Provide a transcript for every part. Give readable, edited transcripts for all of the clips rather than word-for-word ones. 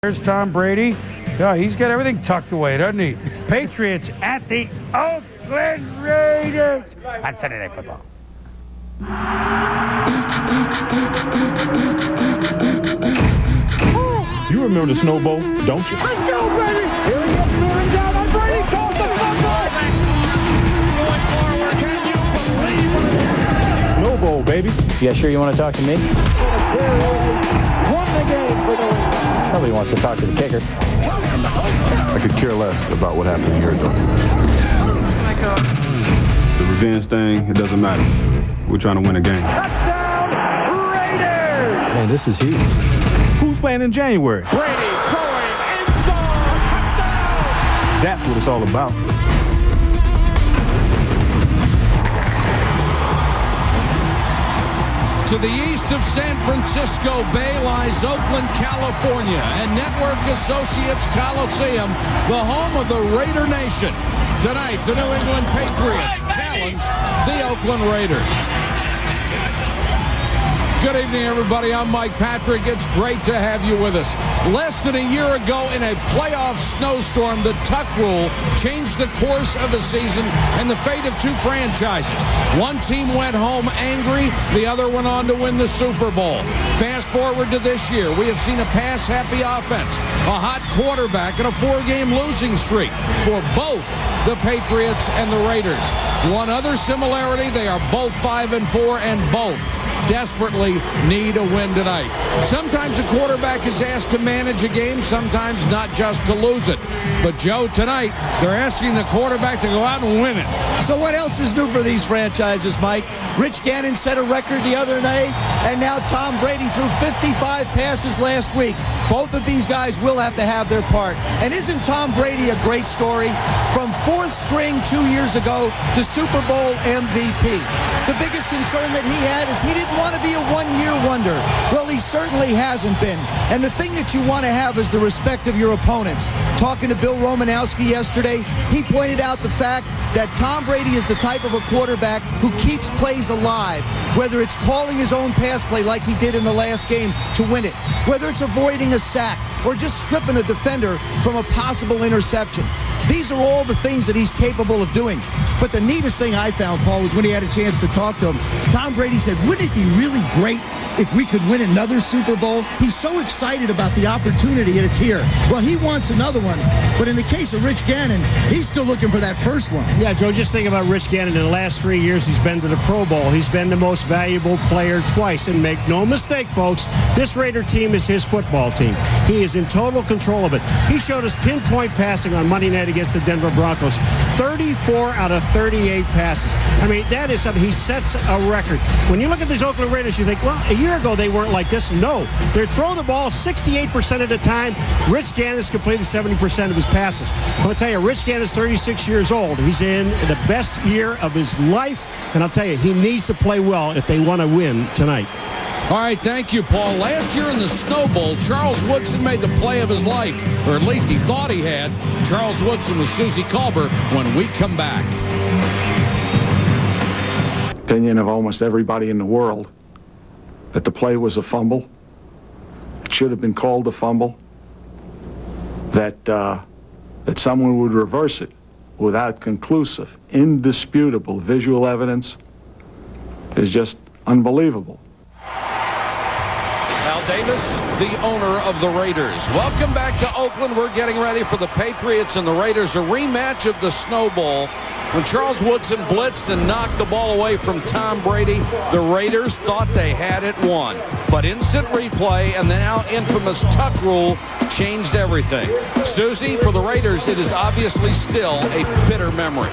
There's Tom Brady. Yeah, he's got everything tucked away, doesn't he? Patriots at the Oakland Raiders on Sunday Night Football. You remember the Snow Bowl, don't you? Let's go, Brady! Here he gets moving down on Brady. Caught the fumble. Snow Bowl, baby. Yeah, sure you want to talk to me? Won the game for the Raiders. Nobody wants to talk to the kicker. I could care less about what happened a year ago. The revenge thing, it doesn't matter. We're trying to win a game. Touchdown, Raiders! Man, this is huge. Who's playing in January? Brady throwing end zone, touchdown! That's what it's all about. To the east of San Francisco Bay lies Oakland, California, and Network Associates Coliseum, the home of the Raider Nation. Tonight, the New England Patriots challenge the Oakland Raiders. Good evening, everybody. I'm Mike Patrick. It's great to have you with us. Less than a year ago, in a playoff snowstorm, the tuck rule changed the course of the season and the fate of two franchises. One team went home angry. The other went on to win the Super Bowl. Fast forward to this year, we have seen a pass-happy offense, a hot quarterback, and a four-game losing streak for both the Patriots and the Raiders. One other similarity, they are both 5-4 and both desperately need a win tonight. Sometimes a quarterback is asked to manage a game, sometimes not just to lose it. But Joe, tonight, they're asking the quarterback to go out and win it. So what else is new for these franchises, Mike? Rich Gannon set a record the other night, and now Tom Brady threw 55 passes last week. Both of these guys will have to have their part. And isn't Tom Brady a great story? From fourth string 2 years ago to Super Bowl MVP. The biggest concern that he had is he didn't want to be a one-year wonder. Well, he certainly hasn't been. And the thing that you want to have is the respect of your opponents. Talking to Bill Romanowski yesterday, he pointed out the fact that Tom Brady is the type of a quarterback who keeps plays alive, whether it's calling his own pass play like he did in the last game to win it, whether it's avoiding a sack or just stripping a defender from a possible interception. These are all the things that he's capable of doing. But the neatest thing I found, Paul, was when he had a chance to talk to him. Tom Brady said, wouldn't it be really great if we could win another Super Bowl? He's so excited about the opportunity, and it's here. Well, he wants another one. But in the case of Rich Gannon, he's still looking for that first one. Yeah, Joe, just think about Rich Gannon. In the last 3 years, he's been to the Pro Bowl. He's been the most valuable player twice. And make no mistake, folks, this Raider team is his football team. He is in total control of it. He showed us pinpoint passing on Monday night against the Denver Broncos. 34 out of 38 passes. I mean, that is something. He sets a record. When you look at these Oakland Raiders, you think, well, a year ago they weren't like this. No. They throw the ball 68% of the time. Rich Gannon's completed 70% of his passes. I'm going to tell you, Rich Gannon's 36 years old. He's in the best year of his life. And I'll tell you, he needs to play well if they want to win tonight. All right, thank you, Paul. Last year in the Snow Bowl, Charles Woodson made the play of his life, or at least he thought he had. Charles Woodson with Susie Colbert when we come back. Opinion of almost everybody in the world that the play was a fumble. It should have been called a fumble. That someone would reverse it without conclusive, indisputable visual evidence is just unbelievable. Al Davis, the owner of the Raiders. Welcome back to Oakland. We're getting ready for the Patriots and the Raiders, a rematch of the Snow Bowl. When Charles Woodson blitzed and knocked the ball away from Tom Brady, the Raiders thought they had it won. But instant replay and the now infamous tuck rule changed everything. Susie, for the Raiders, it is obviously still a bitter memory.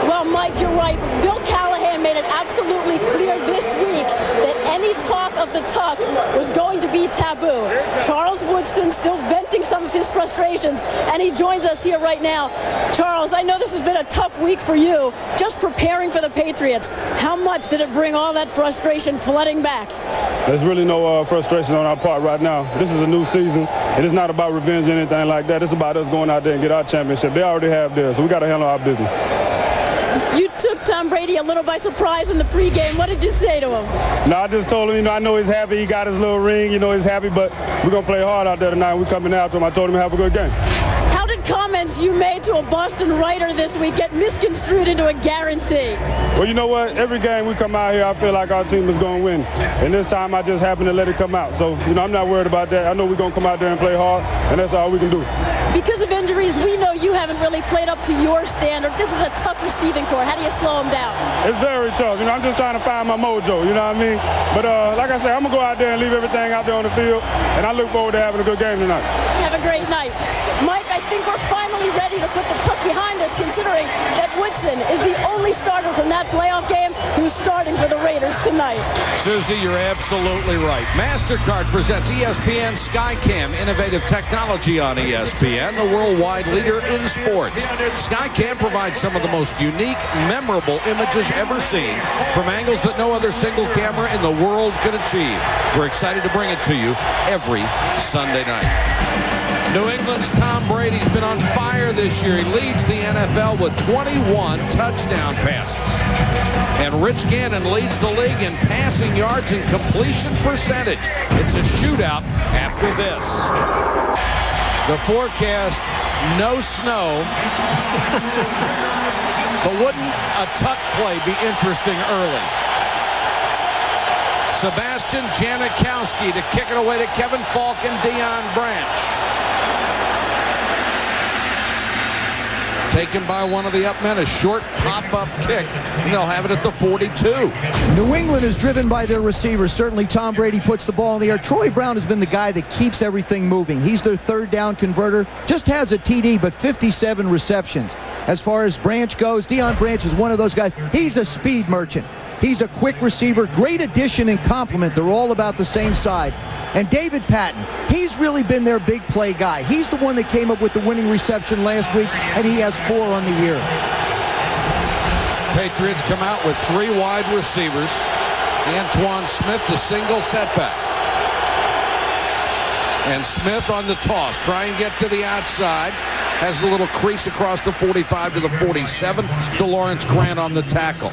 Well, Mike, you're right. Bill Callahan made it absolutely clear this week that any talk of the tuck was going to be taboo. Charles Woodson still venting some of his frustrations, and he joins us here right now. Charles, I know this has been a tough week for you, just preparing for the Patriots. How much did it bring all that frustration flooding back? There's really no frustration on our part right now. This is a new season. It is not about revenge or anything like that. It's about us going out there and get our championship. They already have theirs, so we got to handle our business. You took Tom Brady a little by surprise in the pregame. What did you say to him? No, I just told him, I know he's happy. He got his little ring. He's happy, but we're going to play hard out there tonight. We're coming after him. I told him to have a good game. How did comments you made to a Boston writer this week get misconstrued into a guarantee? Well, you know what? Every game we come out here, I feel like our team is going to win. And this time I just happened to let it come out. So, I'm not worried about that. I know we're going to come out there and play hard, and that's all we can do. Because of injuries, we know you haven't really played up to your standard. This is a tough receiving core. How do you slow them down? It's very tough. I'm just trying to find my mojo, you know what I mean? But like I said, I'm going to go out there and leave everything out there on the field, and I look forward to having a good game tonight. Have a great night. Mike, I think we're finally ready to put the tuck behind us, considering that Woodson is the only starter from that playoff game who's starting for the Raiders tonight. Susie, you're absolutely right. MasterCard presents ESPN Skycam, innovative technology on ESPN, the worldwide leader in sports. Skycam provides some of the most unique, memorable images ever seen from angles that no other single camera in the world could achieve. We're excited to bring it to you every Sunday night. New England's Tom Brady's been on fire this year. He leads the NFL with 21 touchdown passes. And Rich Gannon leads the league in passing yards and completion percentage. It's a shootout after this. The forecast, no snow. But wouldn't a tuck play be interesting early? Sebastian Janikowski to kick it away to Kevin Falk and Deion Branch. Taken by one of the up men, a short pop-up kick. And they'll have it at the 42. New England is driven by their receivers. Certainly Tom Brady puts the ball in the air. Troy Brown has been the guy that keeps everything moving. He's their third down converter. Just has a TD, but 57 receptions. As far as Branch goes, Deion Branch is one of those guys. He's a speed merchant. He's a quick receiver, great addition and complement. They're all about the same side. And David Patton, he's really been their big play guy. He's the one that came up with the winning reception last week, and he has 4 on the year. Patriots come out with 3 wide receivers. Antoine Smith, the single setback. And Smith on the toss. Try and get to the outside. Has a little crease across the 45 to the 47. DeLawrence Grant on the tackle.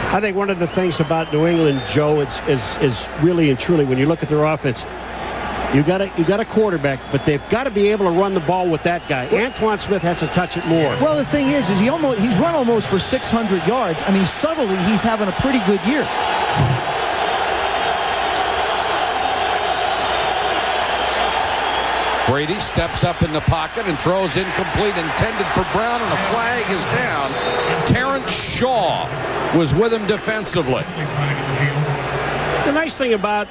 I think one of the things about New England, Joe, is really and truly when you look at their offense, you got a quarterback, but they've got to be able to run the ball with that guy. Antoine Smith has to touch it more. Well, the thing is he's run almost for 600 yards. I mean, subtly, he's having a pretty good year. Brady steps up in the pocket and throws incomplete, intended for Brown, and a flag is down. Terrence Shaw was with him defensively. The nice thing about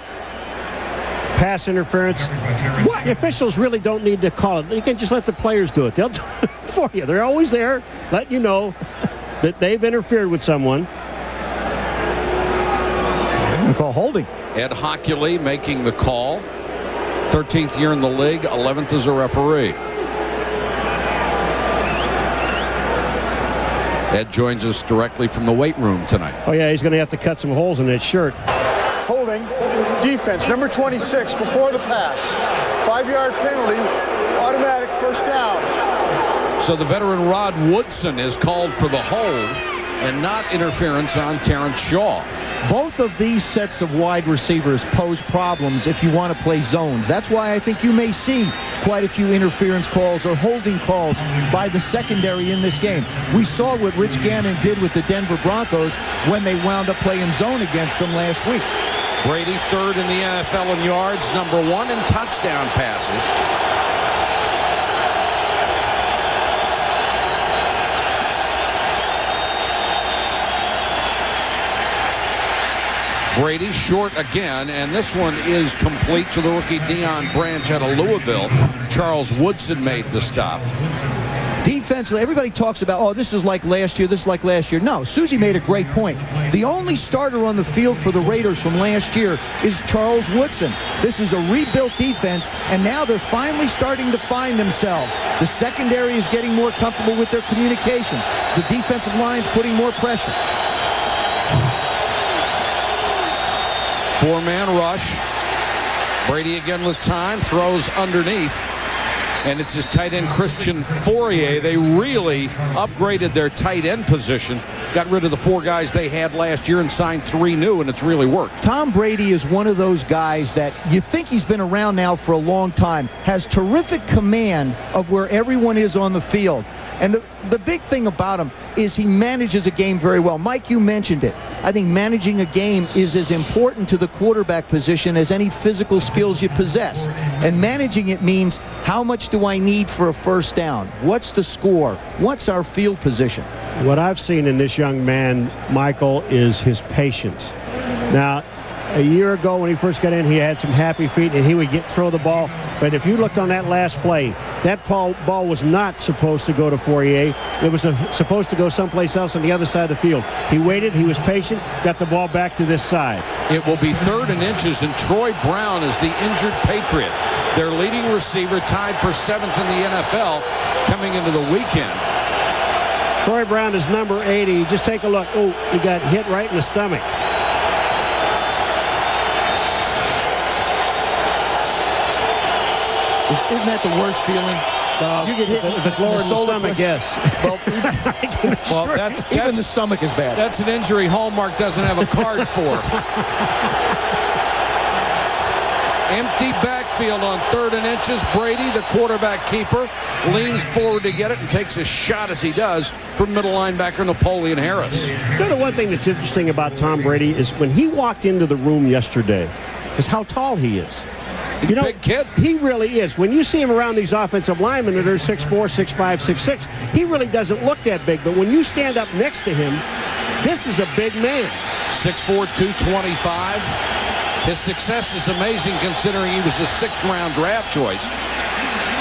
pass interference, the officials really don't need to call it. You can just let the players do it. They'll do it for you. They're always there, letting you know that they've interfered with someone. They call holding. Ed Hockley making the call. 13th year in the league, 11th as a referee. Ed joins us directly from the weight room tonight. Oh, yeah, he's going to have to cut some holes in that shirt. Holding, defense, number 26, before the pass. 5-yard penalty, automatic first down. So the veteran Rod Woodson is called for the hold and not interference on Terrence Shaw. Both of these sets of wide receivers pose problems if you want to play zones. That's why I think you may see quite a few interference calls or holding calls by the secondary in this game. We saw what Rich Gannon did with the Denver Broncos when they wound up playing zone against them last week. Brady third in the NFL in yards, number 1 in touchdown passes. Brady short again, and this one is complete to the rookie Deion Branch out of Louisville. Charles Woodson made the stop. Defensively, everybody talks about, oh, this is like last year, this is like last year. No, Susie made a great point. The only starter on the field for the Raiders from last year is Charles Woodson. This is a rebuilt defense, and now they're finally starting to find themselves. The secondary is getting more comfortable with their communication. The defensive line's putting more pressure. 4-man rush. Brady again with time, throws underneath. and it's his tight end Christian Fourier. They really upgraded their tight end position, got rid of the 4 guys they had last year and signed 3 new, and it's really worked. Tom Brady is one of those guys that you think he's been around now for a long time, has terrific command of where everyone is on the field. And the big thing about him is he manages a game very well. Mike, you mentioned it. I think managing a game is as important to the quarterback position as any physical skills you possess. And managing it means, how much do I need for a first down? What's the score? What's our field position? What I've seen in this young man, Michael, is his patience. Now, a year ago when he first got in, he had some happy feet and he would throw the ball. But if you looked on that last play, that ball was not supposed to go to Fourier. It was supposed to go someplace else on the other side of the field. He waited, he was patient, got the ball back to this side. It will be 3rd and inches, and Troy Brown is the injured Patriot. Their leading receiver, tied for 7th in the NFL coming into the weekend. Troy Brown is number 80. Just take a look. Oh, he got hit right in the stomach. Isn't that the worst feeling? You get hit if it's lower in the stomach, yes. Well, even the stomach is bad. That's an injury Hallmark doesn't have a card for. Empty backfield on 3rd and inches. Brady, the quarterback keeper, leans forward to get it and takes a shot as he does from middle linebacker Napoleon Harris. You know, the one thing that's interesting about Tom Brady is when he walked into the room yesterday is how tall he is. He's a big kid. He really is. When you see him around these offensive linemen that are 6'4", 6'5", 6'6", he really doesn't look that big. But when you stand up next to him, this is a big man. 6'4", 225. His success is amazing considering he was a 6th-round draft choice.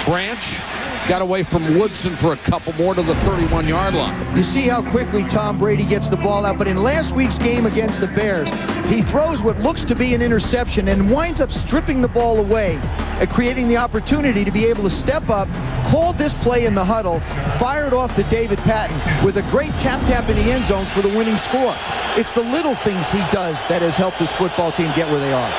Branch got away from Woodson for a couple more to the 31-yard line. You see how quickly Tom Brady gets the ball out, but in last week's game against the Bears, he throws what looks to be an interception and winds up stripping the ball away and creating the opportunity to be able to step up, called this play in the huddle, fired off to David Patton with a great tap in the end zone for the winning score. It's the little things he does that has helped this football team get where they are.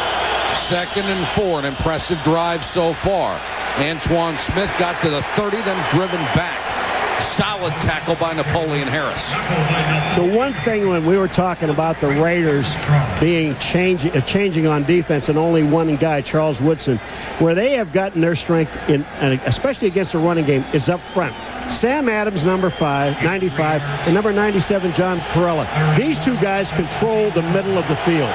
2nd and 4, an impressive drive so far. Antoine Smith got to the 30, then driven back. Solid tackle by Napoleon Harris. The one thing when we were talking about the Raiders being changing on defense and only one guy, Charles Woodson, where they have gotten their strength in, and especially against the running game, is up front. Sam Adams, number 95, and number 97, John Perella. These 2 guys control the middle of the field.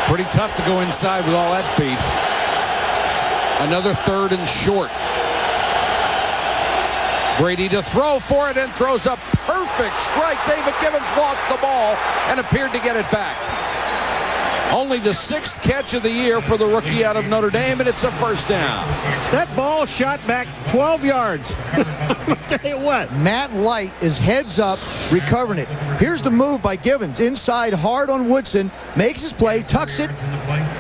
Pretty tough to go inside with all that beef. Another 3rd and short. Brady to throw for it and throws a perfect strike. David Givens lost the ball and appeared to get it back. Only the 6th catch of the year for the rookie out of Notre Dame, and it's a first down. That ball shot back 12 yards. I'll tell you what. Matt Light is heads up, recovering it. Here's the move by Givens. Inside, hard on Woodson. Makes his play, tucks it,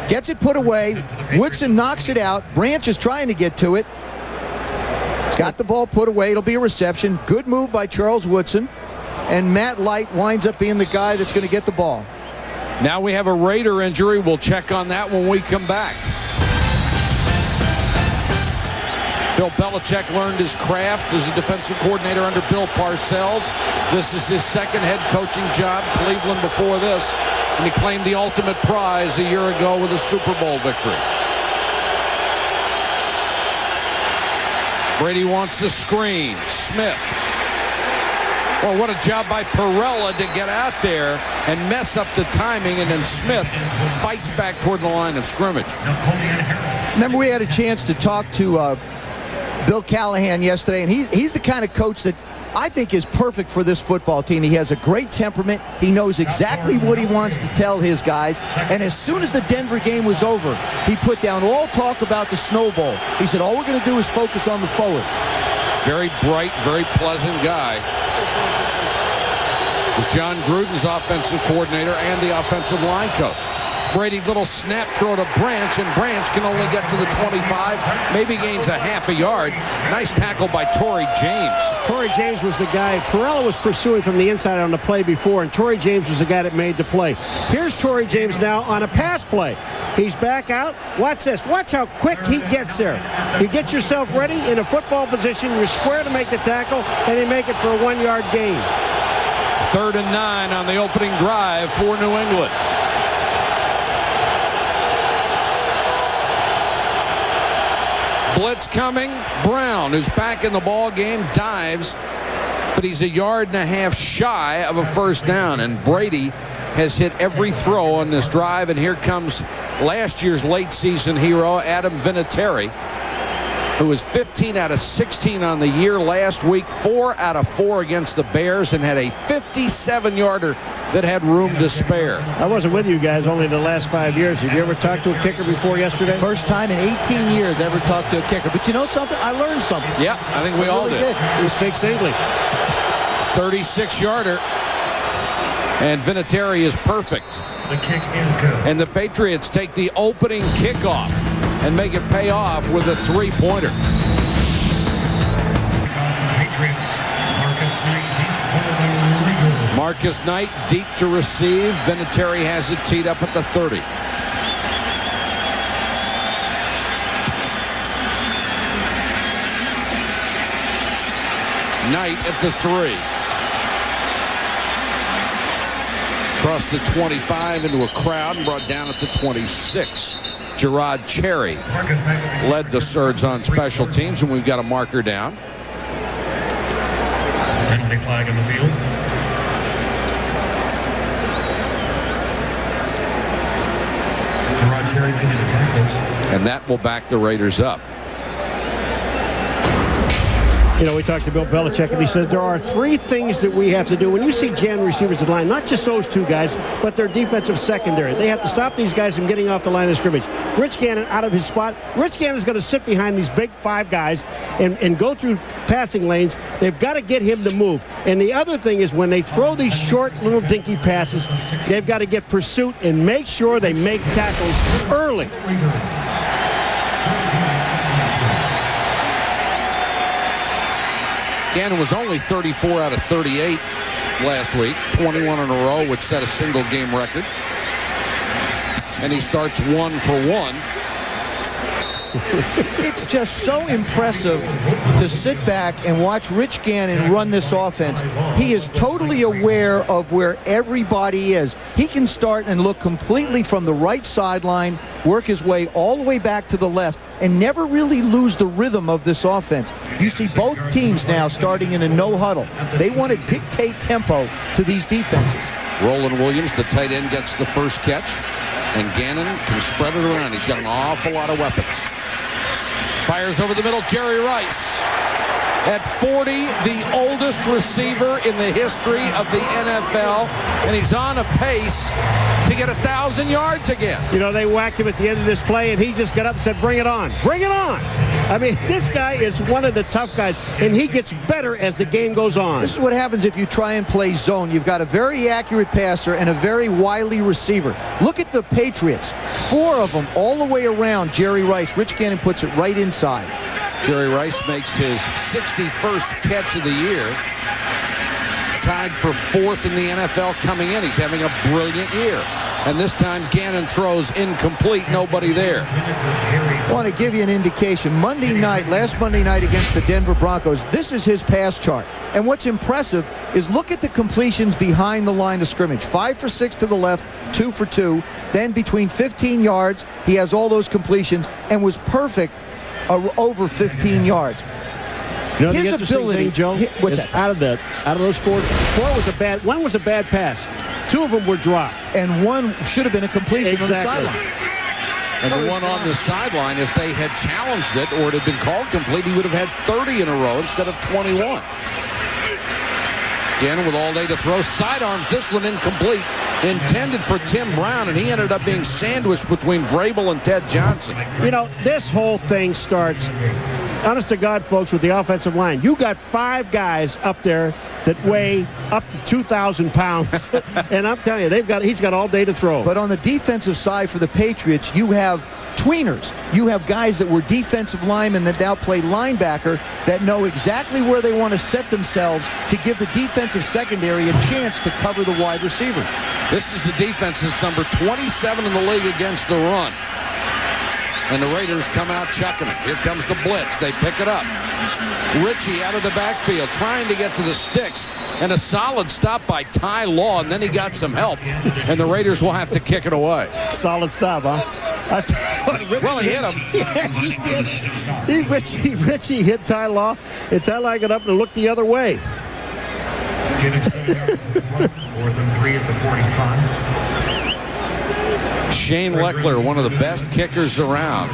gets it put away. Woodson knocks it out. Branch is trying to get to it. He's got the ball put away. It'll be a reception. Good move by Charles Woodson. And Matt Light winds up being the guy that's going to get the ball. Now we have a Raider injury. We'll check on that when we come back. Bill Belichick learned his craft as a defensive coordinator under Bill Parcells. This is his 2nd head coaching job. Cleveland before this. And he claimed the ultimate prize a year ago with a Super Bowl victory. Brady wants a screen. Smith. Well, what a job by Perella to get out there and mess up the timing, and then Smith fights back toward the line of scrimmage. Remember, we had a chance to talk to Bill Callahan yesterday, and he's the kind of coach that I think is perfect for this football team. He has a great temperament. He knows exactly what he wants to tell his guys. And as soon as the Denver game was over, he put down all talk about the snowball. He said, all we're going to do is focus on the forward. Very bright, very pleasant guy. Was John Gruden's offensive coordinator and the offensive line coach. Brady, little snap throw to Branch, and Branch can only get to the 25, maybe gains a half a yard. Nice tackle by Torrey James. Torrey James was the guy. Perella was pursuing from the inside on the play before, and Torrey James was the guy that made the play. Here's Torrey James now on a pass play. He's back out. Watch this. Watch how quick he gets there. You get yourself ready in a football position. You're square to make the tackle, and you make it for a 1-yard gain. 3rd and 9 on the opening drive for New England. Blitz coming. Brown, who's back in the ball game, dives, but he's a yard and a half shy of a first down. And Brady has hit every throw on this drive. And here comes last year's late season hero, Adam Vinatieri, who was 15 out of 16 on the year last week, 4 out of 4 against the Bears, and had a 57-yarder that had room to spare. I wasn't with you guys only the last 5 years. Have you ever talked to a kicker before yesterday? First time in 18 years I ever talked to a kicker. But you know something? I learned something. Yeah, I think we all did. He speaks English. 36-yarder. And Vinatieri is perfect. The kick is good. And the Patriots take the opening kickoff and make it pay off with a 3-pointer. Patriots, Marcus Knight deep to receive. Vinatieri has it teed up at the 30. Knight at the 3. Across the 25 into a crowd and brought down at the 26. Gerard Cherry led the surge on special teams, and we've got a marker down. Penalty flag in the field. Gerard Cherry making the tackles. And that will back the Raiders up. You know, we talked to Bill Belichick, and he said there are 3 things that we have to do. When you see Jan receivers in line, not just those 2 guys, but their defensive secondary. They have to stop these guys from getting off the line of scrimmage. Rich Gannon out of his spot. Rich Gannon is going to sit behind these big 5 guys and go through passing lanes. They've got to get him to move. And the other thing is when they throw these short little dinky passes, they've got to get pursuit and make sure they make tackles early. Gannon was only 34 out of 38 last week, 21 in a row, which set a single game record. And he starts 1 for 1. It's just so impressive to sit back and watch Rich Gannon run this offense. He is totally aware of where everybody is. He can start and look completely from the right sideline, work his way all the way back to the left, and never really lose the rhythm of this offense. You see both teams now starting in a no huddle. They want to dictate tempo to these defenses. Roland Williams, the tight end, gets the first catch, and Gannon can spread it around. He's got an awful lot of weapons. Fires over the middle, Jerry Rice. At 40, the oldest receiver in the history of the NFL, and he's on a pace to get 1,000 yards again. You know, they whacked him at the end of this play, and he just got up and said, bring it on. Bring it on. I mean, this guy is one of the tough guys, and he gets better as the game goes on. This is what happens if you try and play zone. You've got a very accurate passer and a very wily receiver. Look at the Patriots. 4 of them all the way around Jerry Rice. Rich Gannon puts it right inside. Jerry Rice makes his 61st catch of the year. Tied for 4th in the NFL coming in. He's having a brilliant year. And this time Gannon throws incomplete, nobody there. I want to give you an indication. Last Monday night against the Denver Broncos, this is his pass chart. And what's impressive is look at the completions behind the line of scrimmage. 5 for 6 to the left, 2 for 2. Then between 15 yards, he has all those completions and was perfect over 15n yards. You know, his ability, thing, Joe, what's that? Out of those 4 was a bad. One was a bad pass. 2 of them were dropped, and one should have been a completion exactly. on the sideline. And the one on the sideline, if they had challenged it or it had been called complete, he would have had 30 in a row instead of 21. Gannon with all day to throw. Sidearms this one incomplete. Intended for Tim Brown, and he ended up being sandwiched between Vrabel and Ted Johnson. You know, this whole thing starts honest to God, folks, with the offensive line, you got 5 guys up there that weigh up to 2,000 pounds. And I'm telling you, he's got all day to throw. But on the defensive side for the Patriots, you have tweeners. You have guys that were defensive linemen that now play linebacker that know exactly where they want to set themselves to give the defensive secondary a chance to cover the wide receivers. This is the defense that's number 27 in the league against the run. And the Raiders come out chucking it. Here comes the blitz. They pick it up. Ritchie out of the backfield trying to get to the sticks. And a solid stop by Ty Law, and then he got some help. And the Raiders will have to kick it away. Solid stop, huh? Well, he hit him. Yeah, he did. Ritchie hit Ty Law, and Ty Law got up and looked the other way. 4th and 3 at the 45. Shane Leckler, one of the best kickers around.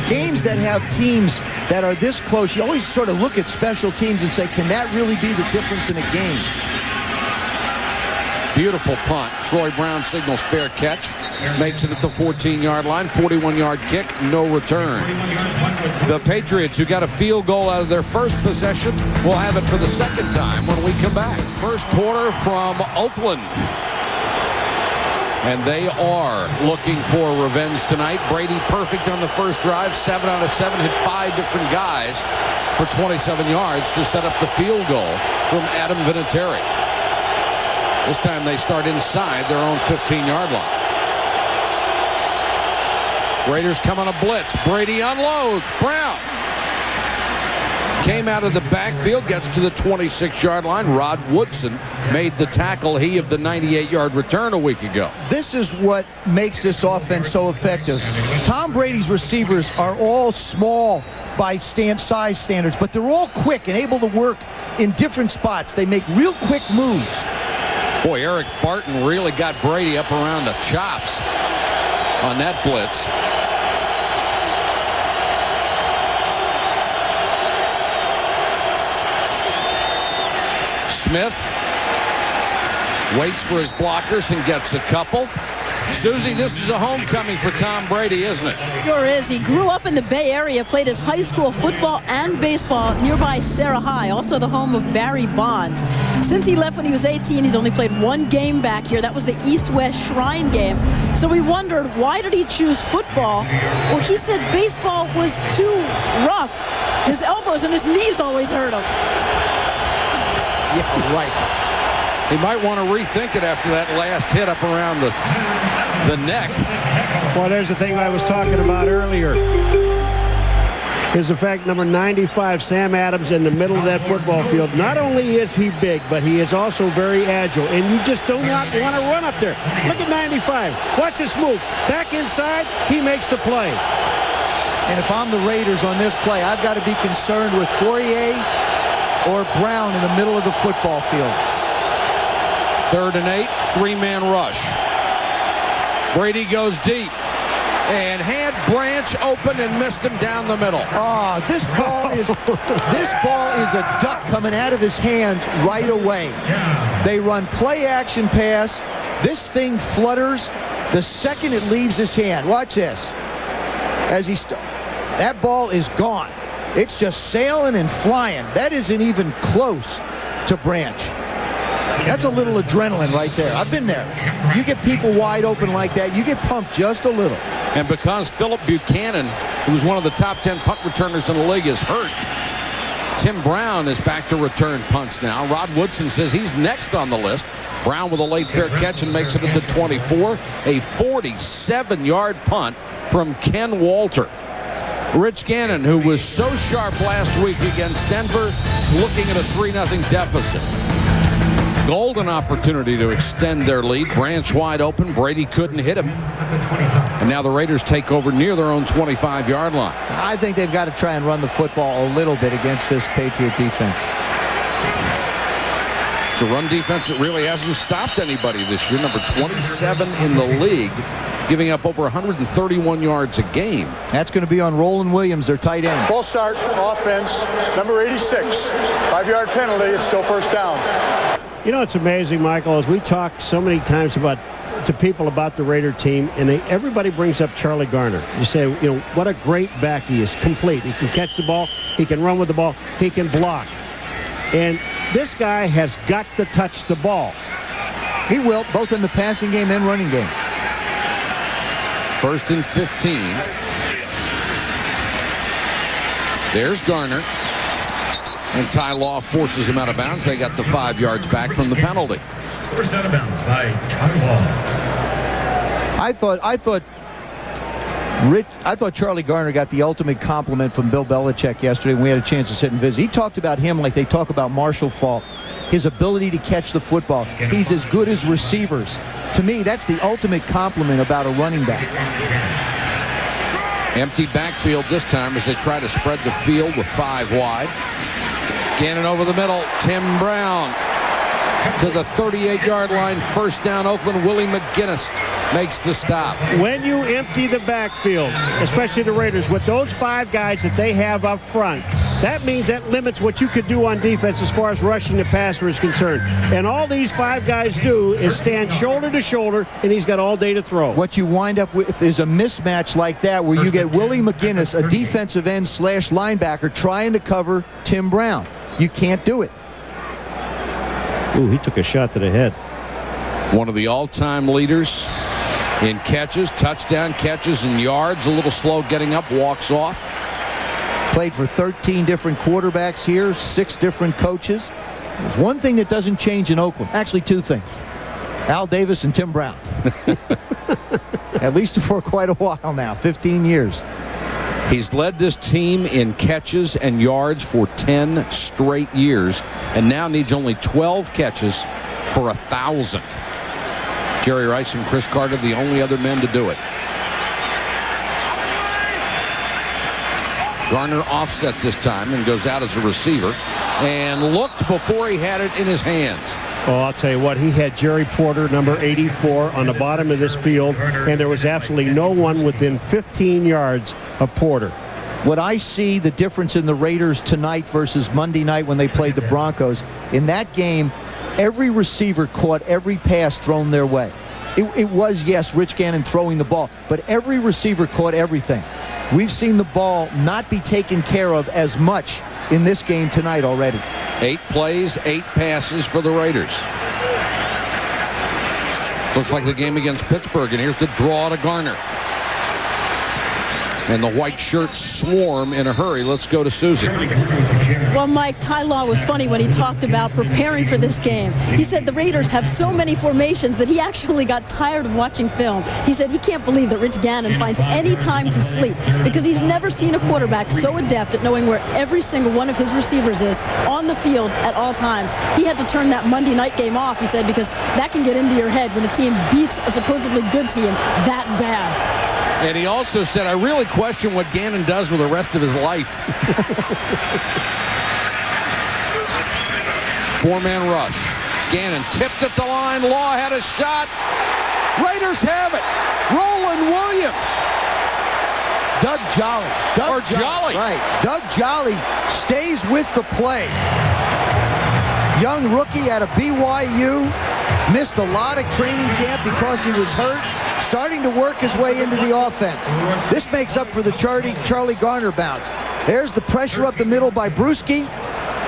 Games that have teams that are this close, you always sort of look at special teams and say, can that really be the difference in a game? Beautiful punt. Troy Brown signals fair catch. Makes it at the 14-yard line. 41-yard kick, no return. The Patriots, who got a field goal out of their first possession, will have it for the second time when we come back. First quarter from Oakland. And they are looking for revenge tonight. Brady perfect on the first drive. 7 out of 7 hit 5 different guys for 27 yards to set up the field goal from Adam Vinatieri. This time they start inside their own 15-yard line. Raiders come on a blitz. Brady unloads. Brown came out of the backfield, gets to the 26-yard line. Rod Woodson made the tackle, he of the 98-yard return a week ago. This is what makes this offense so effective. Tom Brady's receivers are all small by size standards, but they're all quick and able to work in different spots. They make real quick moves. Boy, Eric Barton really got Brady up around the chops on that blitz. Smith waits for his blockers and gets a couple. Susie, this is a homecoming for Tom Brady, isn't it? Sure is. He grew up in the Bay Area, played his high school football and baseball nearby Sarah High, also the home of Barry Bonds. Since he left when he was 18, he's only played 1 game back here. That was the East-West Shrine game. So we wondered, why did he choose football? Well, he said baseball was too rough. His elbows and his knees always hurt him. Yeah, right. He might want to rethink it after that last hit up around the neck. Well, there's the thing I was talking about earlier. Is the fact number 95, Sam Adams, in the middle of that football field. Not only is he big, but he is also very agile. And you just do not want to run up there. Look at 95. Watch this move. Back inside, he makes the play. And if I'm the Raiders on this play, I've got to be concerned with Fourier or Brown in the middle of the football field. 3rd and 8, 3-man rush. Brady goes deep and had Branch open and missed him down the middle. Oh, this ball is a duck coming out of his hands right away. They run play action pass. This thing flutters the second it leaves his hand. Watch this. That ball is gone. It's just sailing and flying. That isn't even close to Branch. That's a little adrenaline right there. I've been there. You get people wide open like that, you get pumped just a little. And because Philip Buchanan, who's one of the top 10 punt returners in the league, is hurt, Tim Brown is back to return punts now. Rod Woodson says he's next on the list. Brown with a late fair catch and makes it at the 24. A 47-yard punt from Ken Walter. Rich Gannon, who was so sharp last week against Denver, looking at a 3-0 deficit. Golden opportunity to extend their lead. Branch wide open. Brady couldn't hit him. And now the Raiders take over near their own 25-yard line. I think they've got to try and run the football a little bit against this Patriot defense. It's a run defense that really hasn't stopped anybody this year. Number 27 in the league, giving up over 131 yards a game. That's going to be on Roland Williams, their tight end. False start, offense, number 86. 5-yard penalty, it's still first down. You know, it's amazing, Michael, as we talk so many times about to people about the Raider team, and everybody brings up Charlie Garner. You say, what a great back he is, complete. He can catch the ball, he can run with the ball, he can block. And this guy has got to touch the ball. He will, both in the passing game and running game. 1st and 15. There's Garner. And Ty Law forces him out of bounds. They got the 5 yards back from the penalty. First out of bounds by Ty Law. I thought Charlie Garner got the ultimate compliment from Bill Belichick yesterday when we had a chance to sit and visit. He talked about him like they talk about Marshall Faulk, his ability to catch the football. He's as good as receivers. To me, that's the ultimate compliment about a running back. Empty backfield this time as they try to spread the field with 5 wide. Gannon over the middle. Tim Brown to the 38-yard line. 1st down, Oakland. Willie McGinnis makes the stop. When you empty the backfield, especially the Raiders, with those 5 guys that they have up front, that means that limits what you could do on defense as far as rushing the passer is concerned. And all these 5 guys do is stand shoulder to shoulder, and he's got all day to throw. What you wind up with is a mismatch like that where you get Willie McGinnis, a defensive end / linebacker, trying to cover Tim Brown. You can't do it. Ooh, he took a shot to the head. One of the all-time leaders in catches, touchdown catches, and yards. A little slow getting up, walks off. Played for 13 different quarterbacks here, 6 different coaches. There's one thing that doesn't change in Oakland. Actually, 2 things. Al Davis and Tim Brown. At least for quite a while now, 15 years. He's led this team in catches and yards for 10 straight years and now needs only 12 catches for 1,000. Jerry Rice and Chris Carter, the only other men to do it. Garner offset this time and goes out as a receiver and looked before he had it in his hands. Oh, I'll tell you what, he had Jerry Porter, number 84, on the bottom of this field, and there was absolutely no one within 15 yards of Porter. What I see the difference in the Raiders tonight versus Monday night when they played the Broncos, in that game, every receiver caught every pass thrown their way. It was, yes, Rich Gannon throwing the ball, but every receiver caught everything. We've seen the ball not be taken care of as much in this game tonight already. 8 plays, 8 passes for the Raiders. Looks like the game against Pittsburgh, and here's the draw to Garner. And the white shirts swarm in a hurry. Let's go to Susan. Well, Mike, Ty Law was funny when he talked about preparing for this game. He said the Raiders have so many formations that he actually got tired of watching film. He said he can't believe that Rich Gannon finds any time to sleep because he's never seen a quarterback so adept at knowing where every single one of his receivers is on the field at all times. He had to turn that Monday night game off, he said, because that can get into your head when a team beats a supposedly good team that bad. And he also said, I really question what Gannon does with the rest of his life. 4-man rush. Gannon tipped at the line. Law had a shot. Raiders have it. Roland Williams. Doug Jolly. Jolly. Right. Doug Jolly stays with the play. Young rookie out of BYU. Missed a lot of training camp because he was hurt. Starting to work his way into the offense. This makes up for the Charlie Garner bounce. There's the pressure up the middle by Brewski.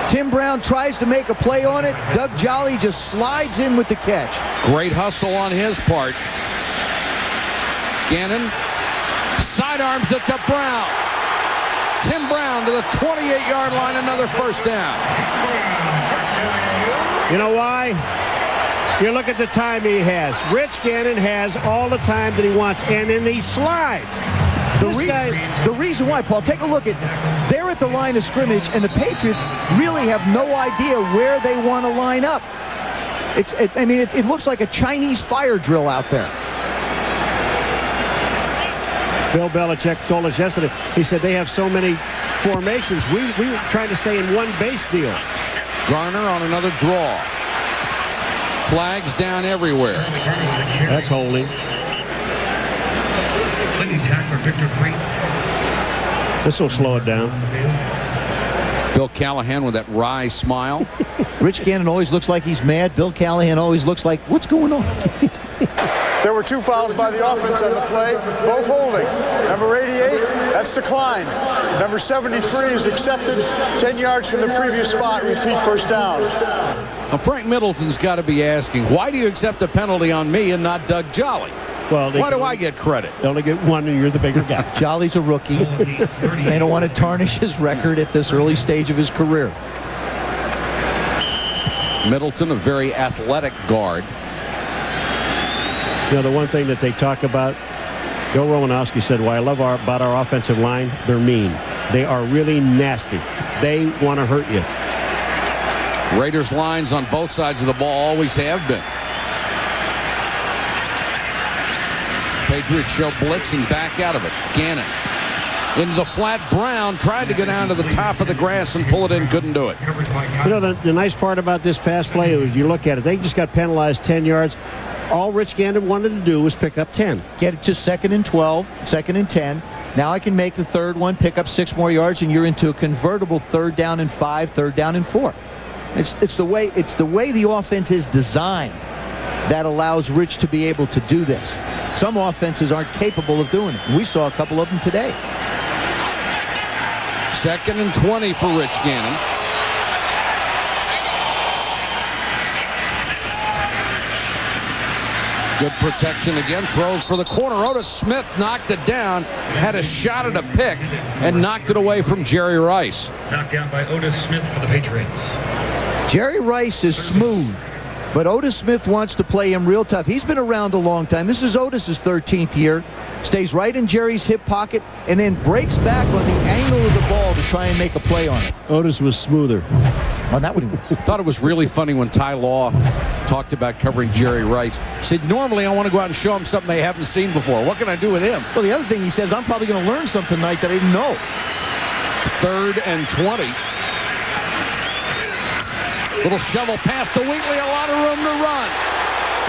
Tim Brown tries to make a play on it. Doug Jolly just slides in with the catch. Great hustle on his part. Gannon sidearms it to Brown. Tim Brown to the 28-yard line, another 1st down. You know why? You look at the time he has. Rich Gannon has all the time that he wants, and then he slides. The reason why, Paul, take a look at, they're at the line of scrimmage, and the Patriots really have no idea where they want to line up. It looks like a Chinese fire drill out there. Bill Belichick told us yesterday, he said they have so many formations. We were trying to stay in one base deal. Garner on another draw. Flags down everywhere. That's holding. This will slow it down. Bill Callahan with that wry smile. Rich Gannon always looks like he's mad. Bill Callahan always looks like, what's going on? There were 2 fouls by the offense on the play, both holding. Number 88, that's declined. Number 73 is accepted 10 yards from the previous spot. Repeat first down. Now, Frank Middleton's got to be asking, why do you accept a penalty on me and not Doug Jolly? Well, why do I get credit? They only get one, and you're the bigger guy. Jolly's a rookie. They don't want to tarnish his record at this early stage of his career. Middleton, a very athletic guard. You know, the one thing that they talk about, Bill Romanowski said, what I love about our offensive line, they're mean. They are really nasty. They want to hurt you. Raiders lines on both sides of the ball always have been. Patriots show blitz and back out of it. Gannon into the flat. Brown tried to get down to the top of the grass and pull it in, couldn't do it. You know, the nice part about this pass play is you look at it, they just got penalized 10 yards. All Rich Gannon wanted to do was pick up 10. Get it to 2nd and 12, 2nd and 10. Now I can make the third one, pick up 6 more yards, and you're into a convertible 3rd down and 5, 3rd down and 4. It's the way the offense is designed that allows Rich to be able to do this. Some offenses aren't capable of doing it. We saw a couple of them today. 2nd and 20 for Rich Gannon. Good protection again. Throws for the corner. Otis Smith knocked it down. Had a shot at a pick and knocked it away from Jerry Rice. Knocked down by Otis Smith for the Patriots. Jerry Rice is smooth, but Otis Smith wants to play him real tough. He's been around a long time. This is Otis's 13th year. Stays right in Jerry's hip pocket and then breaks back on the angle of the ball to try and make a play on it. Otis was smoother. On that one, he was. Thought it was really funny when Ty Law talked about covering Jerry Rice. He said, normally I want to go out and show him something they haven't seen before. What can I do with him? Well, the other thing he says, I'm probably going to learn something tonight that I didn't know. 3rd and 20. Little shovel pass to Wheatley, a lot of room to run.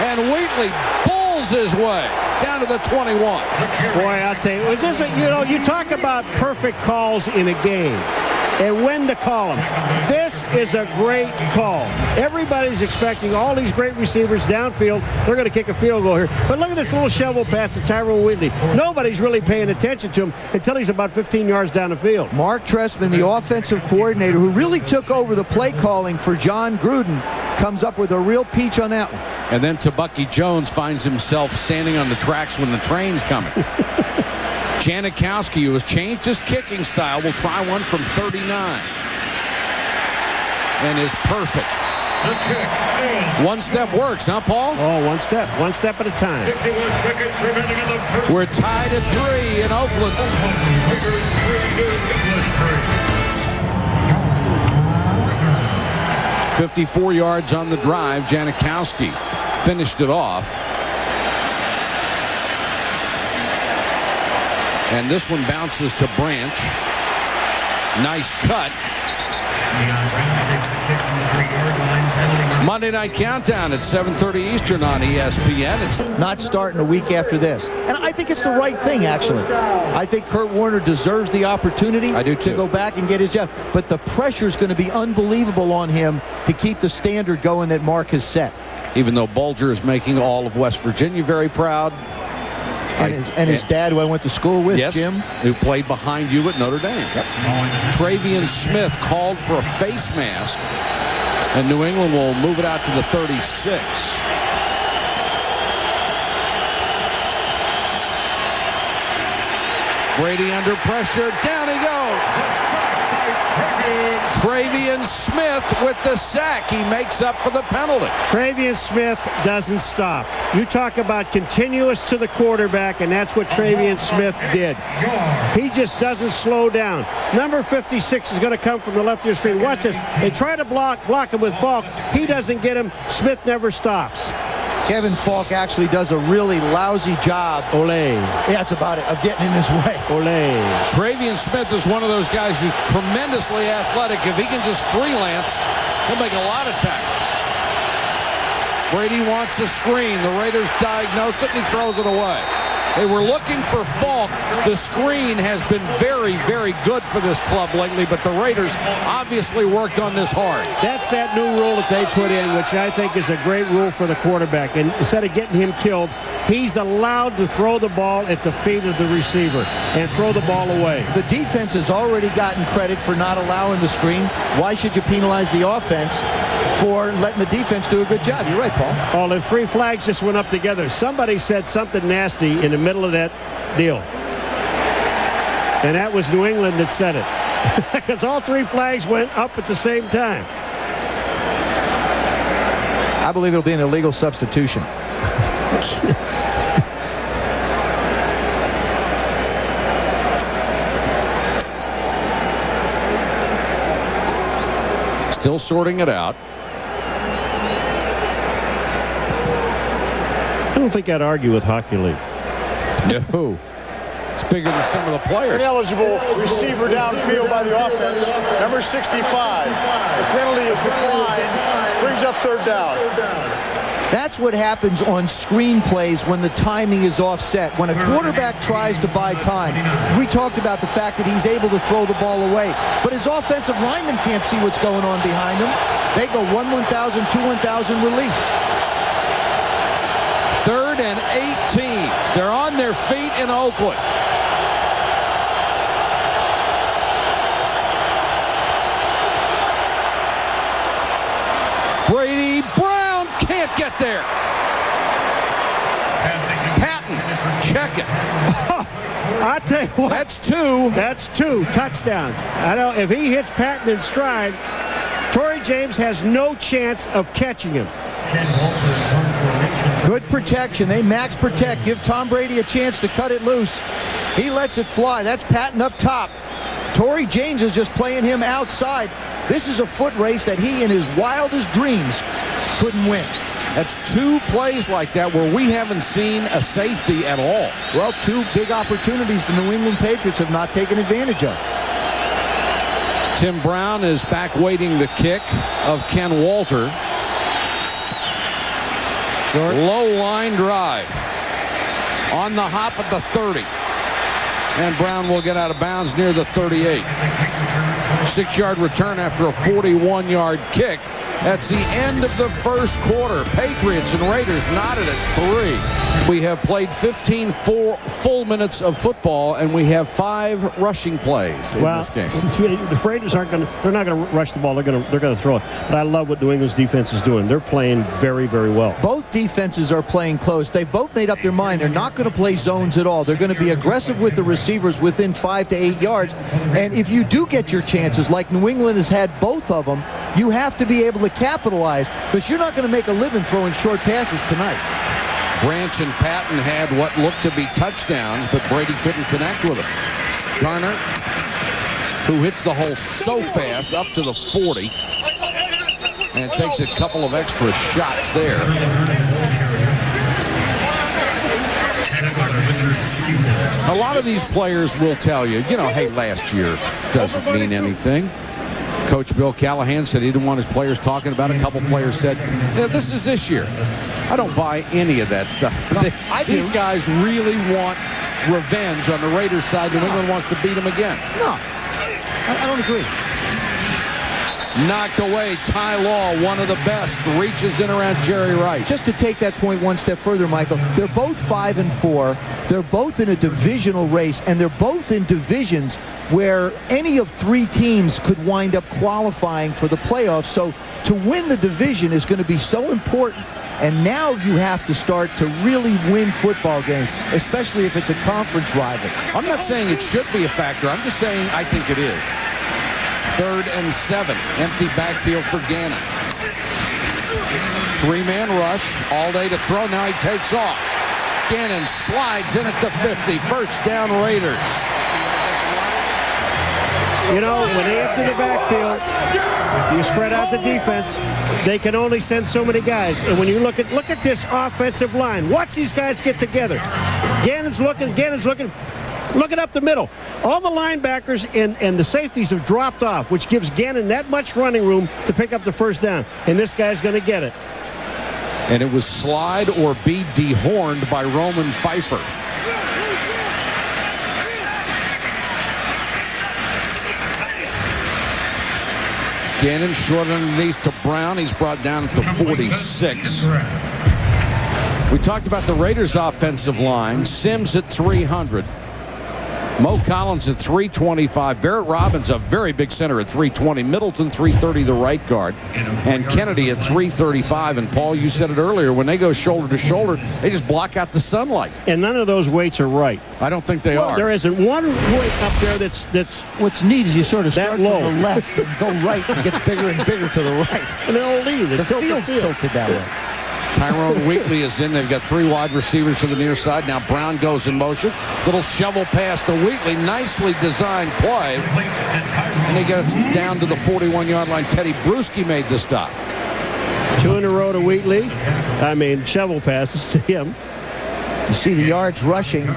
And Wheatley bulls his way down to the 21. Boy, I'll tell you, you talk about perfect calls in a game and when to call them. This is a great call. Everybody's expecting all these great receivers downfield. They're going to kick a field goal here. But look at this little shovel pass to Tyrone Wheatley. Nobody's really paying attention to him until he's about 15 yards down the field. Mark Trestman, the offensive coordinator, who really took over the play calling for John Gruden, comes up with a real peach on that one. And then Tabucky Jones finds himself standing on the tracks when the train's coming. Janikowski, who has changed his kicking style, will try one from 39. And is perfect. One step works, huh, Paul? Oh, one step at a time. 51 seconds remaining in the first. We're tied at 3 in Oakland. 54 yards on the drive. Janikowski finished it off. And this one bounces to Branch. Nice cut. Monday Night Countdown at 7:30 Eastern on ESPN. It's not starting a week after this. And I think it's the right thing, actually. I think Kurt Warner deserves the opportunity to go back and get his job. But the pressure is going to be unbelievable on him to keep the standard going that Mark has set. Even though Bulger is making all of West Virginia very proud. And his dad, who I went to school with, yes, Jim. Who played behind you at Notre Dame. Yep. Travian Smith called for a face mask. And New England will move it out to the 36. Brady under pressure. Down he goes. Travian Smith with the sack. He makes up for the penalty. Travian Smith doesn't stop. You talk about continuous to the quarterback, and that's what Travian Smith did. He just doesn't slow down. Number 56 is going to come from the left of your screen. Watch this. They try to block him with Falk. He doesn't get him. Smith never stops. Kevin Falk actually does a really lousy job. Ole. Yeah, that's about it, of getting in his way. Ole. Travian Smith is one of those guys who's tremendously athletic. If he can just freelance, he'll make a lot of tackles. Brady wants a screen. The Raiders diagnose it, and he throws it away. They were looking for Falk. The screen has been very, very good for this club lately, but the Raiders obviously worked on this hard. That's that new rule that they put in, which I think is a great rule for the quarterback. And instead of getting him killed, he's allowed to throw the ball at the feet of the receiver and throw the ball away. The defense has already gotten credit for not allowing the screen. Why should you penalize the offense for letting the defense do a good job? You're right, Paul. Oh, the 3 flags just went up together. Somebody said something nasty in the middle of that deal. And that was New England that said it. Because all 3 flags went up at the same time. I believe it'll be an illegal substitution. Still sorting it out. I don't think I'd argue with Hockey League. No. It's bigger than some of the players. Ineligible receiver downfield by the offense. Number 65. The penalty is declined. Brings up 3rd down. That's what happens on screen plays when the timing is offset. When a quarterback tries to buy time, we talked about the fact that he's able to throw the ball away. But his offensive linemen can't see what's going on behind him. They go 1-1,000, 2-1,000 release. 3rd and 18. They're on their feet in Oakland. Brady, Brown can't get there. Patton, check it. I tell you what. That's 2. That's 2 touchdowns. I know if he hits Patton in stride, Torrey James has no chance of catching him. Good protection. They max protect. Give Tom Brady a chance to cut it loose. He lets it fly. That's Patton up top. Torrey James is just playing him outside. This is a foot race that he in his wildest dreams couldn't win. That's 2 plays like that where we haven't seen a safety at all. Well, 2 big opportunities the New England Patriots have not taken advantage of. Tim Brown is back waiting the kick of Ken Walter. Short. Low line drive. On the hop at the 30. And Brown will get out of bounds near the 38. 6-yard return after a 41-yard kick. That's the end of the first quarter. Patriots and Raiders knotted at 3. We have played 15 full minutes of football, and we have 5 rushing plays in this game. The Raiders aren't going to. They're not going to rush the ball. They're going to throw it. But I love what New England's defense is doing. They're playing very, very well. Both defenses are playing close. They both made up their mind. They're not going to play zones at all. They're going to be aggressive with the receivers within 5 to 8 yards. And if you do get your chances, like New England has had both of them, you have to be able to capitalize, because you're not going to make a living throwing short passes tonight. Branch and Patton had what looked to be touchdowns, but Brady couldn't connect with them. Garner, who hits the hole so fast up to the 40, and takes a couple of extra shots there. A lot of these players will tell you, hey, last year doesn't mean anything. Coach Bill Callahan said he didn't want his players talking about it. A couple players said, this is this year. I don't buy any of that stuff. These guys really want revenge on the Raiders side. New England wants to beat them again. No, I don't agree. Knocked away. Ty Law, one of the best, reaches in around Jerry Rice. Just to take that point one step further, Michael, they're both 5-4. They're both in a divisional race, and they're both in divisions where any of 3 teams could wind up qualifying for the playoffs. So to win the division is going to be so important. And now you have to start to really win football games, especially if it's a conference rival. I'm not saying it should be a factor. I'm just saying I think it is. 3rd and 7. Empty backfield for Gannon. 3-man rush. All day to throw. Now he takes off. Gannon slides in at the 50. First down, Raiders. When they enter the backfield, you spread out the defense. They can only send so many guys. And when you look at this offensive line, watch these guys get together. Gannon's looking. Looking up the middle. All the linebackers and the safeties have dropped off, which gives Gannon that much running room to pick up the first down. And this guy's going to get it. And it was slide or be dehorned by Roman Pfeiffer. Gannon short underneath to Brown. He's brought down at the 46. We talked about the Raiders' offensive line. Sims at 300. Mo Collins at 325. Barrett Robbins, a very big center, at 320. Middleton, 330, the right guard. And Kennedy at 335. And, Paul, you said it earlier, when they go shoulder to shoulder, they just block out the sunlight. And none of those weights are right. I don't think they are. There isn't one weight up there that's What's neat is you sort of start low. to the left and go right, and it gets bigger and bigger to the right. And they'll leave. The field's tilted that way. Tyrone Wheatley is in. They've got 3 wide receivers to the near side. Now Brown goes in motion. Little shovel pass to Wheatley. Nicely designed play. And he gets down to the 41-yard line. Teddy Bruschi made the stop. 2 in a row to Wheatley. Shovel passes to him. You see the yards rushing.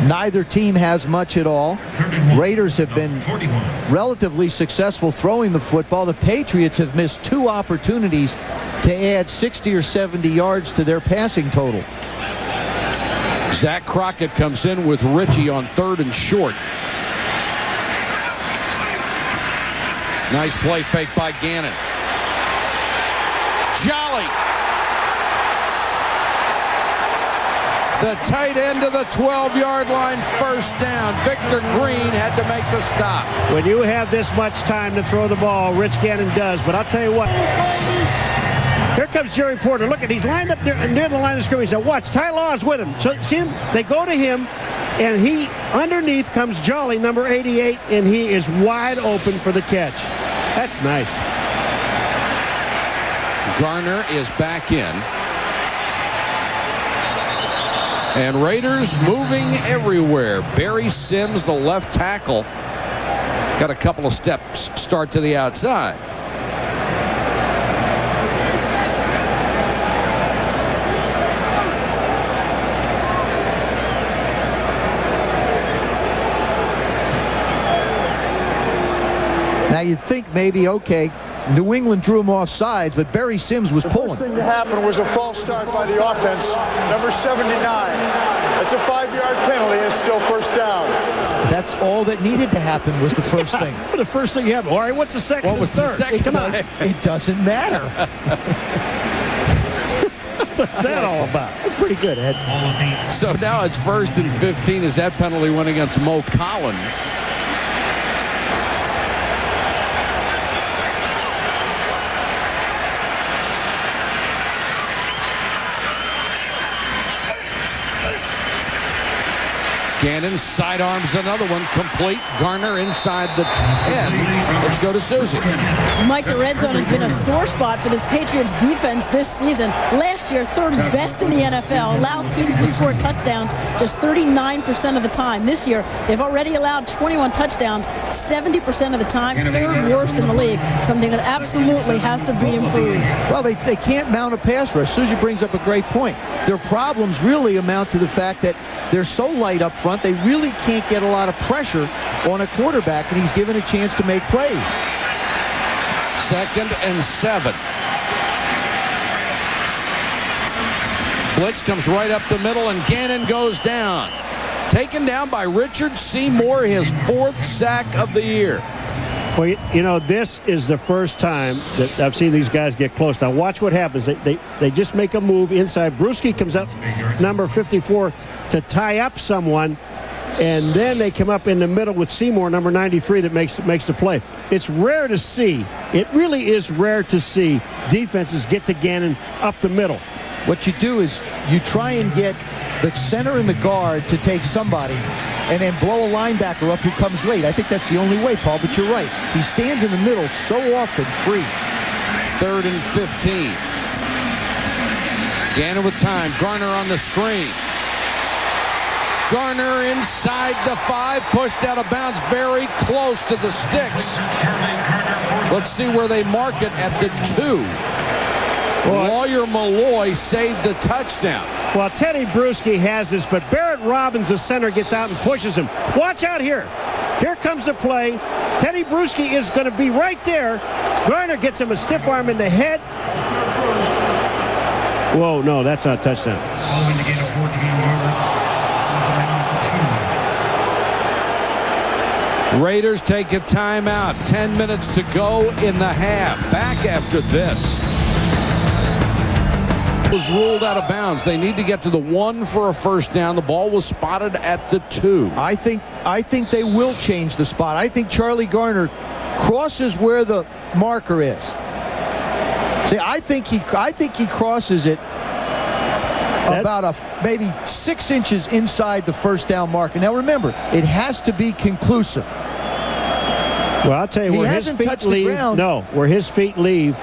Neither team has much at all. Raiders have been relatively successful throwing the football. The Patriots have missed 2 opportunities to add 60 or 70 yards to their passing total. Zach Crockett comes in with Ritchie on 3rd and short. Nice play fake by Gannon. Jolly. The tight end of the 12-yard line, first down. Victor Green had to make the stop. When you have this much time to throw the ball, Rich Gannon does. But I'll tell you what. Here comes Jerry Porter. Look at, he's lined up near the line of scrimmage. Now watch, Ty Law is with him. So see him? They go to him, and he underneath comes Jolly, number 88, and he is wide open for the catch. That's nice. Garner is back in. And Raiders moving everywhere. Barry Sims, the left tackle, got a couple of steps start to the outside. Now you'd think maybe, okay, New England drew him off sides, but Barry Sims was pulling. The first thing to happen was a false start by the offense, number 79. That's a 5-yard penalty, and it's still first down. That's all that needed to happen was the first thing. The first thing happened. All right, what's the second? What was the second? Come on. It doesn't matter. What's that all about? It's pretty good, Ed. So now it's 1st and 15 as that penalty went against Mo Collins. Gannon sidearms another one, complete. Garner inside the 10. Let's go to Susie. Mike, the red zone has been a sore spot for this Patriots defense this season. Last year, 3rd best in the NFL, allowed teams to score touchdowns just 39% of the time. This year, they've already allowed 21 touchdowns 70% of the time, 3rd worst in the league, something that absolutely has to be improved. Well, they can't mount a pass rush. Susie brings up a great point. Their problems really amount to the fact that they're so light up front, they really can't get a lot of pressure on a quarterback, and he's given a chance to make plays. 2nd and 7. Blitz comes right up the middle, and Gannon goes down. Taken down by Richard Seymour, his 4th sack of the year. Well, you know, this is the first time that I've seen these guys get close. Now, watch what happens. They just make a move inside. Bruschi comes up, number 54, to tie up someone, and then they come up in the middle with Seymour, number 93, that makes the play. It's rare to see. It really is rare to see defenses get to Gannon up the middle. What you do is you try and get the center and the guard to take somebody and then blow a linebacker up who comes late. I think that's the only way, Paul, but you're right. He stands in the middle so often free. 3rd and 15. Gannon with time. Garner on the screen. Garner inside the 5, pushed out of bounds very close to the sticks. Let's see where they mark it at the 2. Lawyer Malloy saved the touchdown. Well, Teddy Bruschi has this, but Barrett Robbins, the center, gets out and pushes him. Watch out here. Here comes the play. Teddy Bruschi is going to be right there. Garner gets him a stiff arm in the head. Whoa, no, that's not a touchdown. Following the gain of 14 yards. Raiders take a timeout. 10 minutes to go in the half. Back after this. Was ruled out of bounds. They need to get to the 1 for a first down. The ball was spotted at the 2. I think they will change the spot. I think Charlie Garner crosses where the marker is. See, I think he crosses it about maybe 6 inches inside the first down marker. Now remember, it has to be conclusive. Well, I'll tell you, where his feet leave. No, where his feet leave,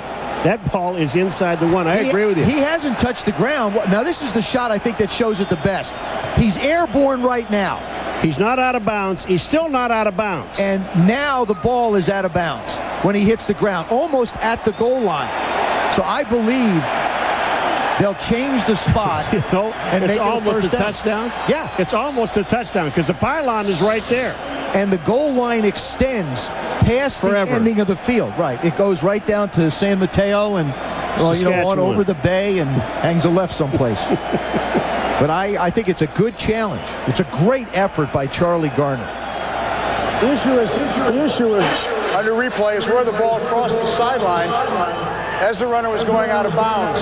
that ball is inside the 1. I agree with you. He hasn't touched the ground. Now, this is the shot I think that shows it the best. He's airborne right now. He's not out of bounds. He's still not out of bounds. And now the ball is out of bounds when he hits the ground, almost at the goal line. So I believe they'll change the spot and make it a first down. Touchdown? Yeah. It's almost a touchdown because the pylon is right there. And the goal line extends past the ending of the field. Right. It goes right down to San Mateo and on over the bay and hangs a left someplace. But I think it's a good challenge. It's a great effort by Charlie Garner. The issue is under replay is where the ball crossed the sideline as the runner was going out of bounds.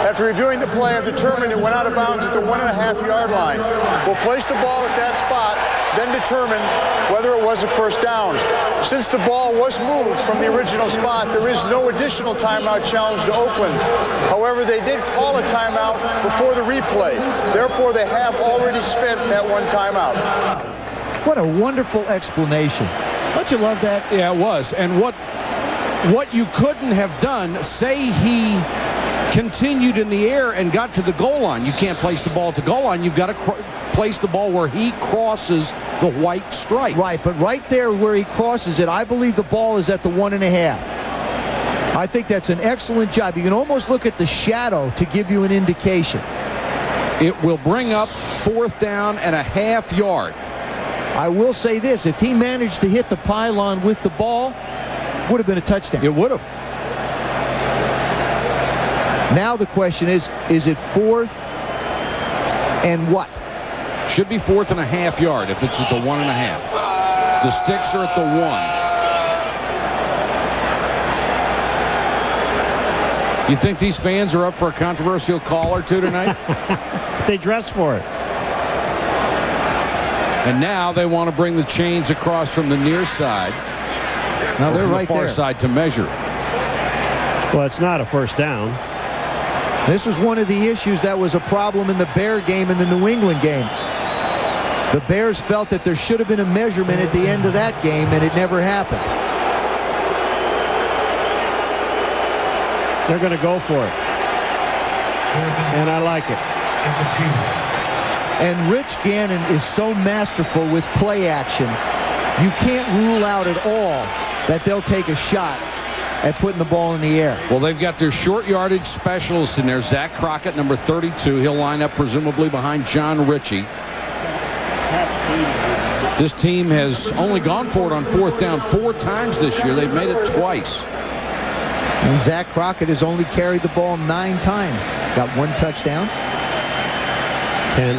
After reviewing the play, I've determined it went out of bounds at the 1.5-yard line. We'll place the ball at that spot, then determine whether it was a first down. Since the ball was moved from the original spot, there is no additional timeout challenge to Oakland. However, they did call a timeout before the replay. Therefore, they have already spent that one timeout. What a wonderful explanation. Don't you love that? Yeah, it was. And what you couldn't have done, say he continued in the air and got to the goal line. You can't place the ball at the goal line. You've got to place the ball where he crosses the white stripe. Right, but right there where he crosses it, I believe the ball is at the 1.5. I think that's an excellent job. You can almost look at the shadow to give you an indication. It will bring up 4th down and a half yard. I will say this, if he managed to hit the pylon with the ball, would have been a touchdown. It would have. Now the question is it 4th and what? Should be 4th and a half yard if it's at the 1.5. The sticks are at the 1. You think these fans are up for a controversial call or two tonight? They dress for it. And now they want to bring the chains across from the near side. Now they're right there. Far side to measure. Well, it's not a first down. This was one of the issues that was a problem in the Bear game and the New England game. The Bears felt that there should have been a measurement at the end of that game, and it never happened. They're going to go for it. And I like it. And Rich Gannon is so masterful with play action. You can't rule out at all that they'll take a shot at putting the ball in the air. Well, they've got their short yardage specialist in there, Zach Crockett, number 32. He'll line up presumably behind John Ritchie. This team has only gone for it on 4th down 4 times this year. They've made it twice. And Zach Crockett has only carried the ball 9 times. Got 1 touchdown. 10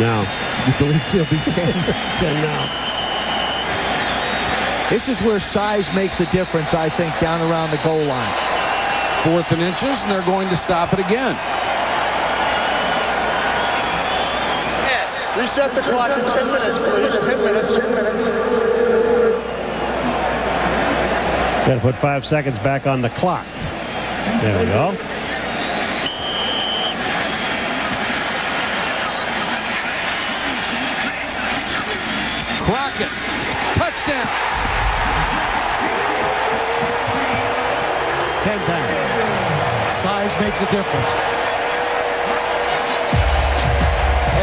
now. You believe it'll be 10? 10 now. This is where size makes a difference, I think, down around the goal line. 4th and inches, and they're going to stop it again. Reset the clock to 10 minutes, please. 10 minutes. Got to put 5 seconds back on the clock. There we go. Crockett, touchdown. 10 times. Size makes a difference.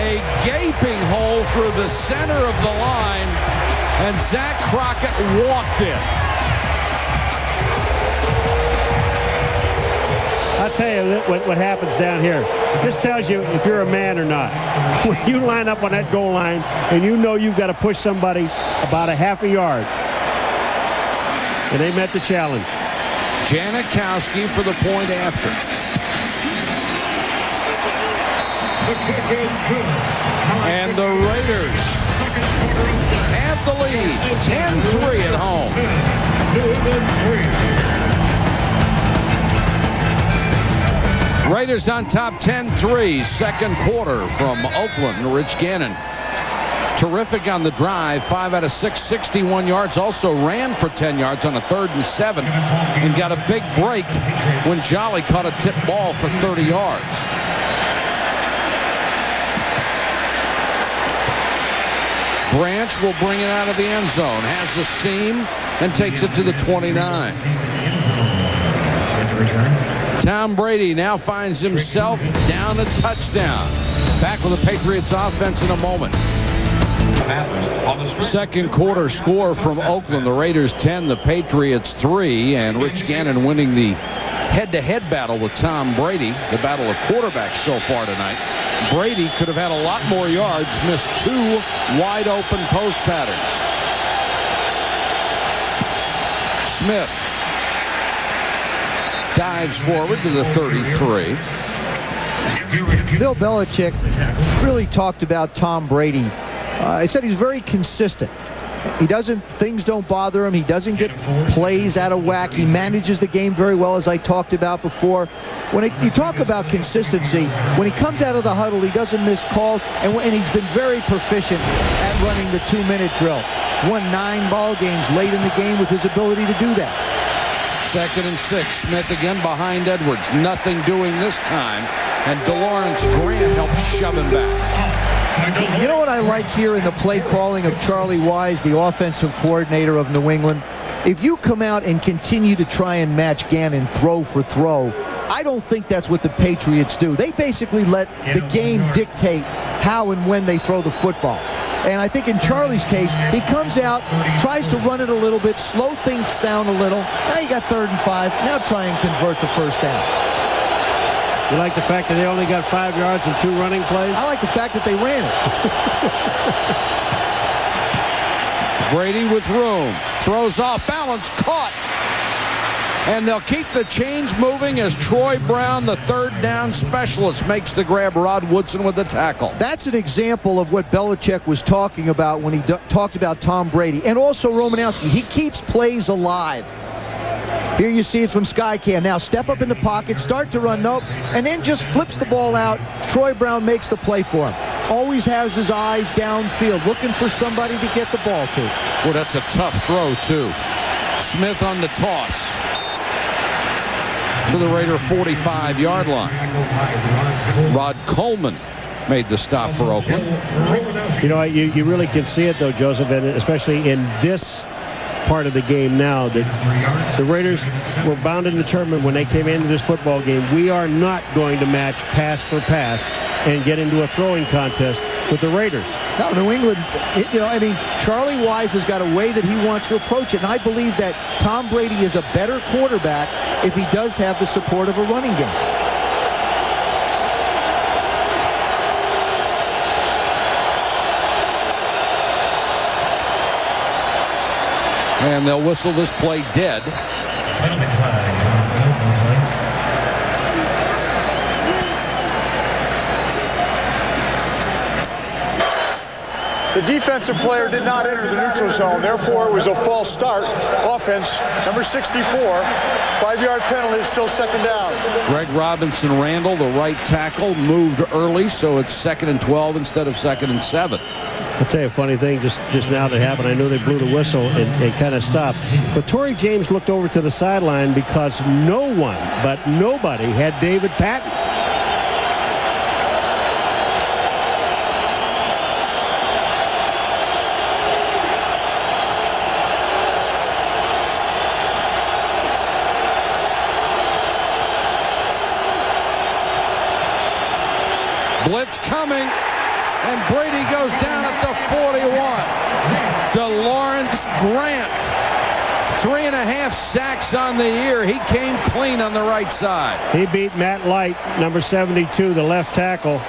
A gaping hole through the center of the line, and Zach Crockett walked it. I'll tell you what happens down here. This tells you if you're a man or not. When you line up on that goal line and you know you've got to push somebody about a half a yard, and they met the challenge. Janikowski for the point after. The kick is good. And the Raiders have with the lead. 10-3 at home. Raiders on top 10-3. Second quarter from Oakland. Rich Gannon. Terrific on the drive. 5 out of 6, 61 yards. Also ran for 10 yards on a 3rd and 7. And got a big break when Jolly caught a tip ball for 30 yards. Branch will bring it out of the end zone. Has a seam and takes it to the 29. Tom Brady now finds himself down a touchdown. Back with the Patriots offense in a moment. Second quarter score from Oakland. The Raiders 10, the Patriots 3, and Rich Gannon winning the head-to-head battle with Tom Brady, the battle of quarterbacks so far tonight. Brady could have had a lot more yards, missed 2 wide-open post patterns. Smith dives forward to the 33. Bill Belichick really talked about Tom Brady. He said he's very consistent. Things don't bother him. He doesn't get plays out of whack. He manages the game very well, as I talked about before. You talk about consistency, when he comes out of the huddle, he doesn't miss calls, and he's been very proficient at running the 2-minute drill. He's won 9 ball games late in the game with his ability to do that. 2nd and 6. Smith again behind Edwards. Nothing doing this time, and DeLawrence Grant helps shove him back. You know what I like here in the play calling of Charlie Wise, the offensive coordinator of New England? If you come out and continue to try and match Gannon throw for throw, I don't think that's what the Patriots do. They basically let the game dictate how and when they throw the football. And I think in Charlie's case, he comes out, tries to run it a little bit, slow things down a little. Now you got 3rd and 5. Now try and convert the first down. You like the fact that they only got 5 yards and 2 running plays? I like the fact that they ran it. Brady with room. Throws off balance. Caught. And they'll keep the chains moving as Troy Brown, the 3rd down specialist, makes the grab. Rod Woodson with the tackle. That's an example of what Belichick was talking about when he talked about Tom Brady. And also Romanowski. He keeps plays alive. Here you see it from Skycan. Now step up in the pocket, start to run, nope, and then just flips the ball out. Troy Brown makes the play for him. Always has his eyes downfield, looking for somebody to get the ball to. Well, that's a tough throw, too. Smith on the toss to the Raider 45-yard line. Rod Coleman made the stop for Oakland. You know, you really can see it, though, Joseph, and especially in this part of the game now, that the Raiders were bound and determined when they came into this football game. We are not going to match pass for pass and get into a throwing contest with the Raiders. No, New England, Charlie Wise has got a way that he wants to approach it, and I believe that Tom Brady is a better quarterback if he does have the support of a running game. And they'll whistle this play dead. The defensive player did not enter the neutral zone. Therefore, it was a false start. Offense, number 64. 5-yard penalty, still 2nd down. Greg Robinson Randall, the right tackle, moved early, so it's 2nd and 12 instead of 2nd and 7. I'll tell you a funny thing just now that happened. I know they blew the whistle and kind of stopped. But Torrey James looked over to the sideline because no one but nobody had David Patton. Blitz coming. And Brady goes down at the 41. DeLawrence Grant, 3.5 sacks on the year. He came clean on the right side. He beat Matt Light, number 72, the left tackle.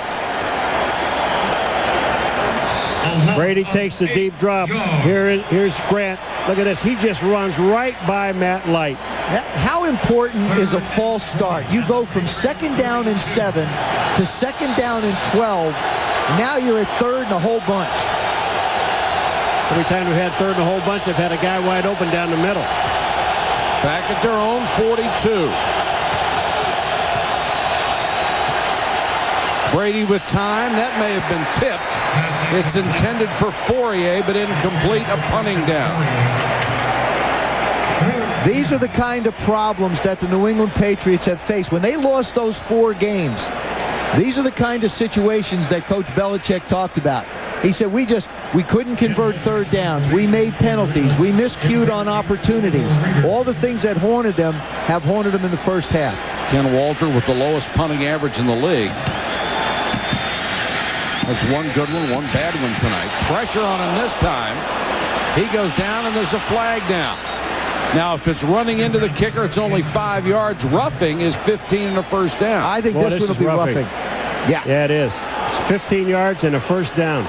Brady takes the deep drop. Here's Grant. Look at this. He just runs right by Matt Light. How important is a false start? You go from 2nd down and 7 to 2nd down and 12. Now you're at 3rd and a whole bunch. Every time we've had third and a whole bunch, they've had a guy wide open down the middle. Back at their own 42. Brady with time. That may have been tipped. It's intended for Fourier, but incomplete. A punting down. These are the kind of problems that the New England Patriots have faced. When they lost those 4 games, these are the kind of situations that Coach Belichick talked about. He said, we couldn't convert third downs. We made penalties. We miscued on opportunities. All the things that haunted them have haunted them in the first half. Ken Walter with the lowest punting average in the league. That's one good one, one bad one tonight. Pressure on him this time. He goes down, and there's a flag down. Now, if it's running into the kicker, it's only 5 yards. Roughing is 15 and a first down. I think this one will be roughing. Yeah. Yeah, it is. It's 15 yards and a first down.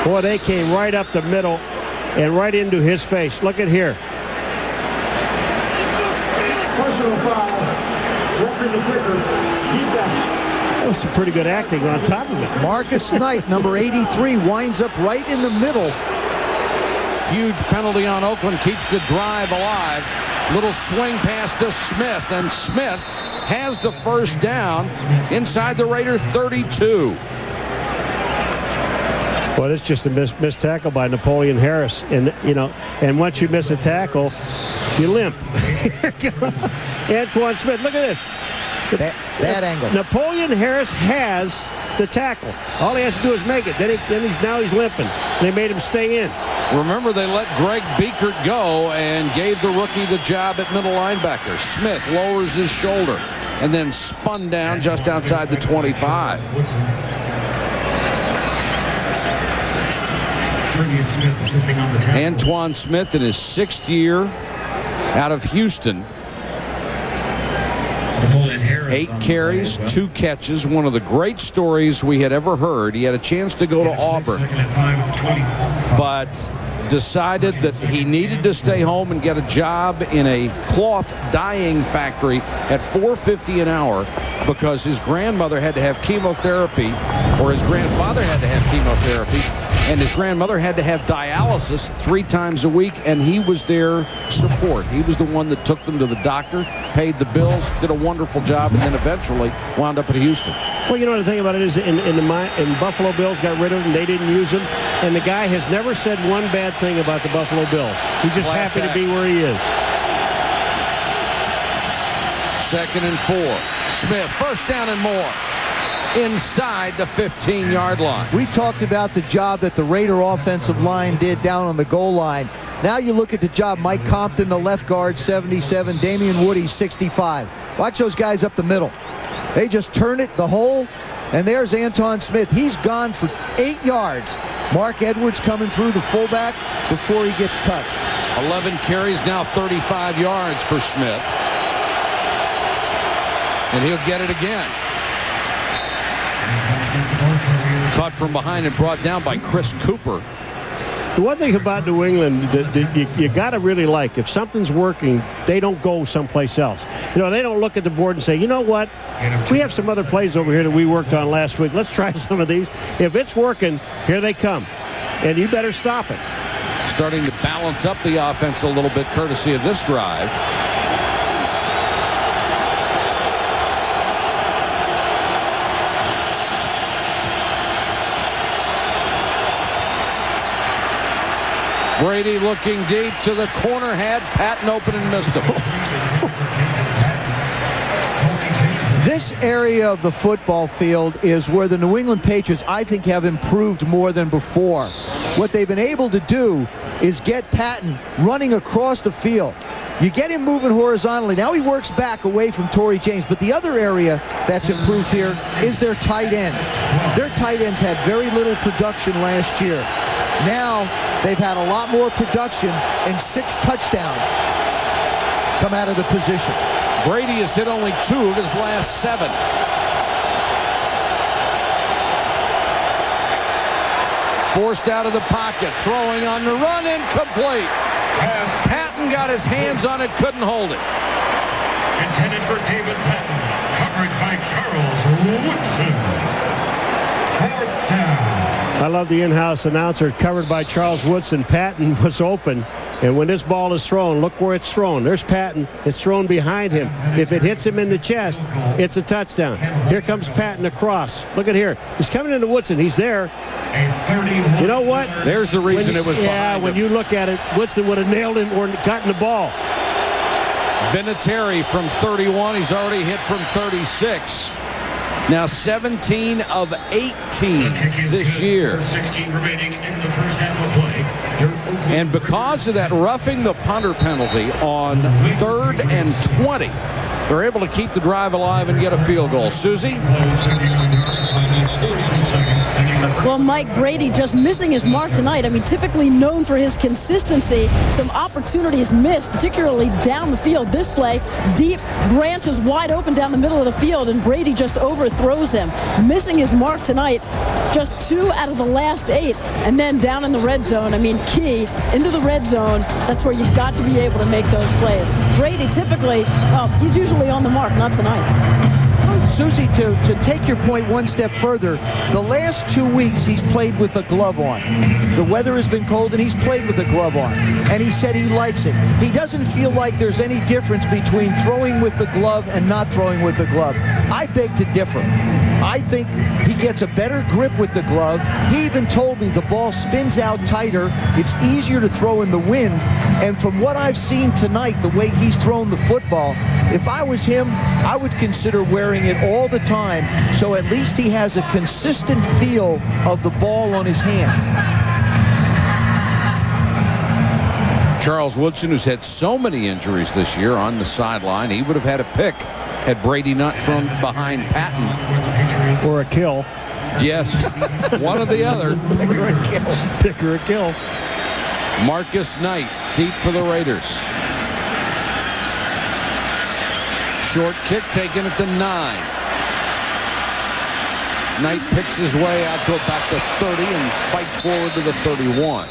Boy, they came right up the middle and right into his face. Look at here. Personal foul. Roughing the kicker. That was some pretty good acting on top of it. Marcus Knight, number 83, winds up right in the middle. Huge penalty on Oakland, keeps the drive alive. Little swing pass to Smith, and Smith has the first down inside the Raider 32. Well, it's just a missed tackle by Napoleon Harris, and once you miss a tackle, you limp. Antoine Smith, look at this. Bad angle. Napoleon Harris has the tackle. All he has to do is make it. Now he's limping. They made him stay in. Remember, they let Greg Biekert go and gave the rookie the job at middle linebacker. Smith lowers his shoulder and then spun down just outside the 25. Antoine Smith in his 6th year out of Houston. 8 carries, 2 catches. One of the great stories we had ever heard. He had a chance to go to Auburn, but decided that he needed to stay home and get a job in a cloth dyeing factory at $4.50 an hour because his grandmother had to have chemotherapy, or his grandfather had to have chemotherapy, and his grandmother had to have dialysis 3 times a week, and he was their support. He was the one that took them to the doctor, paid the bills, did a wonderful job, and then eventually wound up at Houston. Well, you know, the thing about it is in Buffalo Bills got rid of him. They didn't use him. And the guy has never said one bad thing about the Buffalo Bills. He's just happy to be where he is. 2nd and 4. Smith, first down and more. Inside the 15-yard line. We talked about the job that the Raider offensive line did down on the goal line. Now you look at the job. Mike Compton, the left guard, 77. Damian Woody, 65. Watch those guys up the middle. They just turn it, the hole, and there's Antoine Smith. He's gone for 8 yards. Mark Edwards coming through the fullback before he gets touched. 11 carries, now 35 yards for Smith. And he'll get it again. Caught from behind and brought down by Chris Cooper. The one thing about New England that you got to really like, if something's working, they don't go someplace else. You know, they don't look at the board and say, you know what, we have some other plays over here that we worked on last week. Let's try some of these. If it's working, here they come. And you better stop it. Starting to balance up the offense a little bit, courtesy of this drive. Brady looking deep to the corner, had Patton open and missed him. This area of the football field is where the New England Patriots, I think, have improved more than before. What they've been able to do is get Patton running across the field. You get him moving horizontally. Now he works back away from Torrey James. But the other area that's improved here is their tight ends. Their tight ends had very little production last year. Now they've had a lot more production and 6 touchdowns come out of the position. Brady has hit only 2 of his last 7. Forced out of the pocket, throwing on the run, incomplete. Patton got his hands on it, couldn't hold it. Intended for David Patton. Coverage by Charles Woodson. 4th down. I love the in-house announcer covered by Charles Woodson. Patton was open, and when this ball is thrown, look where it's thrown. There's Patton. It's thrown behind him. If it hits him in the chest, it's a touchdown. Here comes Patton across. Look at here. He's coming into Woodson. He's there. You know what? There's the reason it was behind when him. you look at it, Woodson would have nailed him or gotten the ball. Vinatieri from 31. He's already hit from 36. Now 17 of 18 this year. 16 remaining in the first half of play. And because of that roughing the punter penalty on 3rd and 20, they're able to keep the drive alive and get a field goal. Susie? Well, Mike, Brady just missing his mark tonight. I mean, typically known for his consistency. Some opportunities missed, particularly down the field. This play, deep branches wide open down the middle of the field, and Brady just overthrows him. Missing his mark tonight, just 2 out of the last 8. And then down in the red zone, I mean, key, into the red zone, that's where you've got to be able to make those plays. Brady typically, well, he's usually on the mark, not tonight. Susie, to take your point one step further, the last 2 weeks he's played with a glove on. The weather has been cold and he's played with a glove on. And he said he likes it. He doesn't feel like there's any difference between throwing with the glove and not throwing with the glove. I beg to differ. I think he gets a better grip with the glove. He even told me the ball spins out tighter. It's easier to throw in the wind. And from what I've seen tonight, the way he's thrown the football, if I was him, I would consider wearing it all the time, so at least he has a consistent feel of the ball on his hand. Charles Woodson, who's had so many injuries this year, on the sideline. He would have had a pick had Brady not thrown behind Patton. Or a kill. Yes, one or the other. Pick or a kill. Pick or a kill. Marcus Knight, deep for the Raiders. Short kick taken at the 9. Knight picks his way out to about the 30 and fights forward to the 31.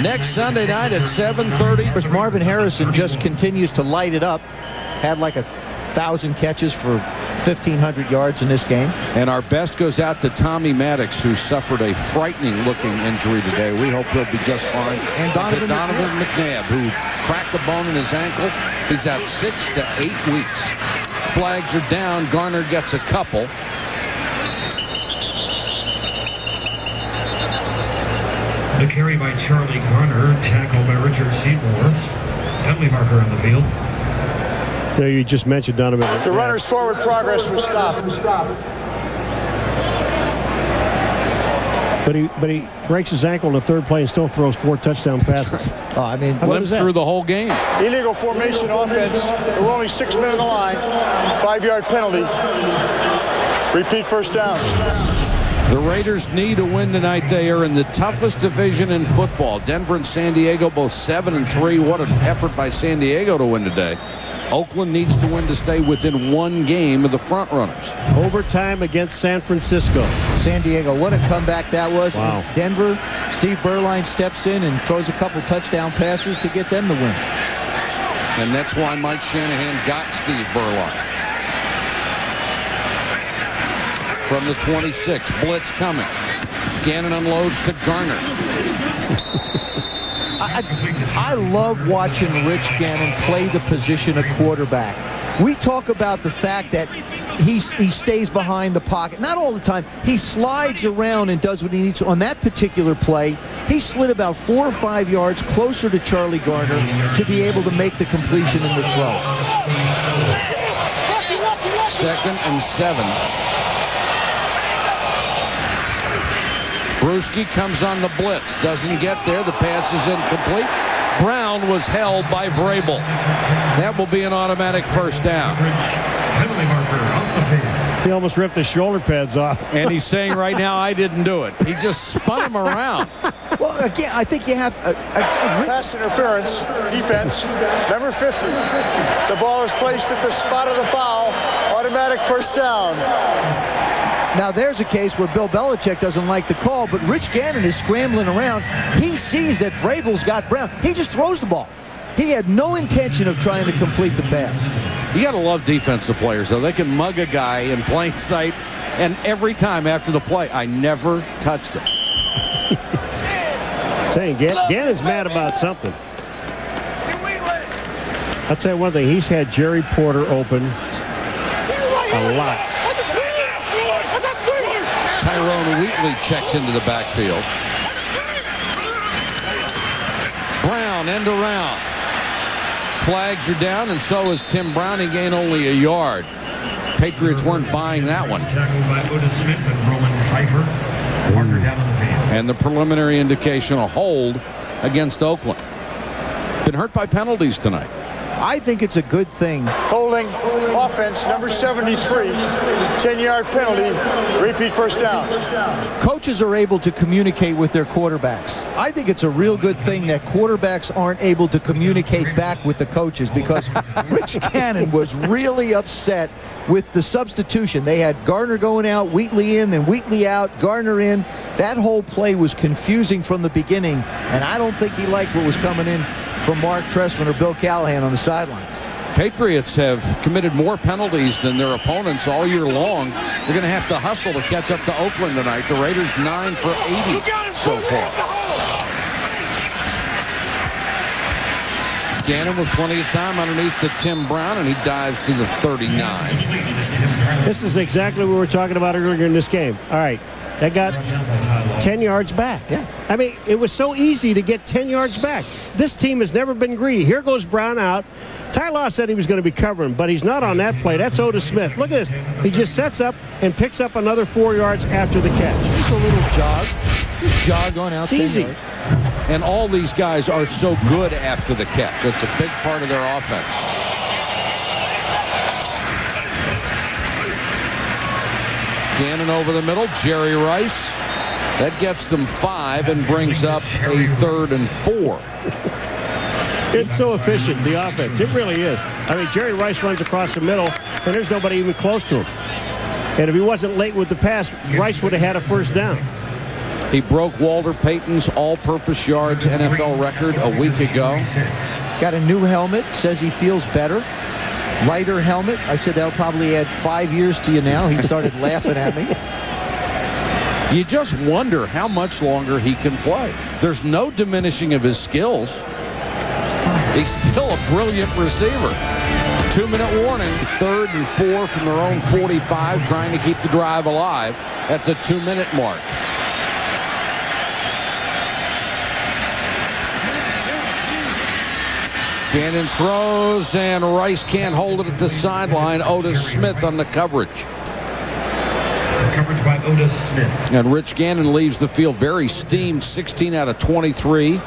Next Sunday night at 7:30. Marvin Harrison just continues to light it up. Had like 1,000 catches for 1,500 yards in this game. And our best goes out to Tommy Maddox, who suffered a frightening-looking injury today. We hope he'll be just fine. And Donovan McNabb, who cracked a bone in his ankle. He's out 6 to 8 weeks. Flags are down. Garner gets a couple. The carry by Charlie Garner, tackled by Richard Seymour. Penalty marker on the field. There, you just mentioned Donovan. The runner's forward progress was stopped. But he breaks his ankle in the 3rd play and still throws 4 touchdown passes. Oh, I mean, limped through the whole game. Illegal formation offense. There were only 6 men on the line. 5-yard penalty. Repeat first down. The Raiders need a win tonight. They are in the toughest division in football. Denver and San Diego both 7-3. What an effort by San Diego to win today. Oakland needs to win to stay within 1 game of the front runners. Overtime against San Francisco. San Diego, what a comeback that was. Wow. Denver, Steve Berline steps in and throws a couple touchdown passes to get them the win. And that's why Mike Shanahan got Steve Berline. From the 26, blitz coming. Gannon unloads to Garner. I love watching Rich Gannon play the position of quarterback. We talk about the fact that he stays behind the pocket. Not all the time. He slides around and does what he needs to. On that particular play, he slid about 4 or 5 yards closer to Charlie Garner to be able to make the completion in the throw. 2nd and 7. Brewski comes on the blitz. Doesn't get there. The pass is incomplete. Brown was held by Vrabel. That will be an automatic first down. Penalty marker on the field. He almost ripped his shoulder pads off. And he's saying right now, I didn't do it. He just spun him around. Well, again, I think you have to... Pass interference, defense, number 50. The ball is placed at the spot of the foul. Automatic first down. Now, there's a case where Bill Belichick doesn't like the call, but Rich Gannon is scrambling around. He sees that Vrabel's got Brown. He just throws the ball. He had no intention of trying to complete the pass. You got to love defensive players, though. They can mug a guy in plain sight, and every time after the play, I never touched it. Saying Gannon's mad about something. I'll tell you one thing. He's had Jerry Porter open a lot. Tyrone Wheatley checks into the backfield. Brown end around. Flags are down, and so is Tim Brown. He gained only a yard. Patriots weren't buying that one. Tackled by Otis Smith and Roman Pfeiffer. Marker down on the field. And the preliminary indication, a hold against Oakland. Been hurt by penalties tonight. I think it's a good thing. Holding offense, number 73, 10-yard penalty, repeat first down. Coaches are able to communicate with their quarterbacks. I think it's a real good thing that quarterbacks aren't able to communicate back with the coaches, because Rich Gannon was really upset with the substitution. They had Gardner going out, Wheatley in, then Wheatley out, Gardner in. That whole play was confusing from the beginning, and I don't think he liked what was coming in from Mark Trestman or Bill Callahan on the sidelines. Patriots have committed more penalties than their opponents all year long. They're going to have to hustle to catch up to Oakland tonight. The Raiders 9 for 80 so far. Gannon with plenty of time underneath to Tim Brown, and he dives to the 39. This is exactly what we were talking about earlier in this game. All right. That got 10 yards back. Yeah. I mean, it was so easy to get 10 yards back. This team has never been greedy. Here goes Brown out. Ty Law said he was going to be covering, but he's not on that play. That's Otis Smith. Look at this. He just sets up and picks up another 4 yards after the catch. Just a little jog. Just jog on out. It's easy. And all these guys are so good after the catch. It's a big part of their offense. Gannon over the middle. Jerry Rice. That gets them 5 and brings up a 3rd and 4. It's so efficient, the offense. It really is. I mean, Jerry Rice runs across the middle, and there's nobody even close to him. And if he wasn't late with the pass, Rice would have had a first down. He broke Walter Payton's all-purpose yards NFL record a week ago. Got a new helmet. Says he feels better. Lighter helmet. I said that'll probably add 5 years to you now. He started laughing at me. You just wonder how much longer he can play. There's no diminishing of his skills. He's still a brilliant receiver. 2-minute warning. 3rd and 4 from their own 45, trying to keep the drive alive at the 2-minute mark. Gannon throws, and Rice can't hold it at the sideline. Otis Smith on the coverage. Coverage by Otis Smith. And Rich Gannon leaves the field very steamed, 16 out of 23.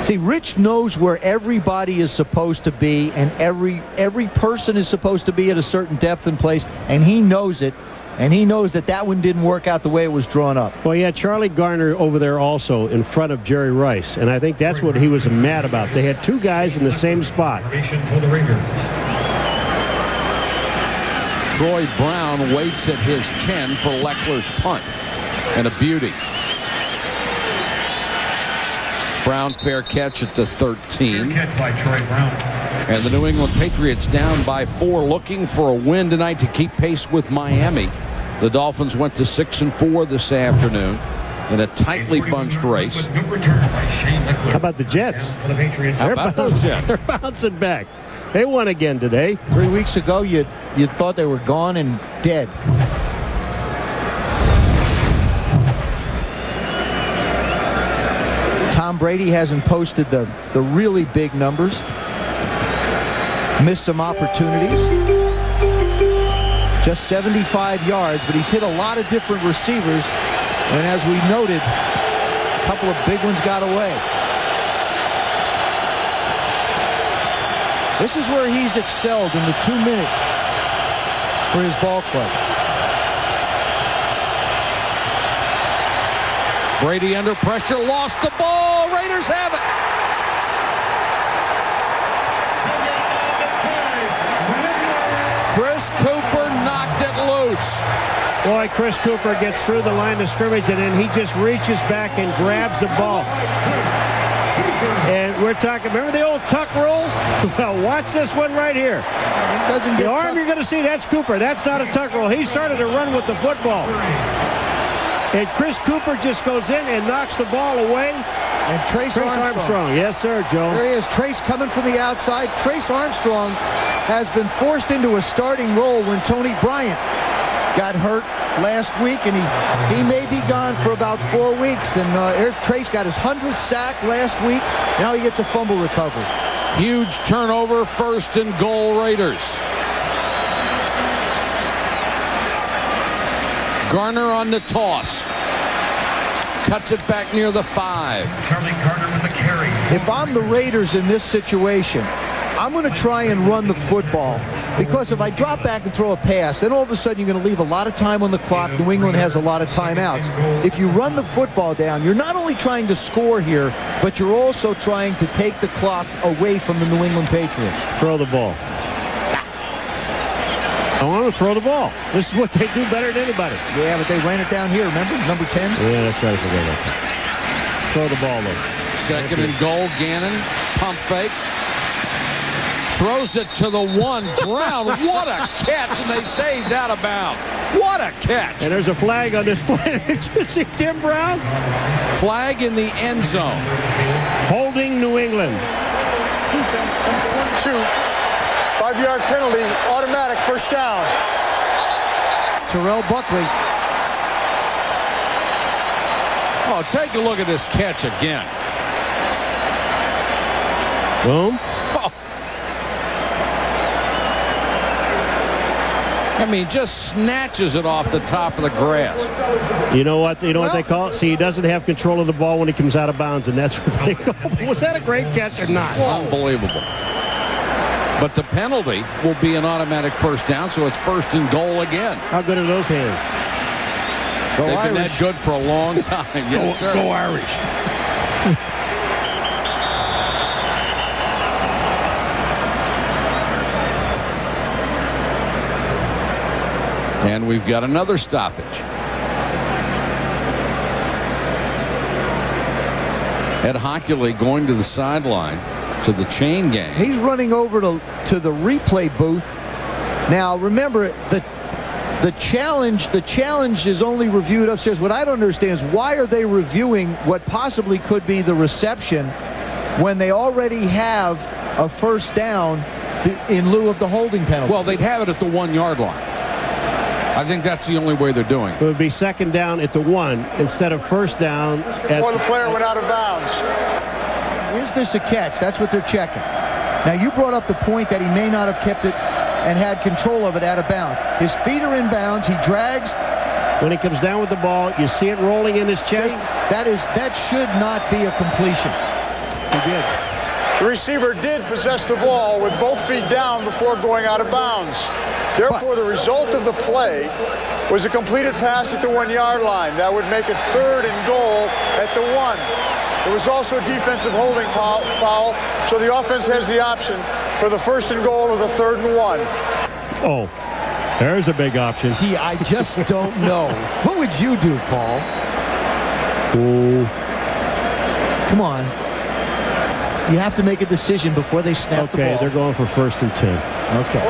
See, Rich knows where everybody is supposed to be, and every person is supposed to be at a certain depth and place, and he knows it. And he knows that that one didn't work out the way it was drawn up. Well, yeah, Charlie Garner over there also in front of Jerry Rice. And I think that's what he was mad about. They had 2 guys in the same spot. For the Raiders. Troy Brown waits at his 10 for Leckler's punt. And a beauty. Brown fair catch at the 13. Catch by Troy Brown. And the New England Patriots down by 4, looking for a win tonight to keep pace with Miami. The Dolphins went to 6-4 this afternoon in a tightly bunched race. How about the Jets? How about those Jets? They're bouncing back. They won again today. 3 weeks ago, you thought they were gone and dead. Tom Brady hasn't posted the really big numbers. Missed some opportunities. Just 75 yards, but he's hit a lot of different receivers. And as we noted, a couple of big ones got away. This is where he's excelled in the 2-minute for his ball club. Brady under pressure, lost the ball. Raiders have it. Chris Cooper knocked it loose. Boy, Chris Cooper gets through the line of scrimmage, and then he just reaches back and grabs the ball. And we're talking, remember the old tuck rule? Well, watch this one right here. Doesn't get the arm you're going to see, that's Cooper. That's not a tuck rule. He started to run with the football. And Chris Cooper just goes in and knocks the ball away. And Trace Armstrong. Yes, sir, Joe. There he is. Trace coming from the outside. Trace Armstrong has been forced into a starting role when Tony Bryant got hurt last week, and he may be gone for about 4 weeks. And Trace got his 100th sack last week. Now he gets a fumble recovery. Huge turnover, 1st and goal Raiders. Garner on the toss. Cuts it back near the 5. Charlie Garner with the carry. If I'm the Raiders in this situation, I'm going to try and run the football, because if I drop back and throw a pass, then all of a sudden you're going to leave a lot of time on the clock. New England has a lot of timeouts. If you run the football down, you're not only trying to score here, but you're also trying to take the clock away from the New England Patriots. Throw the ball. I want to throw the ball. This is what they do better than anybody. Yeah, but they ran it down here, remember? Number 10? Yeah, that's right. I forgot about that. Throw the ball over. 2nd and goal, Gannon. Pump fake. Throws it to the 1. Brown, what a catch, and they say he's out of bounds. What a catch. And there's a flag on this play. Did you see Tim Brown? Flag in the end zone. Holding New England. 2. 5-yard penalty, automatic first down. Terrell Buckley. Oh, take a look at this catch again. Boom. Oh. I mean, just snatches it off the top of the grass. You know what? You know what they call it? See, he doesn't have control of the ball when he comes out of bounds, and that's what they call it. Was that a great catch or not? Unbelievable. But the penalty will be an automatic first down, so it's 1st and goal again. How good are those hands? They've been that good for a long time. Yes, sir. Go Irish. And we've got another stoppage. Ed Hockley going to the sideline to the chain gang. He's running over to the replay booth. Now, remember, the challenge is only reviewed upstairs. What I don't understand is, why are they reviewing what possibly could be the reception when they already have a first down in lieu of the holding penalty? Well, they'd have it at the 1-yard line. I think that's the only way they're doing it. It would be 2nd down at the 1 instead of first down. Before the player went out of bounds. Is this a catch? That's what they're checking. Now, you brought up the point that he may not have kept it and had control of it out of bounds. His feet are in bounds. He drags. When he comes down with the ball, you see it rolling in his chest. That should not be a completion. He did. The receiver did possess the ball with both feet down before going out of bounds. Therefore, the result of the play was a completed pass at the 1-yard line. That would make it 3rd and goal at the 1. There was also a defensive holding foul, so the offense has the option for the 1st and goal or the 3rd and 1. Oh, there's a big option. Gee, I just don't know. What would you do, Paul? Ooh. Come on. You have to make a decision before they snap the ball. Okay, they're going for 1st and 10. Okay.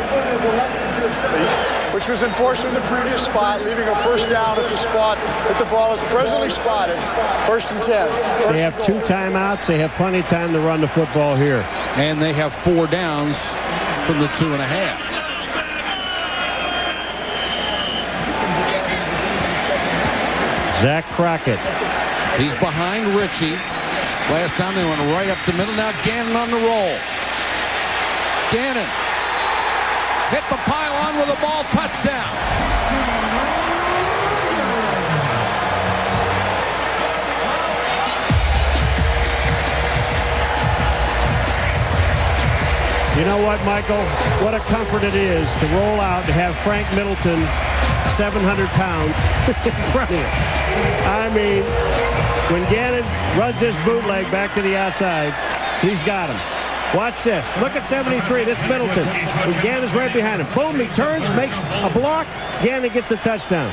Which was enforced in the previous spot, leaving a first down at the spot that the ball is presently spotted. 1st and 10. They have 2 timeouts. They have plenty of time to run the football here. And they have 4 downs from the 2.5. Zach Crockett. He's behind Richie. Last time they went right up the middle. Now Gannon on the roll. Gannon hit the pylon with a ball, touchdown. You know what, Michael? What a comfort it is to roll out and have Frank Middleton, 700 pounds, in front of you. I mean, when Gannon runs his bootleg back to the outside, he's got him. Watch this. Look at 73. This Middleton. Gannon's right behind him. Boom, he turns, makes a block. Gannon gets a touchdown.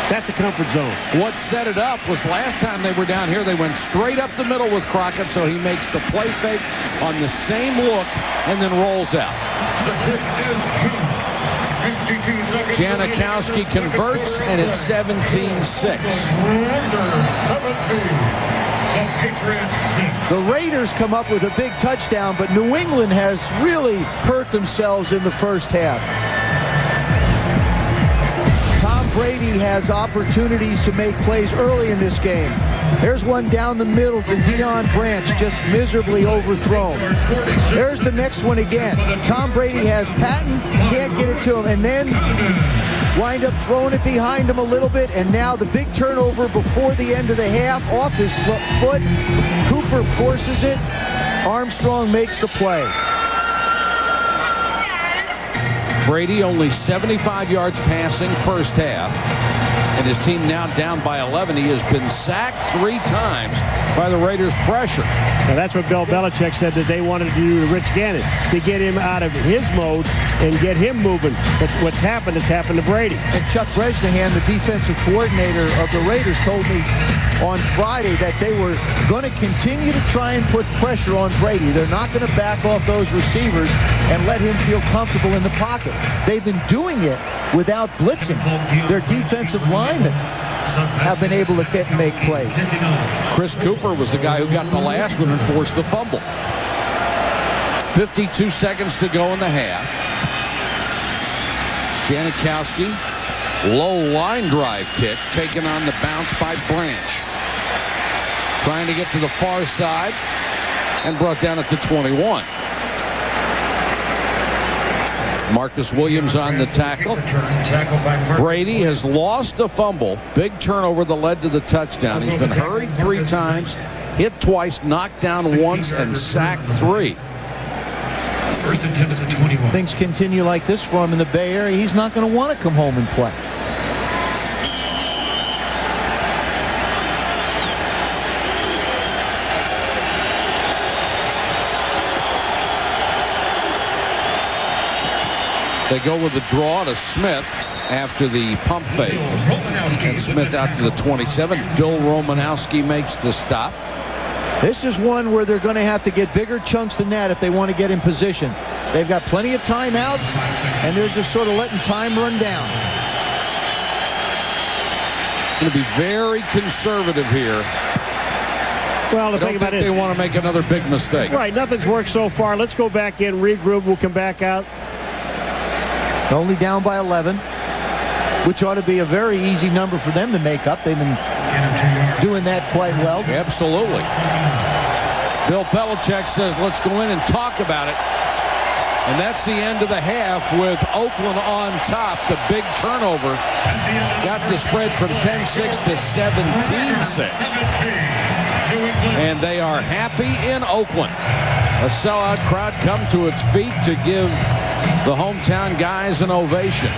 That's a comfort zone. What set it up was last time they were down here, they went straight up the middle with Crockett, so he makes the play fake on the same look and then rolls out. Janikowski converts, and it's 17-6. The Raiders come up with a big touchdown, but New England has really hurt themselves in the first half. Tom Brady has opportunities to make plays early in this game. There's one down the middle to Deion Branch, just miserably overthrown. There's the next one again. Tom Brady has Patton, can't get it to him, and then wind up throwing it behind him a little bit, and now the big turnover before the end of the half, off his foot. Cooper forces it. Armstrong makes the play. Brady only 75 yards passing first half, and his team now down by 11. He has been sacked 3 times by the Raiders' pressure. Now that's what Bill Belichick said that they wanted to do to Rich Gannon, to get him out of his mode and get him moving. But what's happened has happened to Brady. And Chuck Bresnahan, the defensive coordinator of the Raiders, told me on Friday that they were going to continue to try and put pressure on Brady. They're not going to back off those receivers and let him feel comfortable in the pocket. They've been doing it without blitzing. Their defensive linemen have been able to get and make plays. Chris Cooper was the guy who got the last one and forced the fumble. 52 seconds to go in the half. Janikowski, low line drive kick, taken on the bounce by Branch. Trying to get to the far side and brought down at the 21. Marcus Williams on the tackle. Brady has lost a fumble. Big turnover that led to the touchdown. He's been hurried 3 times, hit twice, knocked down once, and sacked 3. First and 10 at the 21. Things continue like this for him in the Bay Area, he's not going to want to come home and play. They go with a draw to Smith after the pump fake. And Smith out to the 27. Bill Romanowski makes the stop. This is one where they're going to have to get bigger chunks than that if they want to get in position. They've got plenty of timeouts, and they're just sort of letting time run down. Going to be very conservative here. Well, the I don't thing about think it, they want to make another big mistake. Right, nothing's worked so far. Let's go back in, regroup. We'll come back out. Only down by 11, which ought to be a very easy number for them to make up. They've been doing that quite well. Absolutely. Bill Belichick says, let's go in and talk about it. And that's the end of the half with Oakland on top. The big turnover got the spread from 10-6 to 17-6. And they are happy in Oakland. A sellout crowd come to its feet to give the hometown guys an ovation.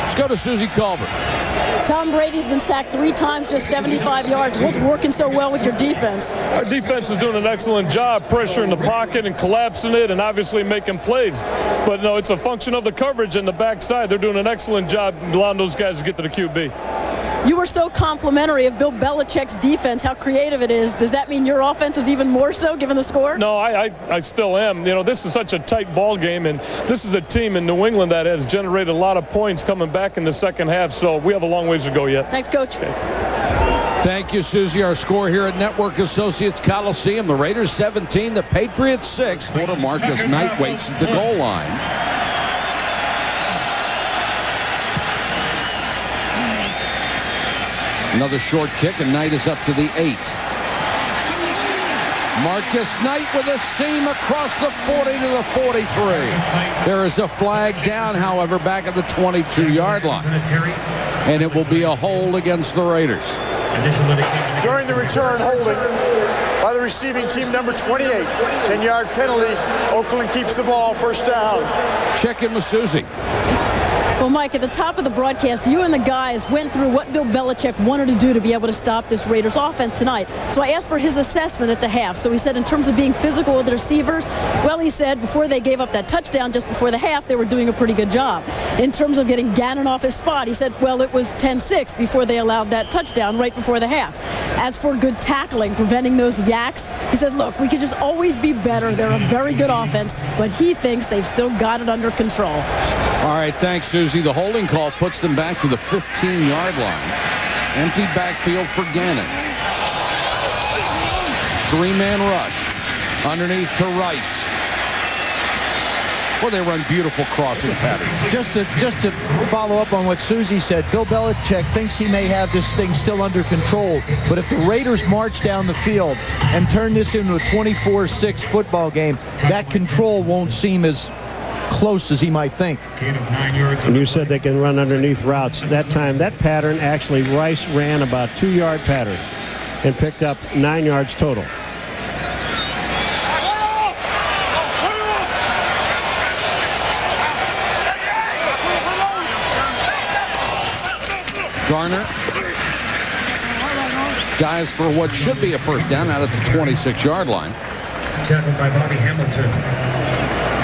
Let's go to Susie Colbert. Tom Brady's been sacked 3 times, just 75 yards. What's working so well with your defense? Our defense is doing an excellent job pressuring the pocket and collapsing it and obviously making plays. But no, it's a function of the coverage and the backside. They're doing an excellent job allowing those guys to get to the QB. You were so complimentary of Bill Belichick's defense, how creative it is. Does that mean your offense is even more so, given the score? No, I still am. You know, this is such a tight ball game, and this is a team in New England that has generated a lot of points coming back in the second half, so we have a long ways to go yet. Thanks, Coach. Okay. Thank you, Susie. Our score here at Network Associates Coliseum, the Raiders 17, the Patriots 6. Quarter Marcus Knight waits at the goal line. Another short kick, and Knight is up to the 8. Marcus Knight with a seam across the 40 to the 43. There is a flag down, however, back at the 22-yard line. And it will be a hold against the Raiders. During the return, holding by the receiving team, number 28. 10-yard penalty. Oakland keeps the ball, first down. Check in with Susie. Well, Mike, at the top of the broadcast, you and the guys went through what Bill Belichick wanted to do to be able to stop this Raiders offense tonight. So I asked for his assessment at the half. So he said in terms of being physical with the receivers, well, he said before they gave up that touchdown just before the half, they were doing a pretty good job. In terms of getting Gannon off his spot, he said, well, it was 10-6 before they allowed that touchdown right before the half. As for good tackling, preventing those yaks, he said, look, we could just always be better. They're a very good offense, but he thinks they've still got it under control. All right, thanks, Susie. The holding call puts them back to the 15-yard line. Empty backfield for Gannon. Three-man rush. Underneath to Rice. Well, they run beautiful crossing patterns. Just to follow up on what Susie said, Bill Belichick thinks he may have this thing still under control, but if the Raiders march down the field and turn this into a 24-6 football game, that control won't seem as close as he might think. And you said they can run underneath routes. That time, that pattern, actually, Rice ran about 2-yard pattern and picked up 9 yards total. Garner dives for what should be a first down out at the 26-yard line. Tackled by Bobby Hamilton.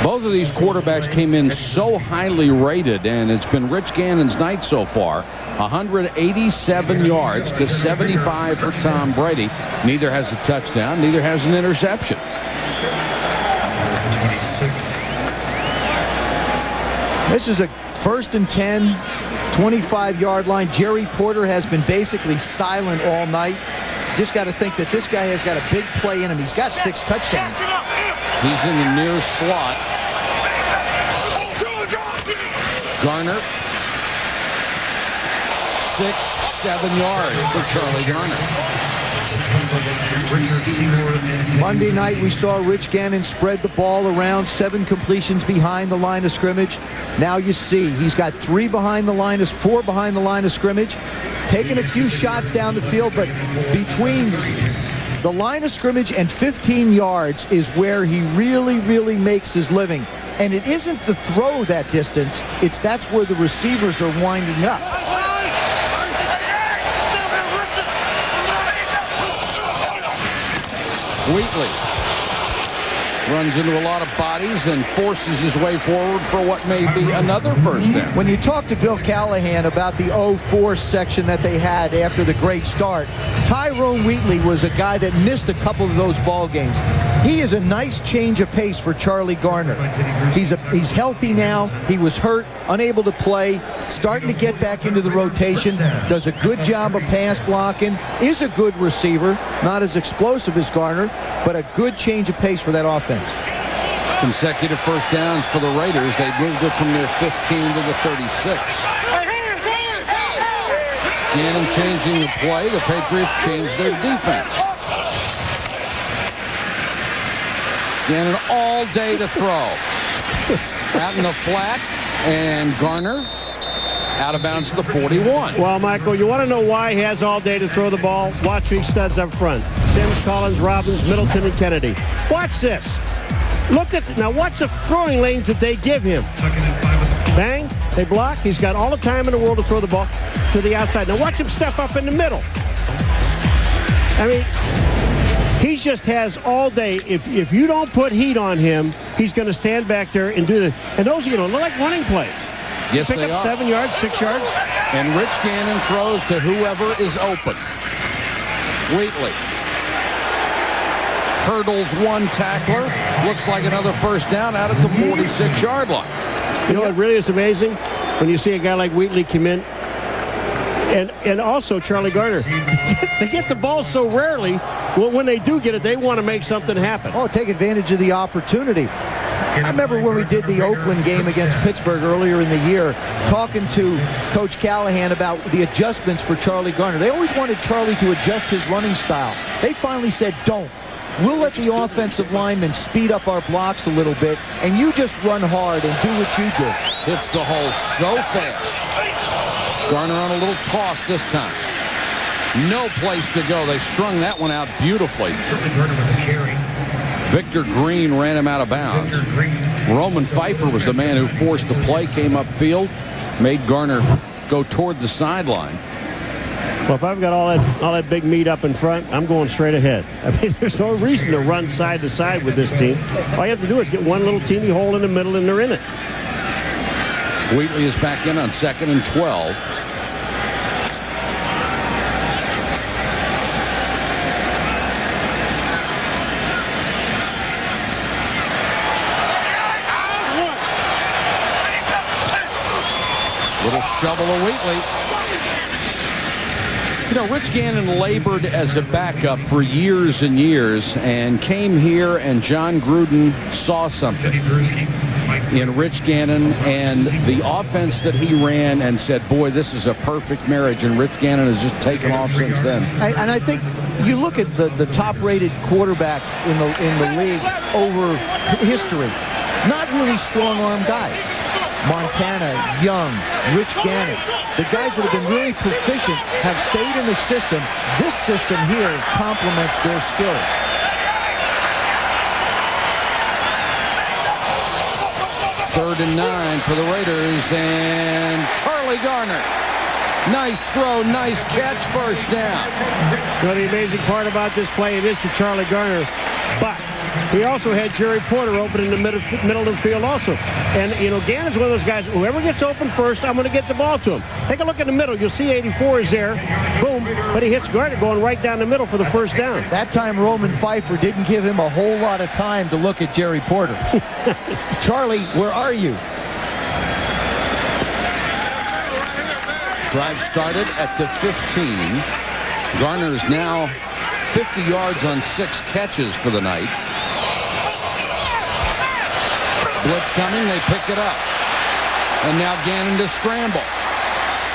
Both of these quarterbacks came in so highly rated, and it's been Rich Gannon's night so far. 187 yards to 75 for Tom Brady. Neither has a touchdown, neither has an interception. 26. This is a 1st and 10, 25-yard line. Jerry Porter has been basically silent all night. Just got to think that this guy has got a big play in him. He's got 6 touchdowns. He's in the near slot. Garner. 6-7 yards for Charlie Garner. Monday night, we saw Rich Gannon spread the ball around, 7 completions behind the line of scrimmage. Now you see he's got 4 behind the line of scrimmage, taking a few shots down the field, but between the line of scrimmage and 15 yards is where he really makes his living. And it isn't the throw that distance, that's where the receivers are winding up. Wheatley runs into a lot of bodies and forces his way forward for what may be another first down. When you talk to Bill Callahan about the 0-4 section that they had after the great start, Tyrone Wheatley was a guy that missed a couple of those ball games. He is a nice change of pace for Charlie Garner. He's healthy now. He was hurt, unable to play, starting to get back into the rotation, does a good job of pass blocking, is a good receiver, not as explosive as Garner, but a good change of pace for that offense. Consecutive first downs for the Raiders. They moved it from their 15 to the 36. Gannon changing the play. The Patriots changed their defense. Gannon all day to throw. Out in the flat, and Garner out of bounds to the 41. Well, Michael, you want to know why he has all day to throw the ball? Watch these studs up front. Sims, Collins, Robbins, Middleton, and Kennedy. Watch this. Now watch the throwing lanes that they give him. Bang, they block. He's got all the time in the world to throw the ball to the outside. Now watch him step up in the middle. I mean, he just has all day. If you don't put heat on him, he's going to stand back there and do the. And those, look like running plays. Yes, pick they up are. 7 yards, 6 yards. And Rich Gannon throws to whoever is open. Wheatley hurdles one tackler. Looks like another first down out at the 46-yard line. You know what really is amazing? When you see a guy like Wheatley come in, and also Charlie Garner. They get the ball so rarely. Well, when they do get it, they want to make something happen. Oh, take advantage of the opportunity. I remember when we did the Oakland game against Pittsburgh earlier in the year, talking to Coach Callahan about the adjustments for Charlie Garner. They always wanted Charlie to adjust his running style. They finally said, don't. We'll let the offensive linemen speed up our blocks a little bit, and you just run hard and do what you do. Hits the hole so fast. Garner on a little toss this time. No place to go. They strung that one out beautifully. Victor Green ran him out of bounds. Roman Pfeiffer was the man who forced the play, came upfield, made Garner go toward the sideline. Well, if I've got all that big meat up in front, I'm going straight ahead. I mean, there's no reason to run side to side with this team. All you have to do is get one little teeny hole in the middle, and they're in it. Wheatley is back in on 2nd and 12. Little shovel of Wheatley. You know, Rich Gannon labored as a backup for years and years and came here, and John Gruden saw something in Rich Gannon and the offense that he ran and said, boy, this is a perfect marriage, and Rich Gannon has just taken off since then. And I think you look at the top-rated quarterbacks in the league over history, not really strong-arm guys. Montana, Young, Rich Gannon, the guys that have been really proficient have stayed in the system. This system here complements their skills. Third and 9 for the Raiders, and Charlie Garner. Nice throw, nice catch, first down. Well, the amazing part about this play, it is to Charlie Garner, but he also had Jerry Porter open in the middle of the field also. And, you know, Gannon's one of those guys, whoever gets open first, I'm going to get the ball to him. Take a look in the middle. You'll see 84 is there. Boom. But he hits Garner going right down the middle for the first down. That time, Roman Pfeiffer didn't give him a whole lot of time to look at Jerry Porter. Charlie, where are you? Drive started at the 15. Garner is now 50 yards on 6 catches for the night. Blitz coming, they pick it up. And now Gannon to scramble.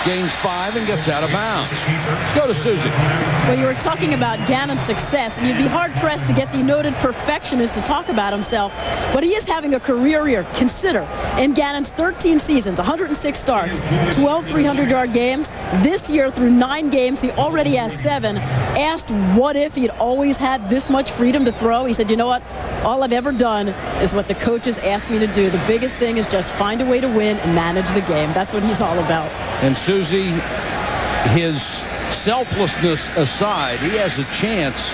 Gains 5 and gets out of bounds. Let's go to Susie. Well, you were talking about Gannon's success, and you'd be hard-pressed to get the noted perfectionist to talk about himself, but he is having a career year. Consider, in Gannon's 13 seasons, 106 starts, 12 300-yard games. This year, through 9 games, he already has 7. Asked what if he'd always had this much freedom to throw, he said, you know what? All I've ever done is what the coaches asked me to do. The biggest thing is just find a way to win and manage the game. That's what he's all about. And Susie, his selflessness aside, he has a chance,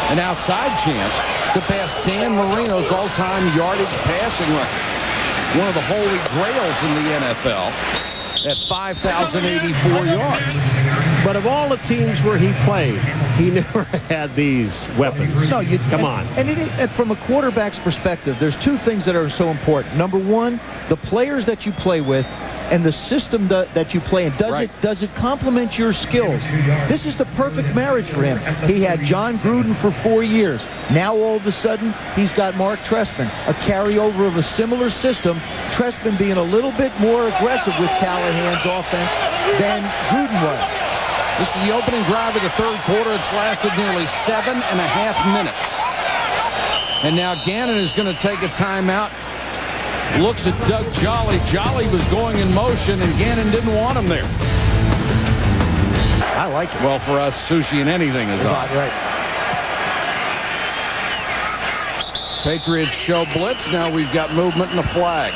an outside chance, to pass Dan Marino's all-time yardage passing record. One of the holy grails in the NFL at 5,084 yards. But of all the teams where he played, he never had these weapons. No, Come on. And from a quarterback's perspective, there's 2 things that are so important. Number 1, the players that you play with and the system that you play in. Does it complement your skills? This is the perfect marriage for him. He had John Gruden for 4 years. Now all of a sudden he's got Mark Trestman, a carryover of a similar system. Trestman being a little bit more aggressive with Callahan's offense than Gruden was. This is the opening drive of the 3rd quarter. It's lasted nearly 7.5 minutes. And now Gannon is going to take a timeout. Looks at Doug Jolly. Jolly was going in motion, and Gannon didn't want him there. I like it. Well, for us, sushi and anything is odd. Right. Patriots show blitz. Now we've got movement and a flag.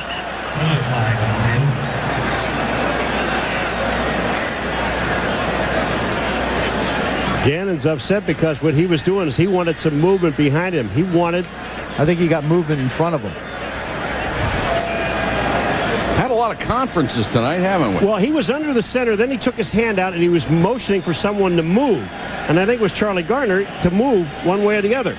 Gannon's upset because what he was doing is he wanted some movement behind him. I think he got movement in front of him. Had a lot of conferences tonight, haven't we? Well, he was under the center, then he took his hand out and he was motioning for someone to move. And I think it was Charlie Garner to move one way or the other.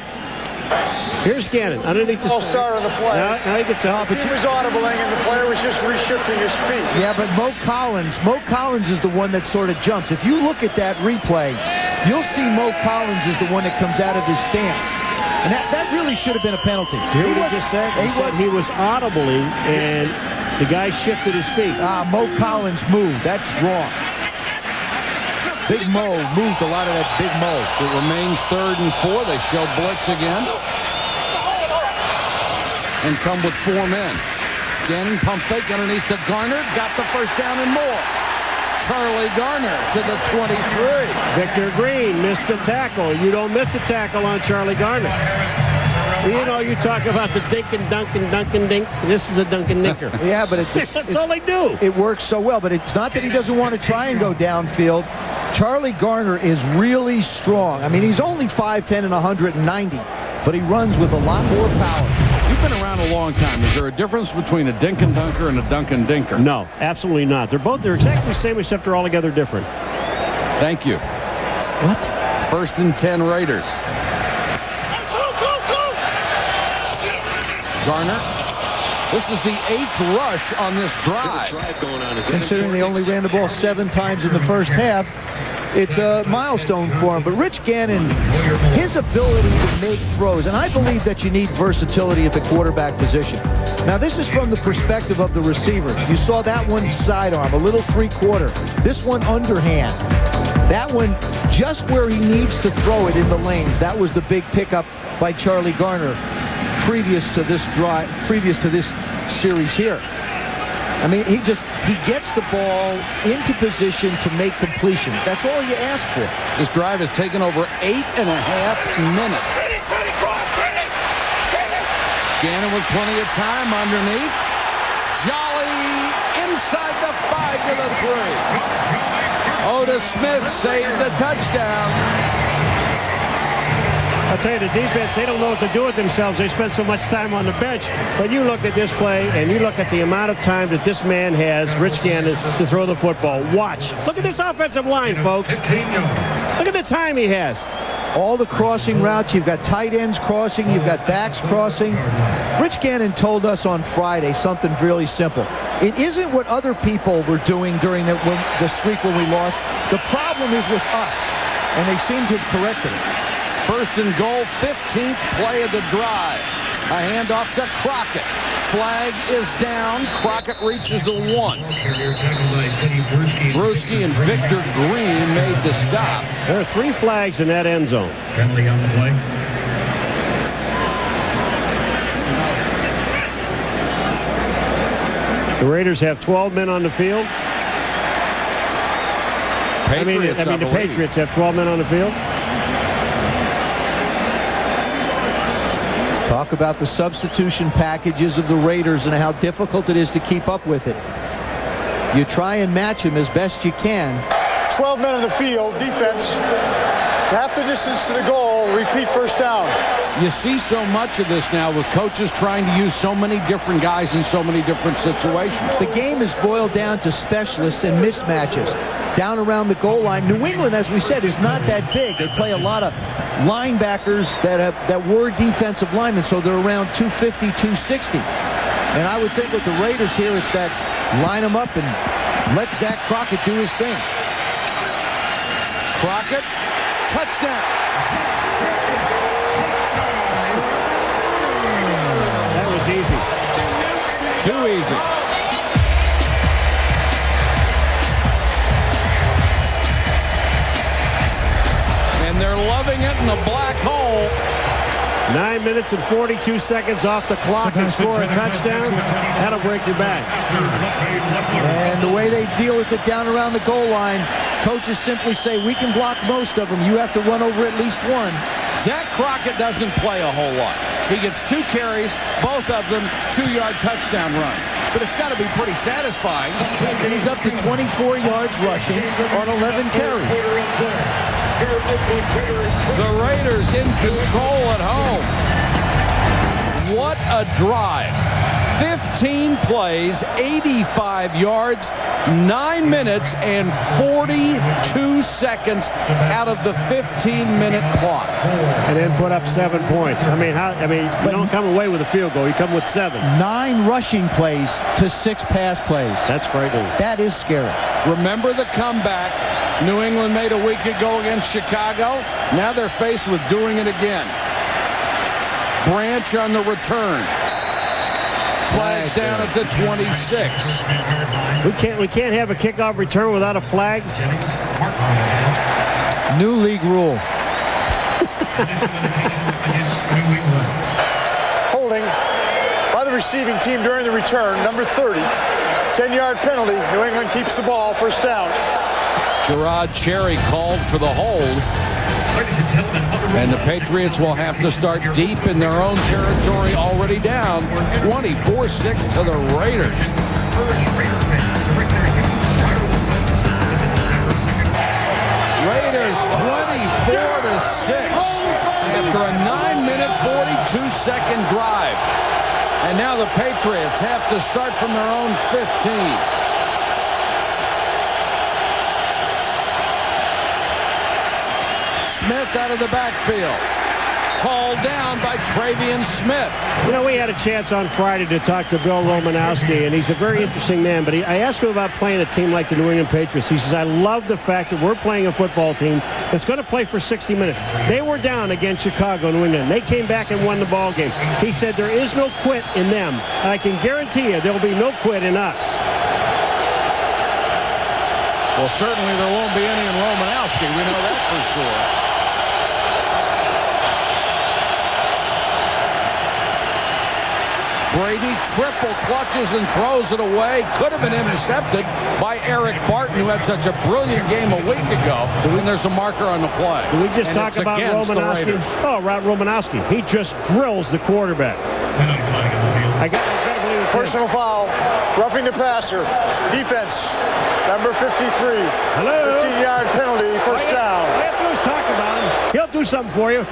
Here's Gannon underneath the start of the play. Now he gets out. The team was audibling and the player was just reshifting his feet. Yeah, but Mo Collins is the one that sort of jumps. If you look at that replay, you'll see Mo Collins is the one that comes out of his stance. And that really should have been a penalty. He just said he was audibly and the guy shifted his feet. Mo Collins moved. That's wrong. Big Mo moved a lot of that Big Mo. It remains 3rd and 4. They show blitz again. And come with 4 men. Gannon pump fake underneath to Garner. Got the first down and more. Charlie Garner to the 23. Victor Green missed the tackle. You don't miss a tackle on Charlie Garner. You know, you talk about the dink and dunk and dunk and dink. This is a dunk and dinker. Yeah, but that's all they do. It works so well, but it's not that he doesn't want to try and go downfield. Charlie Garner is really strong. I mean, he's only 5'10" and 190, but he runs with a lot more power. You've been around a long time. Is there a difference between a dink and dunker and a dunk and dinker? No, absolutely not. They're exactly the same, except they're altogether different. Thank you. What? 1st and 10 Raiders. Garner. This is the 8th rush on this drive. Considering they only ran the ball 7 times in the first half, it's a milestone for him. But Rich Gannon, his ability to make throws, and I believe that you need versatility at the quarterback position. Now, this is from the perspective of the receivers. You saw that one sidearm, a little 3-quarter. This one underhand. That one just where he needs to throw it in the lanes. That was the big pickup by Charlie Garner previous to this series here. I mean, he gets the ball into position to make completions. That's all you ask for. This drive has taken over 8.5 minutes. Gannon with plenty of time underneath. Jolly inside the 5 to the 3. Otis Smith saved the touchdown. I'll tell you, the defense, they don't know what to do with themselves. They spend so much time on the bench. But you look at this play, and you look at the amount of time that this man has, Rich Gannon, to throw the football. Watch. Look at this offensive line, folks. Look at the time he has. All the crossing routes. You've got tight ends crossing. You've got backs crossing. Rich Gannon told us on Friday something really simple. It isn't what other people were doing during the streak when we lost. The problem is with us, and they seem to have corrected it. 1st and goal, 15th play of the drive. A handoff to Crockett. Flag is down. Crockett reaches the 1. Bruschi and Victor Green made the stop. There are 3 flags in that end zone. Penalty on the play. The Raiders have 12 men on the field. I mean, the Patriots have 12 men on the field. Talk about the substitution packages of the Raiders and how difficult it is to keep up with it. You try and match them as best you can. 12 men on the field, defense. Half the distance to the goal, repeat first down. You see so much of this now with coaches trying to use so many different guys in so many different situations. The game is boiled down to specialists and mismatches. Down around the goal line. New England, as we said, is not that big. They play a lot of linebackers that were defensive linemen, so they're around 250, 260. And I would think with the Raiders here, it's that line them up and let Zach Crockett do his thing. Crockett, touchdown. That was easy. Too easy. And they're loving it in the black hole. 9 minutes and 42 seconds off the clock and score a touchdown. That'll break your back. And the way they deal with it down around the goal line, coaches simply say, we can block most of them. You have to run over at least one. Zach Crockett doesn't play a whole lot. He gets 2 carries, both of them 2-yard touchdown runs. But it's got to be pretty satisfying. And he's up to 24 yards rushing on 11 carries. The Raiders in control at home. What a drive. 15 plays, 85 yards, 9 minutes and 42 seconds out of the 15-minute clock. And then put up 7 points. You don't come away with a field goal. You come with 7. 9 rushing plays to 6 pass plays. That's frightening. That is scary. Remember the comeback New England made a week ago against Chicago? Now they're faced with doing it again. Branch on the return. Flags down at the 26. We can't have a kickoff return without a flag. New league rule. Holding by the receiving team during the return, number 30. 10-yard penalty. New England keeps the ball, first down. Gerard Cherry called for the hold. And the Patriots will have to start deep in their own territory, already down 24-6 to the Raiders. Raiders 24-6 after a 9-minute, 42-second drive. And now the Patriots have to start from their own 15. Smith out of the backfield. Hauled down by Travion Smith. You know, we had a chance on Friday to talk to Bill Romanowski, and he's a very interesting man, but I asked him about playing a team like the New England Patriots. He says, I love the fact that we're playing a football team that's going to play for 60 minutes. They were down against Chicago, New England. They came back and won the ball game. He said there is no quit in them, and I can guarantee you there will be no quit in us. Well, certainly there won't be any in Romanowski. We know that for sure. Brady triple clutches and throws it away. Could have been intercepted by Eric Barton, who had such a brilliant game a week ago. And there's a marker on the play. Did we just talk about Romanowski? Oh, Romanowski. He just drills the quarterback. Personal foul. Roughing the passer. Defense. Number 53. Hello. 15-yard penalty. First down. All you have to do is talk about him. He'll do something for you.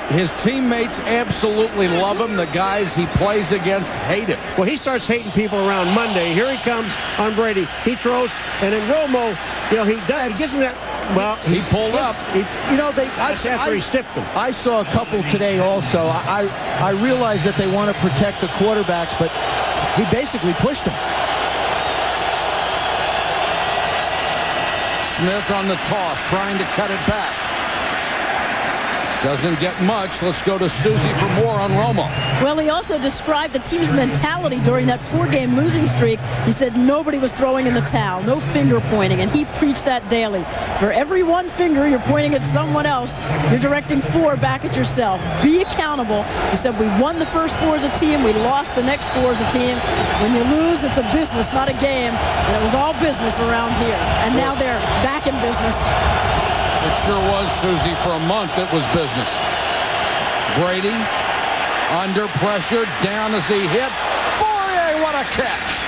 His teammates absolutely love him. The guys he plays against hate him. Well, he starts hating people around Monday. Here he comes on Brady. He throws, and then Romo, you know, he gives him that. Well, he pulled up. That's after he stiffed him. I saw a couple today also. I realize that they want to protect the quarterbacks, but he basically pushed him. Smith on the toss, trying to cut it back. Doesn't get much. Let's go to Susie for more on Romo. Well, he also described the team's mentality during that 4-game losing streak. He said nobody was throwing in the towel, no finger pointing, and he preached that daily. For every one finger you're pointing at someone else, you're directing 4 back at yourself. Be accountable. He said we won the first 4 as a team, we lost the next 4 as a team. When you lose, it's a business, not a game. And it was all business around here. And now they're back in business. It sure was, Susie. For a month, it was business. Brady, under pressure, down as he hit. Fourier, what a catch!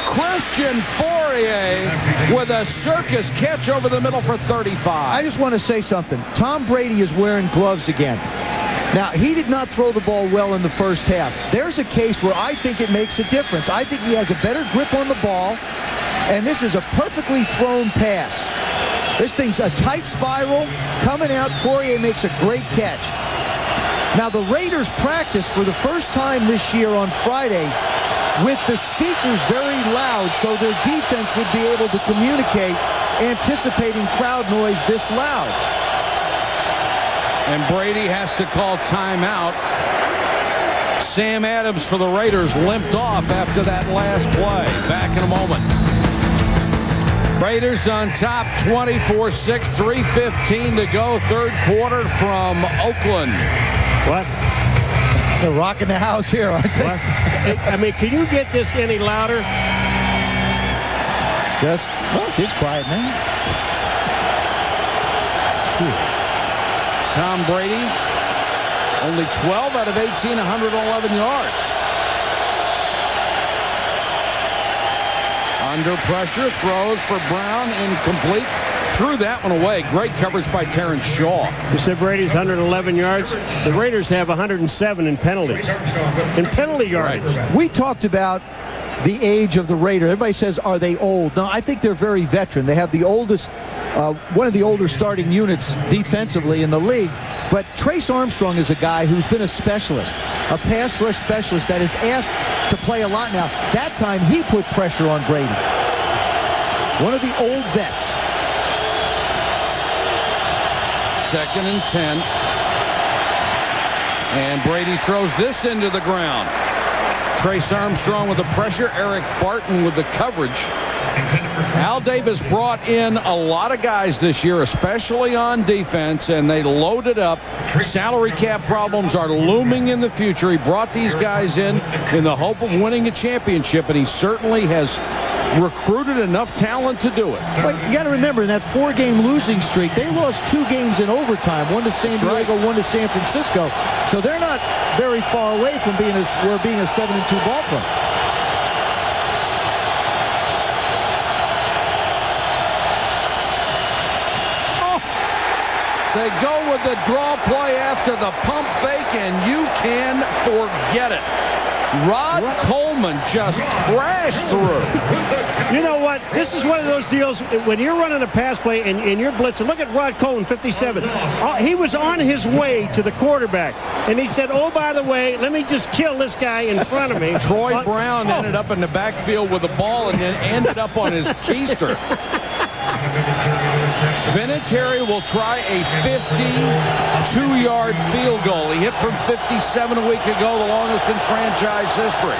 Christian Fourier with a circus catch over the middle for 35. I just want to say something. Tom Brady is wearing gloves again. Now, he did not throw the ball well in the first half. There's a case where I think it makes a difference. I think he has a better grip on the ball, and this is a perfectly thrown pass. This thing's a tight spiral. Coming out, Fourier makes a great catch. Now, the Raiders practiced for the first time this year on Friday with the speakers very loud so their defense would be able to communicate, anticipating crowd noise this loud. And Brady has to call timeout. Sam Adams for the Raiders limped off after that last play. Back in a moment. Raiders on top, 24-6, 3:15 to go, third quarter from Oakland. What? They're rocking the house here, aren't they? What? I mean, can you get this any louder? Well, it's quiet, man. Tom Brady, only 12 out of 18, 111 yards. Under pressure, throws for Brown, incomplete. Threw that one away. Great coverage by Terrence Shaw. You said Brady's 111 yards. The Raiders have 107 in penalties. In penalty yardage. Right. We talked about the age of the Raiders. Everybody says, are they old? No, I think they're very veteran. They have the oldest, one of the older starting units defensively in the league. But Trace Armstrong is a guy who's been a specialist, a pass rush specialist that is asked to play a lot now. That time, he put pressure on Brady. One of the old vets. 2nd and 10. And Brady throws this into the ground. Trace Armstrong with the pressure. Eric Barton with the coverage. Al Davis brought in a lot of guys this year, especially on defense, and they loaded up. Salary cap problems are looming in the future. He brought these guys in the hope of winning a championship, and he certainly has recruited enough talent to do it. But you got to remember, in that 4-game losing streak, they lost 2 games in overtime, one to San Diego, one to San Francisco. So they're not very far away from being a 7-2 ball club. They go with the draw play after the pump fake, and you can forget it. Rod Coleman just crashed through. You know what? This is one of those deals when you're running a pass play and you're blitzing. Look at Rod Coleman, 57. He was on his way to the quarterback, and he said, oh, by the way, let me just kill this guy in front of me. Troy Brown ended up in the backfield with the ball and then ended up on his keister. Vinatieri will try a 52-yard field goal. He hit from 57 a week ago, the longest in franchise history.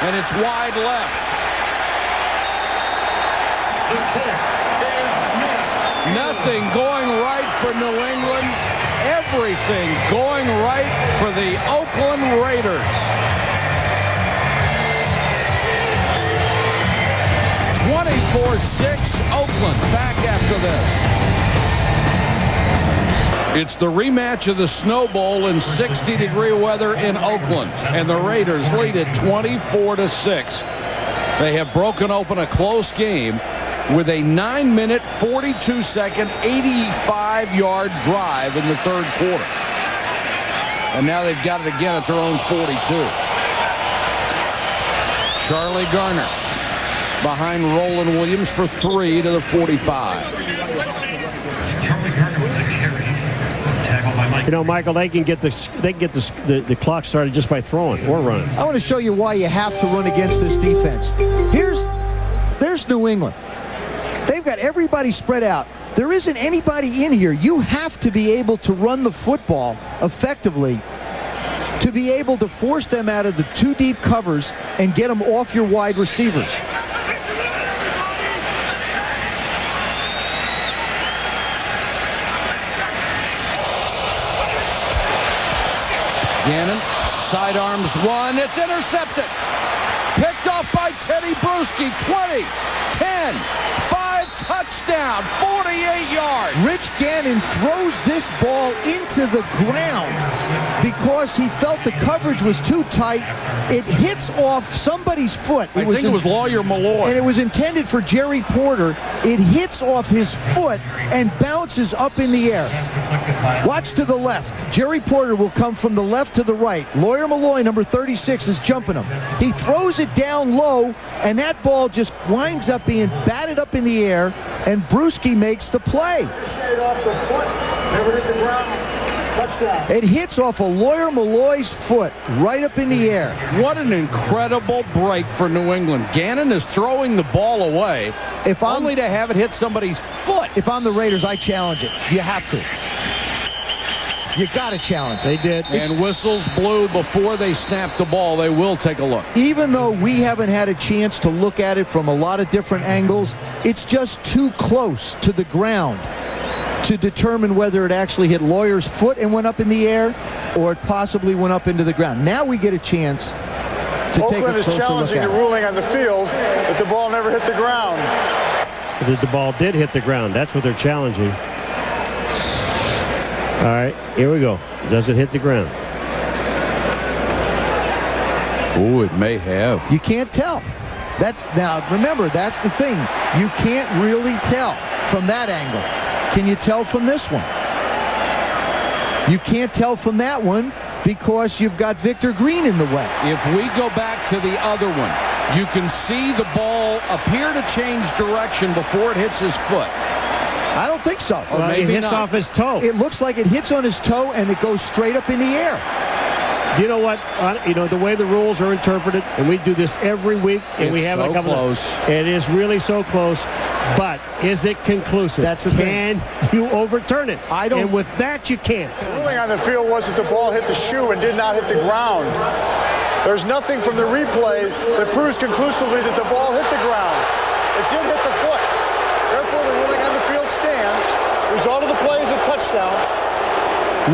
And it's wide left. Nothing going right for New England. Everything going right for the Oakland Raiders. 24-6, Oakland back after this. It's the rematch of the Snow Bowl in 60-degree weather in Oakland, and the Raiders lead it 24-6. They have broken open a close game with a 9-minute, 42-second, 85-yard drive in the third quarter. And now they've got it again at their own 42. Charlie Garner behind Roland Williams for 3 to the 45. Charlie Garner with the carry. Tackle by Mike. You know, Michael, they can get the clock started just by throwing or running. I want to show you why you have to run against this defense. There's New England. They've got everybody spread out. There isn't anybody in here. You have to be able to run the football effectively to be able to force them out of the 2 deep covers and get them off your wide receivers. Gannon sidearms one. It's intercepted. Picked off by Teddy Bruschi. 20, 10, 5, touchdown, 48 yards. Rich Gannon throws this ball into the ground because he felt the coverage was too tight. It hits off somebody's foot. I think it was Lawyer Malloy. And it was intended for Jerry Porter. It hits off his foot and bounces up in the air. Watch to the left. Jerry Porter will come from the left to the right. Lawyer Malloy, number 36, is jumping him. He throws it down low, and that ball just winds up being batted up in the air, and Bruschi makes the play. It hits off of Lawyer Malloy's foot right up in the air. What an incredible break for New England. Gannon is throwing the ball away, only to have it hit somebody's foot. If I'm the Raiders, I challenge it. You have to. You got to challenge. They did. And whistles blew before they snapped the ball. They will take a look. Even though we haven't had a chance to look at it from a lot of different angles, it's just too close to the ground to determine whether it actually hit Lawyer's foot and went up in the air or it possibly went up into the ground. Now we get a chance to take a closer look at it. Oakland is challenging the ruling on the field that the ball never hit the ground. That the ball did hit the ground. That's what they're challenging. All right, here we go. Does it hit the ground? Oh, it may have. You can't tell. Now, remember, that's the thing. You can't really tell from that angle. Can you tell from this one? You can't tell from that one because you've got Victor Green in the way. If we go back to the other one, you can see the ball appear to change direction before it hits his foot. I don't think so. Or maybe it hits off his toe. It looks like it hits on his toe and it goes straight up in the air. You know what? The way the rules are interpreted, and we do this every week, and we have so a couple close. It is really so close. But is it conclusive? That's the thing. Can you overturn it? I don't. And with that, you can't. The ruling on the field was that the ball hit the shoe and did not hit the ground. There's nothing from the replay that proves conclusively that the ball hit the ground. It did hit the foot. Therefore, the ruling on the field stands. Result of the play is a touchdown.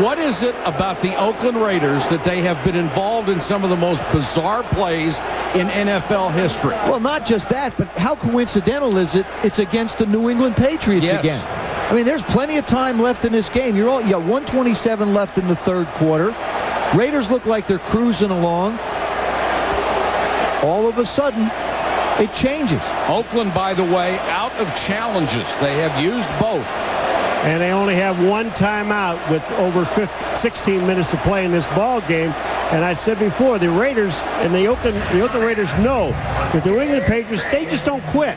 What is it about the Oakland Raiders that they have been involved in some of the most bizarre plays in NFL history? Well, not just that, but how coincidental is it? It's against the New England Patriots again. I mean, there's plenty of time left in this game. You got 1:27 left in the third quarter. Raiders look like they're cruising along. All of a sudden, it changes. Oakland, by the way, out of challenges. They have used both. And they only have one timeout with over 16 minutes to play in this ball game. And I said before, the Raiders and the Oakland Raiders know that the New England Patriots, they just don't quit.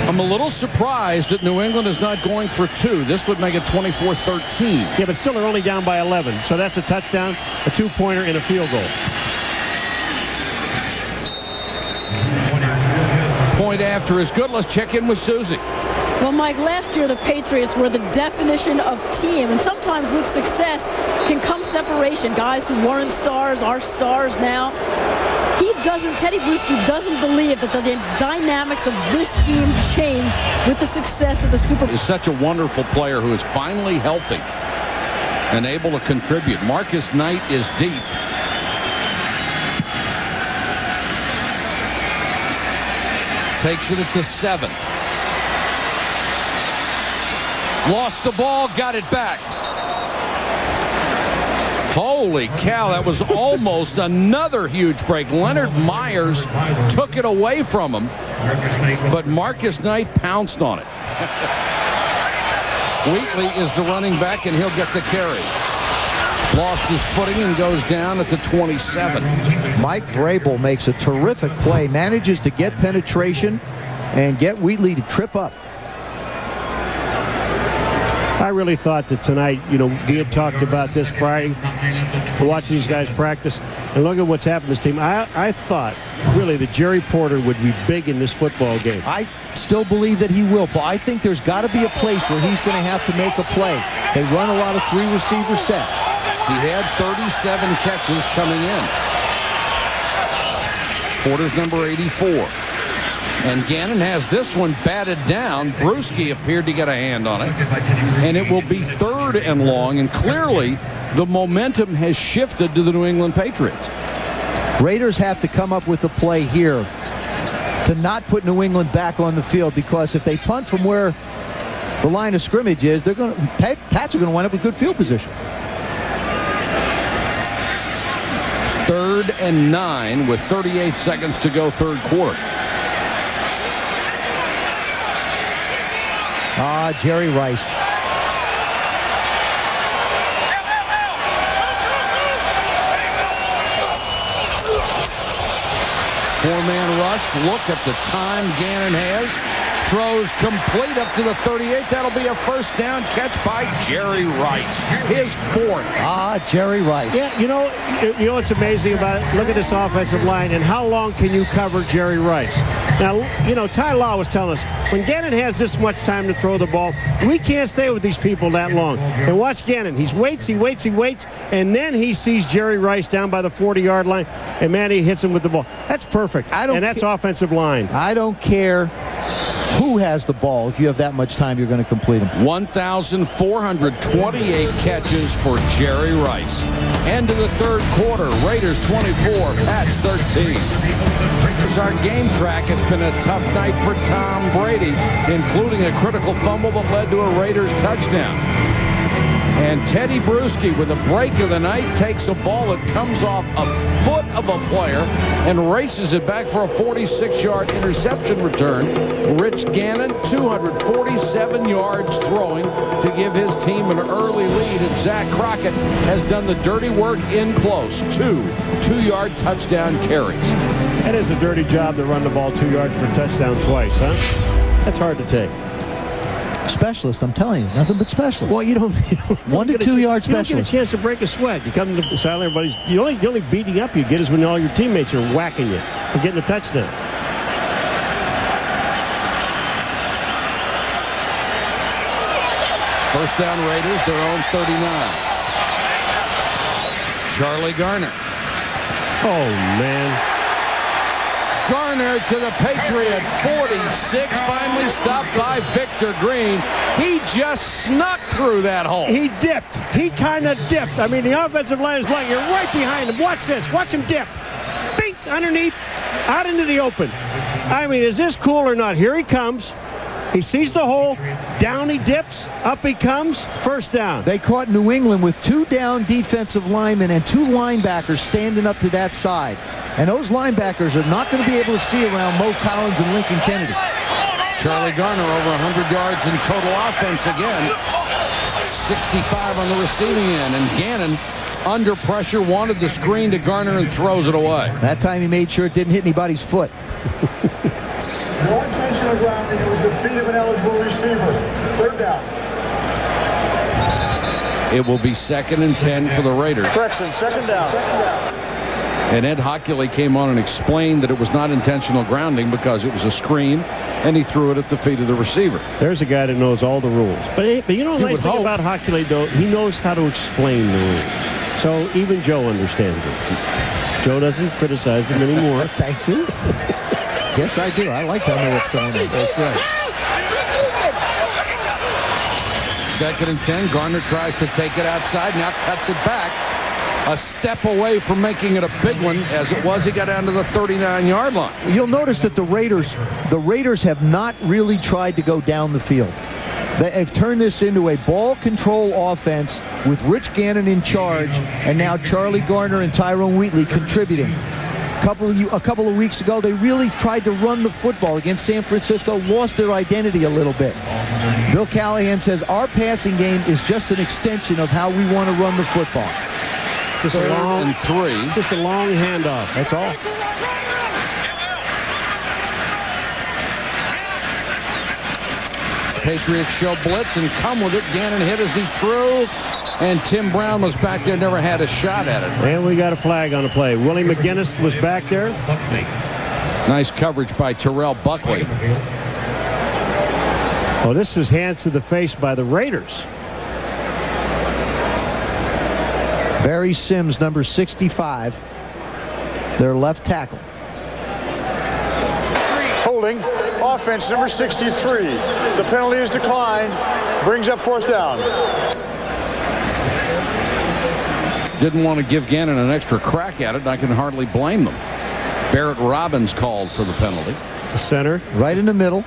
I'm a little surprised that New England is not going for two. This would make it 24-13. Yeah, but still they're only down by 11. So that's a touchdown, a two-pointer, and a field goal. Point after is good. Let's check in with Susie. Well, Mike, last year the Patriots were the definition of team, and sometimes with success can come separation. Guys who weren't stars are stars now. Teddy Bruschi doesn't believe that the dynamics of this team changed with the success of the Super Bowl. Is such a wonderful player who is finally healthy and able to contribute. Marcus Knight is deep. Takes it at the 7. Lost the ball, got it back. Holy cow, that was almost another huge break. Leonard Myers took it away from him, but Marcus Knight pounced on it. Wheatley is the running back, and he'll get the carry. Lost his footing and goes down at the 27. Mike Vrabel makes a terrific play, manages to get penetration and get Wheatley to trip up. I really thought that tonight, we had talked about this Friday. We're watching these guys practice, and look at what's happened to this team. I thought, really, that Jerry Porter would be big in this football game. I still believe that he will, but I think there's got to be a place where he's going to have to make a play. They run a lot of three-receiver sets. He had 37 catches coming in. Porter's number 84. And Gannon has this one batted down. Bruschi appeared to get a hand on it. And it will be 3rd and long. And clearly, the momentum has shifted to the New England Patriots. Raiders have to come up with a play here to not put New England back on the field, because if they punt from where the line of scrimmage is, Pats are going to wind up with good field position. 3rd and 9 with 38 seconds to go, third quarter. Jerry Rice. Four-man rush. Look at the time Gannon has. Throws complete up to the 38. That'll be a first down catch by Jerry Rice. His 4th. Jerry Rice. Yeah, you know what's amazing about it? Look at this offensive line, and how long can you cover Jerry Rice? Now, Ty Law was telling us, when Gannon has this much time to throw the ball, we can't stay with these people that long. And watch Gannon. He waits, and then he sees Jerry Rice down by the 40-yard line, and man, he hits him with the ball. That's perfect. And that's offensive line. I don't care who has the ball. If you have that much time, you're going to complete them. 1,428 catches for Jerry Rice. End of the third quarter. Raiders 24, Pats 13. Here's our game track. It's been a tough night for Tom Brady, including a critical fumble that led to a Raiders touchdown. And Teddy Bruschi, with a break of the night, takes a ball that comes off a foot of a player and races it back for a 46-yard interception return. Rich Gannon, 247 yards throwing to give his team an early lead. And Zach Crockett has done the dirty work in close. 2-yard touchdown carries. That is a dirty job to run the ball 2 yards for a touchdown twice, huh? That's hard to take. Specialist, I'm telling you, nothing but specialist. Well, you don't 1 to 2 yard specialist. You don't get a chance to break a sweat. You come to the sideline, everybody's the only beating up you get is when all your teammates are whacking you for getting a touchdown. First down, Raiders, their own 39. Charlie Garner. Oh man. Garner to the Patriot 46, finally stopped by Victor Green. He just snuck through that hole. He dipped. He kind of dipped. I mean, the offensive line is blank. You're right behind him. Watch this. Watch him dip. Bink, underneath, out into the open. I mean, is this cool or not? Here he comes. He sees the hole. Down he dips. Up he comes. First down. They caught New England with 2 down defensive linemen and 2 linebackers standing up to that side. And those linebackers are not going to be able to see around Mo Collins and Lincoln Kennedy. Charlie Garner over 100 yards in total offense again. 65 on the receiving end. And Gannon, under pressure, wanted the screen to Garner and throws it away. That time he made sure it didn't hit anybody's foot. No intentional grounding. It was the feet of an eligible receiver. Third down. It will be 2nd and 10 for the Raiders. Correction, second down. And Ed Hockley came on and explained that it was not intentional grounding because it was a screen, and he threw it at the feet of the receiver. There's a guy that knows all the rules. But you know the nice thing about Hockley, though? He knows how to explain the rules. So even Joe understands it. Joe doesn't criticize him anymore. Thank you. Yes, I do. I like to know what's going on. That's right. 2nd and 10. Garner tries to take it outside. Now cuts it back. A step away from making it a big one. As it was, he got down to the 39-yard line. You'll notice that the Raiders have not really tried to go down the field. They've turned this into a ball control offense with Rich Gannon in charge, and now Charlie Garner and Tyrone Wheatley contributing. A couple of weeks ago, they really tried to run the football against San Francisco, lost their identity a little bit. Bill Callahan says our passing game is just an extension of how we want to run the football. Just a long and 3. Just a long handoff. That's all. Patriots show blitz and come with it. Gannon hit as he threw. And Tim Brown was back there, never had a shot at it. And we got a flag on the play. Willie McGinnis was back there. Nice coverage by Terrell Buckley. Oh, this is hands to the face by the Raiders. Barry Sims, number 65, their left tackle. Holding, offense, number 63. The penalty is declined. Brings up 4th down. Didn't want to give Gannon an extra crack at it, and I can hardly blame them. Barrett Robbins called for the penalty. The center. Right in the middle.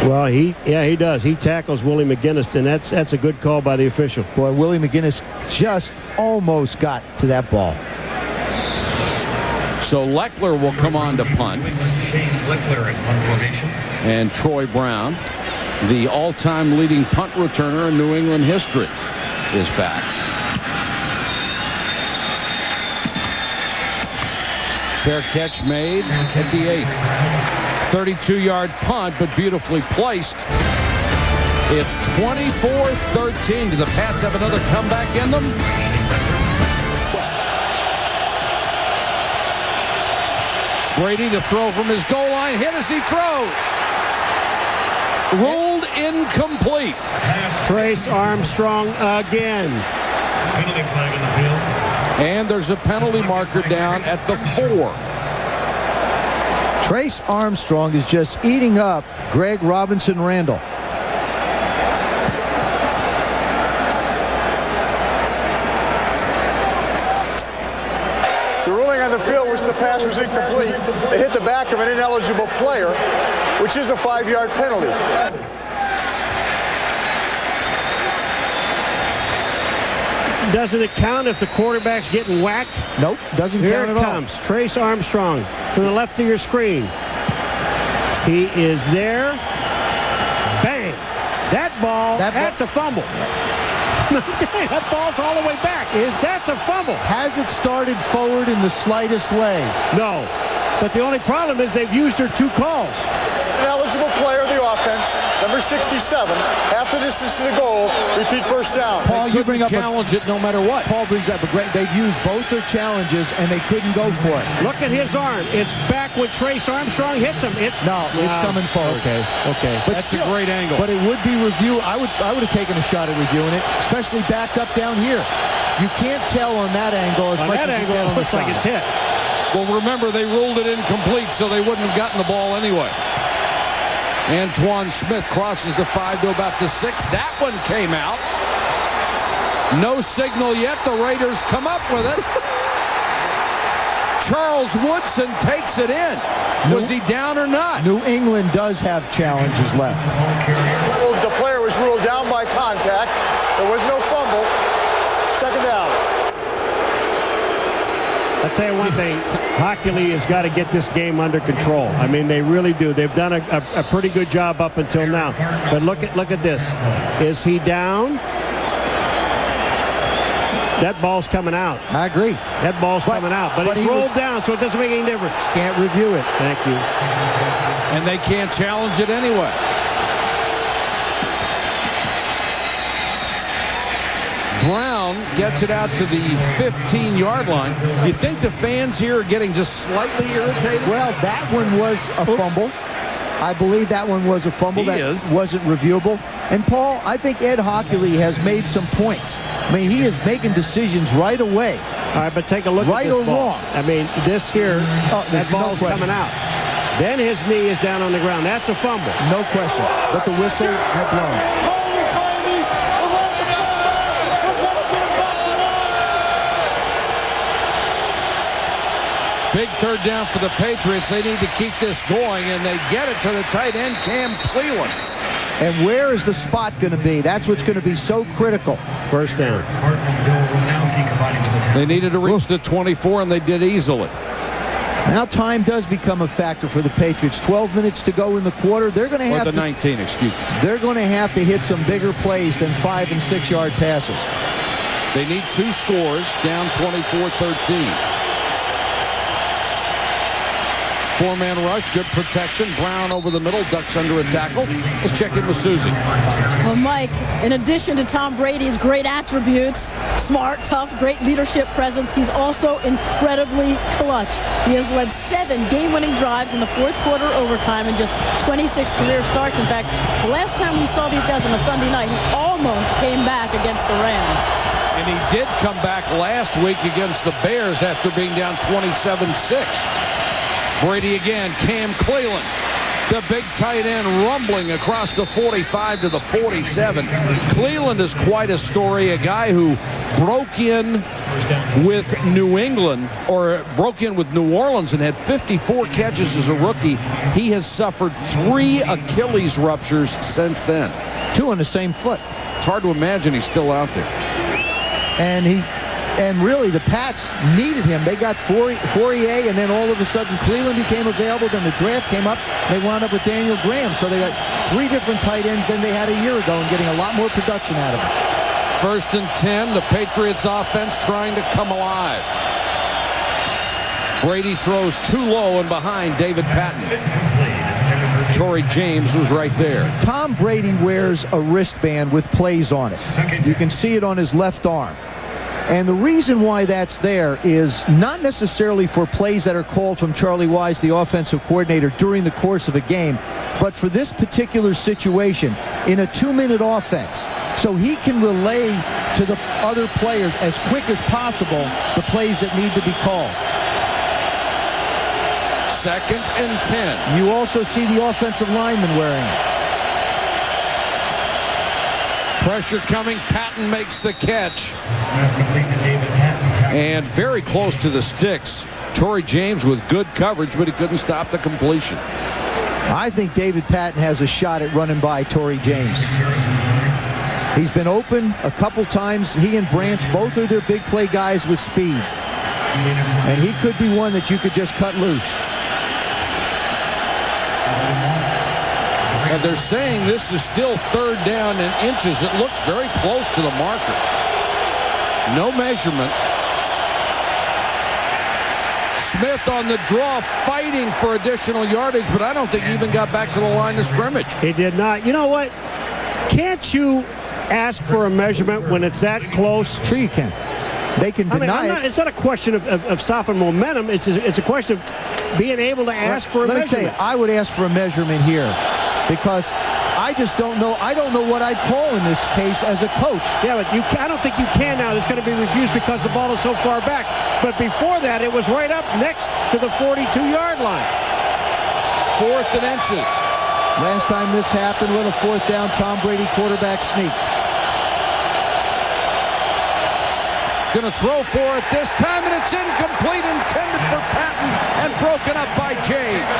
Well, he does. He tackles Willie McGinnis, and that's a good call by the official. Boy, Willie McGinnis just almost got to that ball. So Leckler will come on to punt. And Troy Brown, the all-time leading punt returner in New England history, is back. Fair catch made at the 8. 32-yard punt, but beautifully placed. It's 24-13. Do the Pats have another comeback in them? Brady to throw from his goal line. Hit as he throws. Ruled incomplete. Trace Armstrong again. Penalty flag on the field. And there's a penalty marker down at the 4. Trace Armstrong is just eating up Greg Robinson Randall. The ruling on the field was the pass was incomplete. It hit the back of an ineligible player, which is a 5-yard penalty. Doesn't it count if the quarterback's getting whacked? Nope, doesn't count at all. Here it comes. Trace Armstrong from the left of your screen. He is there. Bang. That ball, that's a fumble. That ball's all the way back. That's a fumble. Has it started forward in the slightest way? No. But the only problem is they've used their 2 calls. An eligible player of the offense, number 67. Half the distance to the goal. Repeat first down. Paul, you bring up challenge it no matter what. Paul brings up a great. They've used both their challenges and they couldn't go for it. Look at his arm. It's back when Trace Armstrong hits him. It's coming forward. Okay. But that's still a great angle. But it would be review. I would have taken a shot at reviewing it, especially backed up down here. You can't tell on that angle as much as you can on the side. Looks like it's hit. Well, remember, they ruled it incomplete, so they wouldn't have gotten the ball anyway. Antoine Smith crosses the 5 to about the 6. That one came out. No signal yet. The Raiders come up with it. Charles Woodson takes it in. Was he down or not? New England does have challenges left. The player was ruled down by contact. There was no fumble. Second down. I'll tell you one thing, Hockey Lee has got to get this game under control. I mean, they really do. They've done a pretty good job up until now. But look at this. Is he down? That ball's coming out. I agree. That ball's coming out. But he's rolled down, so it doesn't make any difference. Can't review it. Thank you. And they can't challenge it anyway. Brown gets it out to the 15-yard line. You think the fans here are getting just slightly irritated? Well, that one was a fumble. I believe that one was a fumble wasn't reviewable. And, Paul, I think Ed Hockley has made some points. I mean, he is making decisions right away. All right, but take a look at this ball. Right or wrong? I mean, this here, that ball's coming out. Then his knee is down on the ground. That's a fumble. No question. But the whistle had blown. Big third down for the Patriots. They need to keep this going, and they get it to the tight end, Cam Cleveland. And where is the spot going to be? That's what's going to be so critical. First down. They needed to reach the 24, and they did easily. Now time does become a factor for the Patriots. 12 minutes to go in the quarter. They're going to have to 19, excuse me. They're going to have to hit some bigger plays than 5- and 6-yard passes. They need 2 scores, down 24-13. 4-man rush, good protection. Brown over the middle, ducks under a tackle. Let's check in with Susie. Well, Mike, in addition to Tom Brady's great attributes, smart, tough, great leadership presence, he's also incredibly clutch. He has led 7 game-winning drives in the fourth quarter overtime and just 26 career starts. In fact, the last time we saw these guys on a Sunday night, he almost came back against the Rams. And he did come back last week against the Bears after being down 27-6. Brady again, Cam Cleveland, the big tight end rumbling across the 45 to the 47. Cleveland is quite a story, a guy who broke in with New England, or broke in with New Orleans and had 54 catches as a rookie. He has suffered 3 Achilles ruptures since then. 2 on the same foot. It's hard to imagine he's still out there. And really, the Pats needed him. They got Fourier, and then all of a sudden, Cleveland became available. Then the draft came up. They wound up with Daniel Graham. So they got 3 different tight ends than they had a year ago and getting a lot more production out of them. 1st and 10, the Patriots offense trying to come alive. Brady throws too low and behind David Patton. Torrey James was right there. Tom Brady wears a wristband with plays on it. You can see it on his left arm. And the reason why that's there is not necessarily for plays that are called from Charlie Wise, the offensive coordinator, during the course of a game, but for this particular situation in a 2-minute offense. So he can relay to the other players as quick as possible the plays that need to be called. 2nd and 10. You also see the offensive lineman wearing it. Pressure coming. Patton makes the catch. And very close to the sticks. Torrey James with good coverage, but he couldn't stop the completion. I think David Patton has a shot at running by Torrey James. He's been open a couple times. He and Branch, both are their big play guys with speed. And he could be one that you could just cut loose. And they're saying this is still 3rd down and inches. It looks very close to the marker. No measurement. Smith on the draw, fighting for additional yardage, but I don't think he even got back to the line of scrimmage. He did not. You know what? Can't you ask for a measurement when it's that close? Sure you can. They can deny it. It's not a question of stopping momentum. It's a question of being able to ask for a measurement. Let me tell you, I would ask for a measurement here because I I just don't know. I don't know what I'd call in this case as a coach. Yeah, but I don't think you can now. It's going to be refused because the ball is so far back. But before that, it was right up next to the 42-yard line. 4th and inches. Last time this happened with a 4th down, Tom Brady quarterback sneak. Going to throw for it this time, and it's incomplete, intended for Patton, and broken up by James.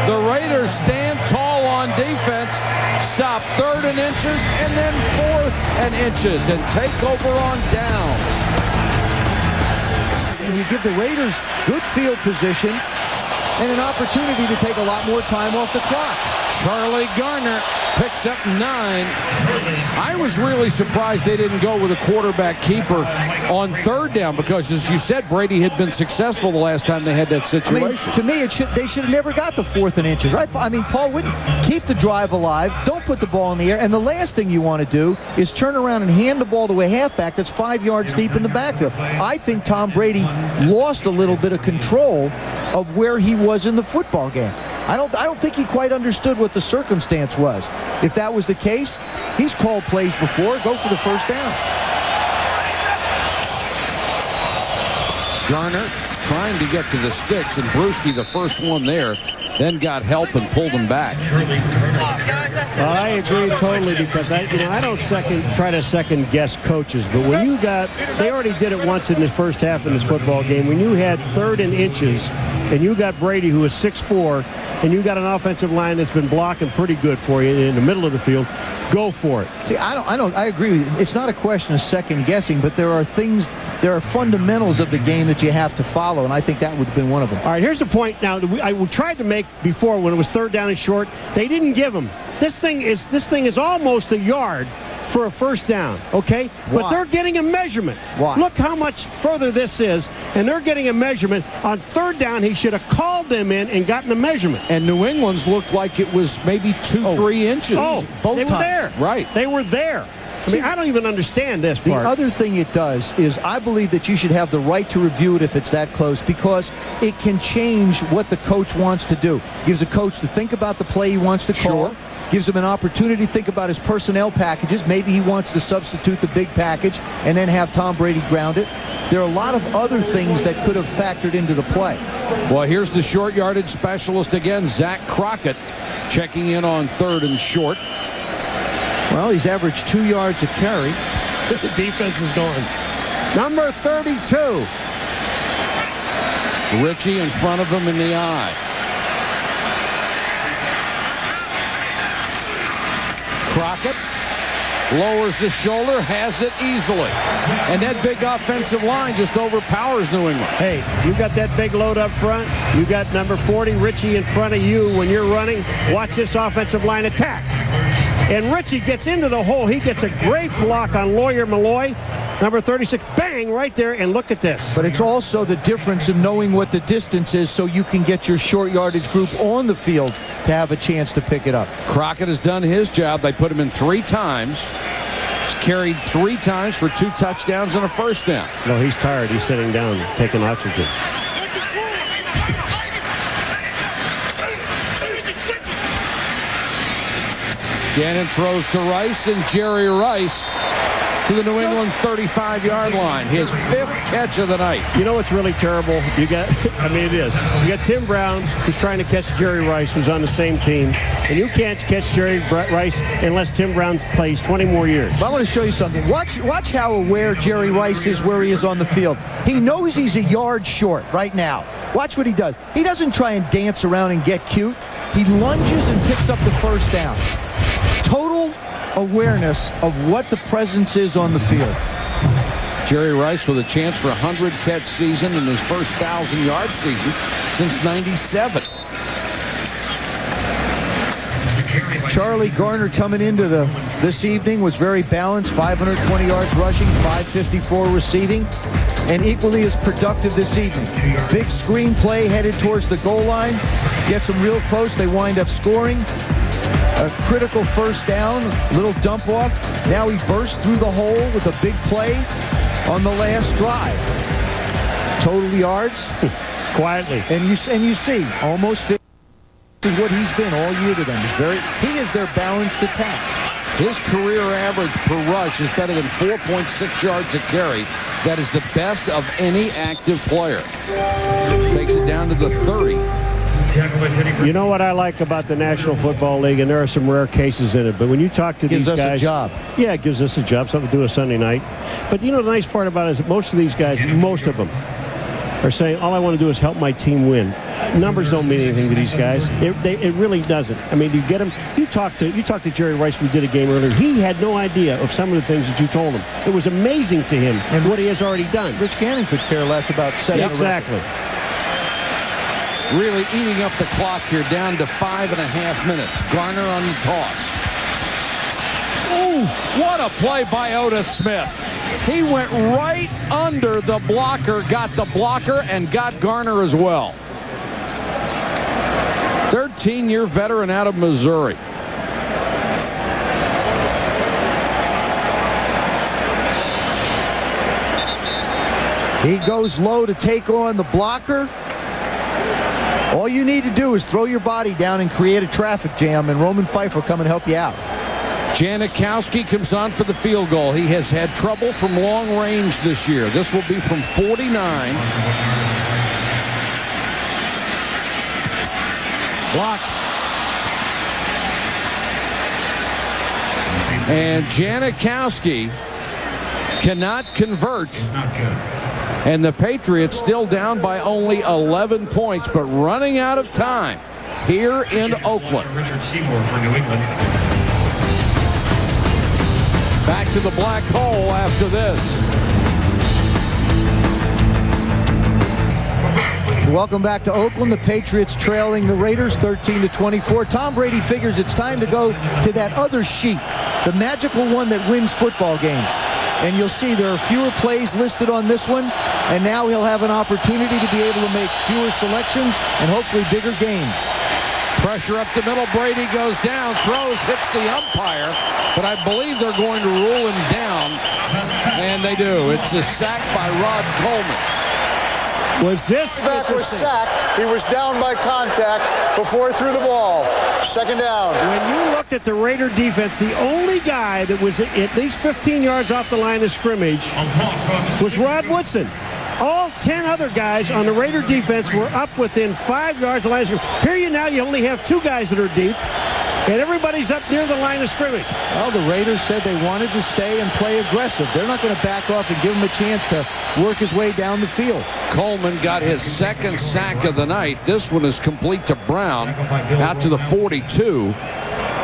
The Raiders stand tall on defense, stop 3rd and inches, and then 4th and inches, and take over on downs. And you give the Raiders good field position and an opportunity to take a lot more time off the clock. Charlie Garner picks up 9. I was really surprised they didn't go with a quarterback keeper on 3rd down because, as you said, Brady had been successful the last time they had that situation. I mean, to me, they should have never got the 4th and inches, right? I mean, Paul wouldn't keep the drive alive. Don't put the ball in the air. And the last thing you want to do is turn around and hand the ball to a halfback that's 5 yards deep in the backfield. I think Tom Brady lost a little bit of control of where he was in the football game. I don't think he quite understood what the circumstance was. If that was the case, he's called plays before. Go for the 1st down. Garner trying to get to the sticks, and Brewski, the first one there, then got help and pulled him back. Well, I agree totally because I don't try to second guess coaches, but when they already did it once in the first half in this football game. When you had 3rd and inches, and you got Brady, who is 6'4", and you got an offensive line that's been blocking pretty good for you in the middle of the field, go for it. See, I agree with you. It's not a question of second guessing, but there are fundamentals of the game that you have to follow, and I think that would have been one of them. All right, here's the point now that I tried to make before when it was 3rd down and short. They didn't give them. This thing is almost a yard for a 1st down, okay? Why? But they're getting a measurement. Why? Look how much further this is, and they're getting a measurement. On 3rd down, he should have called them in and gotten a measurement. And New England's looked like it was maybe 2-3 inches. Oh, they were there. Right. They were there. I mean, I don't even understand this part. The other thing it does is I believe that you should have the right to review it if it's that close because it can change what the coach wants to do. Gives a coach to think about the play he wants to call. Sure. Gives him an opportunity to think about his personnel packages. Maybe he wants to substitute the big package and then have Tom Brady ground it. There are a lot of other things that could have factored into the play. Well, here's the short yardage specialist again, Zach Crockett, checking in on 3rd and short. Well, he's averaged 2 yards a carry. The defense is going. Number 32. Richie in front of him in the eye. Crockett lowers the shoulder, has it easily. And that big offensive line just overpowers New England. Hey, you got that big load up front. You got number 40, Richie, in front of you when you're running. Watch this offensive line attack. And Richie gets into the hole. He gets a great block on Lawyer Malloy. Number 36, bang, right there, and look at this. But it's also the difference in knowing what the distance is so you can get your short yardage group on the field to have a chance to pick it up. Crockett has done his job. They put him in 3 times. He's carried 3 times for 2 touchdowns and a 1st down. No, he's tired. He's sitting down, taking oxygen. Gannon throws to Rice, and Jerry Rice to the New England 35-yard line. His 5th catch of the night. You know what's really terrible? It is. You got Tim Brown, who's trying to catch Jerry Rice, who's on the same team. And you can't catch Jerry Rice unless Tim Brown plays 20 more years. But I want to show you something. Watch how aware Jerry Rice is where he is on the field. He knows he's a yard short right now. Watch what he does. He doesn't try and dance around and get cute. He lunges and picks up the 1st down. Total awareness of what the presence is on the field. Jerry Rice with a chance for a 100-catch season in his first 1,000-yard season since '97. Charlie Garner coming into this evening was very balanced, 520 yards rushing, 554 receiving, and equally as productive this evening. Big screen play headed towards the goal line, gets them real close, they wind up scoring. A critical 1st down, little dump off. Now he bursts through the hole with a big play on the last drive. Total yards, Quietly. And you see, almost 50 is what he's been all year to them. He is their balanced attack. His career average per rush is better than 4.6 yards a carry. That is the best of any active player. Takes it down to the 30. You know what I like about the National Football League, and there are some rare cases in it, but when you talk to these guys... Gives us a job. Yeah, it gives us a job, something to do a Sunday night. But you know the nice part about it is that most of these guys, most of them, are saying, all I want to do is help my team win. Numbers don't mean anything to these guys. It really doesn't. I mean, you get them. You talk to Jerry Rice. We did a game earlier. He had no idea of some of the things that you told him. It was amazing to him and what he has already done. Rich Gannon could care less about setting exactly. Really eating up the clock here, down to 5.5 minutes. Garner on the toss. Ooh, what a play by Otis Smith. He went right under the blocker, got the blocker, and got Garner as well. 13-year veteran out of Missouri. He goes low to take on the blocker. All you need to do is throw your body down and create a traffic jam, and Roman Fife will come and help you out. Janikowski comes on for the field goal. He has had trouble from long range this year. This will be from 49. Blocked. And Janikowski cannot convert. And the Patriots still down by only 11 points, but running out of time here in Oakland. Richard Seymour for New England. Back to the black hole after this. Welcome back to Oakland. The Patriots trailing the Raiders 13-24. Tom Brady figures it's time to go to that other sheet, the magical one that wins football games. And you'll see there are fewer plays listed on this one, and now he'll have an opportunity to be able to make fewer selections and hopefully bigger gains. Pressure up the middle. Brady goes down, throws, hits the umpire, but I believe they're going to rule him down, and they do. It's a sack by Rod Coleman. Was this back was sacked? He was down by contact before he threw the ball. Second down. When you looked at the Raider defense, the only guy that was at least 15 yards off the line of scrimmage was Rod Woodson. All 10 other guys on the Raider defense were up within 5 yards of the line of scrimmage. Here you only have 2 guys that are deep, and everybody's up near the line of scrimmage. Well, the Raiders said they wanted to stay and play aggressive. They're not going to back off and give him a chance to work his way down the field. Coleman got his second sack of the night. This one is complete to Brown out to the 42.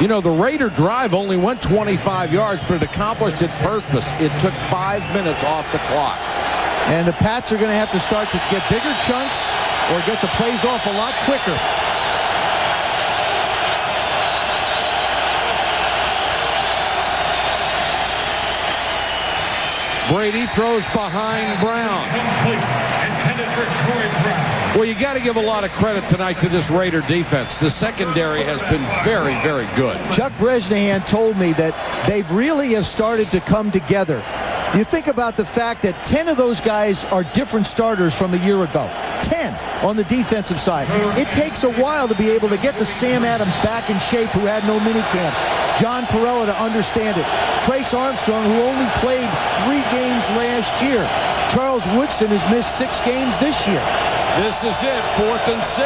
You know, the Raider drive only went 25 yards, but it accomplished its purpose. It took 5 minutes off the clock. And the Pats are going to have to start to get bigger chunks or get the plays off a lot quicker. Brady throws behind Brown. Well, you got to give a lot of credit tonight to this Raider defense. The secondary has been very, very good. Chuck Bresnahan told me that they really have started to come together. You think about the fact that 10 of those guys are different starters from a year ago. 10 on the defensive side. It takes a while to be able to get the Sam Adams back in shape who had no minicamps. John Perella to understand it. Trace Armstrong, who only played 3 games last year. Charles Woodson has missed 6 games this year. This is it, 4th and 6.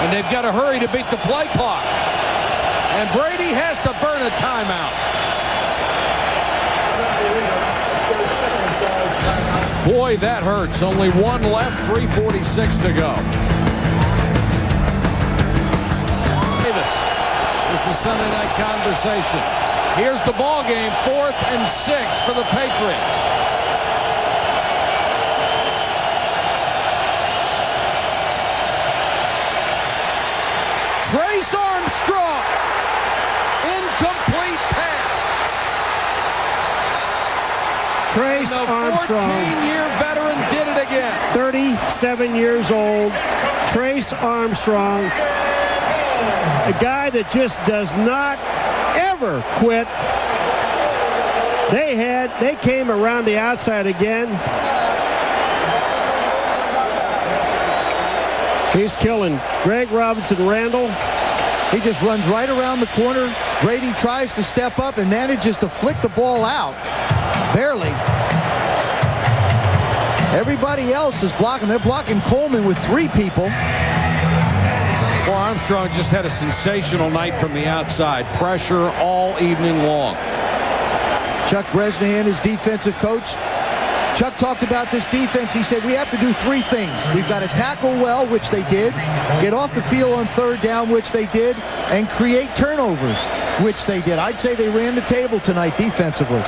And they've got to hurry to beat the play clock. And Brady has to burn a timeout. Boy, that hurts. Only 1 left, 3:46 to go. Davis is the Sunday night conversation. Here's the ball game, 4th and 6 for the Patriots. Trace Armstrong, incomplete pass. Trace Armstrong, 14-year veteran, did it again. 37 years old. Trace Armstrong, a guy that just does not ever quit. They came around the outside again. He's killing Greg Robinson Randall. He just runs right around the corner. Brady tries to step up and manages to flick the ball out. Barely. Everybody else is blocking. They're blocking Coleman with 3 people. Well, Armstrong just had a sensational night from the outside. Pressure all evening long. Chuck Bresnahan, his defensive coach. Chuck talked about this defense. He said, we have to do 3 things. We've got to tackle well, which they did, get off the field on 3rd down, which they did, and create turnovers, which they did. I'd say they ran the table tonight defensively.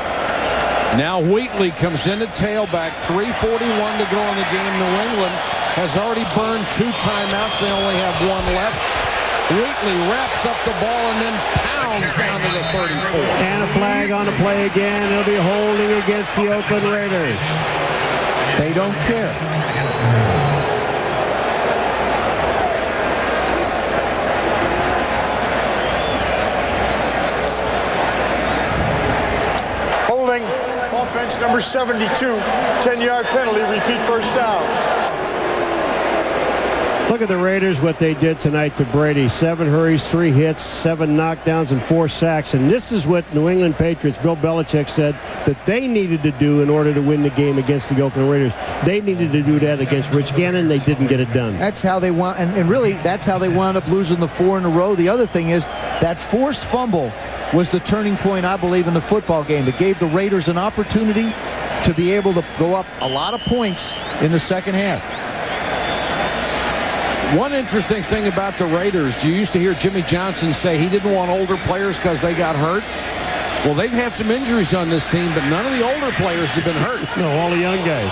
Now Wheatley comes in at tailback. 3:41 to go in the game. New England has already burned 2 timeouts. They only have 1 left. Wheatley wraps up the ball and then pounds down to the 34. And a flag on the play again. It'll be holding against the Oakland Raiders. They don't care. Holding, offense number 72, 10-yard penalty, repeat first down. Look at the Raiders, what they did tonight to Brady. 7 hurries, 3 hits, 7 knockdowns, and 4 sacks. And this is what New England Patriots, Bill Belichick, said that they needed to do in order to win the game against the Oakland Raiders. They needed to do that against Rich Gannon. They didn't get it done. That's how they want, and really, that's how they wound up losing the 4 in a row. The other thing is that forced fumble was the turning point, I believe, in the football game. It gave the Raiders an opportunity to be able to go up a lot of points in the second half. One interesting thing about the Raiders, you used to hear Jimmy Johnson say he didn't want older players because they got hurt. Well, they've had some injuries on this team, but none of the older players have been hurt. No, all the young guys.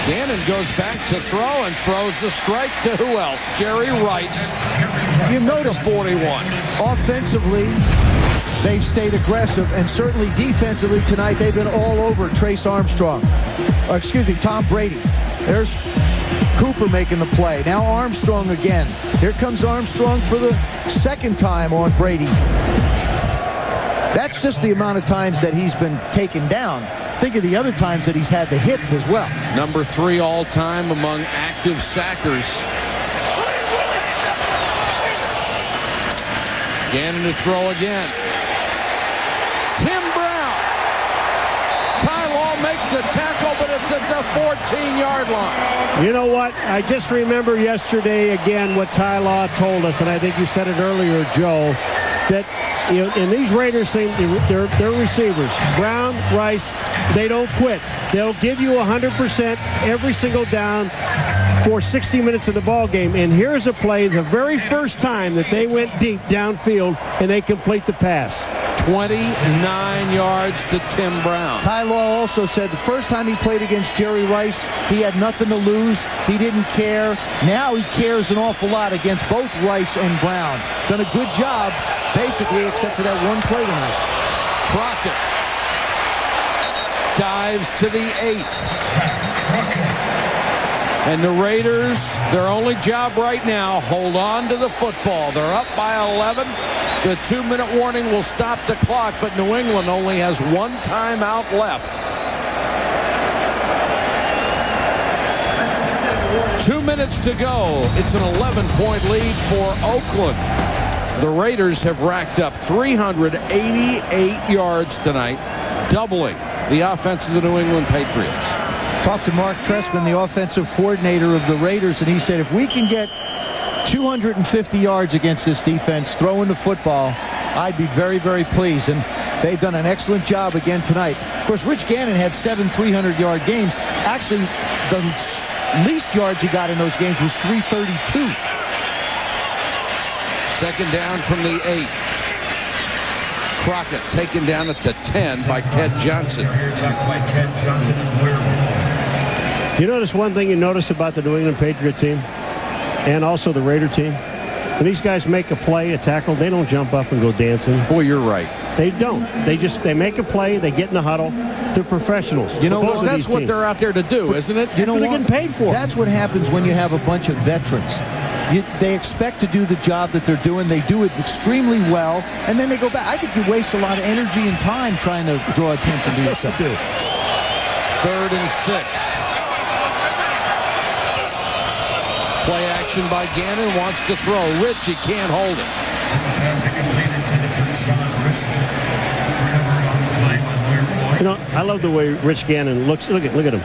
Gannon goes back to throw and throws a strike to who else? Jerry Rice. You've noticed 41. Offensively, they've stayed aggressive, and certainly defensively tonight, they've been all over Trace Armstrong. Tom Brady. There's Cooper making the play. Now Armstrong again. Here comes Armstrong for the 2nd time on Brady. That's just the amount of times that he's been taken down. Think of the other times that he's had the hits as well. Number 3 all-time among active sackers. Gannon to throw again. Tim Brown. Ty Law makes the tackle, but it's at the 14-yard line. You know what? I just remember yesterday again what Ty Law told us, and I think you said it earlier, Joe, that in these Raiders thing, they're receivers. Brown, Rice, they don't quit. They'll give you 100% every single down for 60 minutes of the ball game. And here's a play, the very first time that they went deep downfield and they complete the pass. 29 yards to Tim Brown. Ty Law also said the first time he played against Jerry Rice, he had nothing to lose. He didn't care. Now he cares an awful lot against both Rice and Brown. Done a good job, basically, except for that one play tonight. Crockett dives to the 8. And the Raiders, their only job right now, hold on to the football. They're up by 11. The 2-minute warning will stop the clock, but New England only has 1 timeout left. 2 minutes to go. It's an 11-point lead for Oakland. The Raiders have racked up 388 yards tonight, doubling the offense of the New England Patriots. Talked to Mark Trestman, the offensive coordinator of the Raiders, and he said if we can get 250 yards against this defense throwing the football, I'd be very, very pleased. And they've done an excellent job again tonight. Of course, Rich Gannon had 7 300-yard games. Actually, the least yards he got in those games was 332. 2nd down from the 8. Crockett taken down at the 10 by Ted Johnson. You notice one thing you notice about the New England Patriot team and also the Raider team? When these guys make a play, a tackle, they don't jump up and go dancing. Boy, you're right. They don't. They make a play, they get in the huddle. They're professionals. You know what? That's what they're out there to do, isn't it? You know what they're getting paid for. That's what happens when you have a bunch of veterans. They expect to do the job that they're doing. They do it extremely well, and then they go back. I think you waste a lot of energy and time trying to draw attention to yourself. 3rd and 6. motion by Gannon, wants to throw. Richie can't hold it. You know, I love the way Rich Gannon looks. Look at him.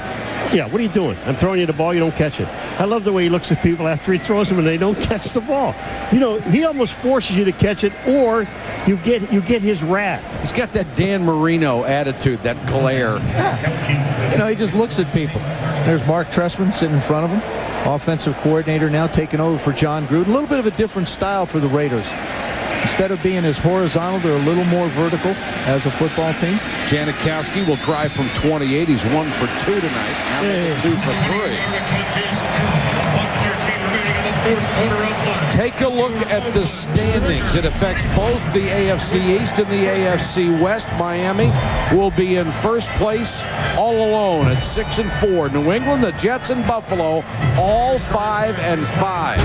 Yeah, what are you doing? I'm throwing you the ball, you don't catch it. I love the way he looks at people after he throws them and they don't catch the ball. You know, he almost forces you to catch it, or you get his wrath. He's got that Dan Marino attitude, that glare. You know, he just looks at people. There's Mark Trestman sitting in front of him, offensive coordinator now taking over for John Gruden. A little bit of a different style for the Raiders. Instead of being as horizontal, they're a little more vertical as a football team. Janikowski will drive from 28. He's 1 for 2 tonight. Now 2 for 3. Take a look at the standings. It affects both the AFC East and the AFC West. Miami will be in first place all alone at 6-4. New England, the Jets, and Buffalo all 5-5.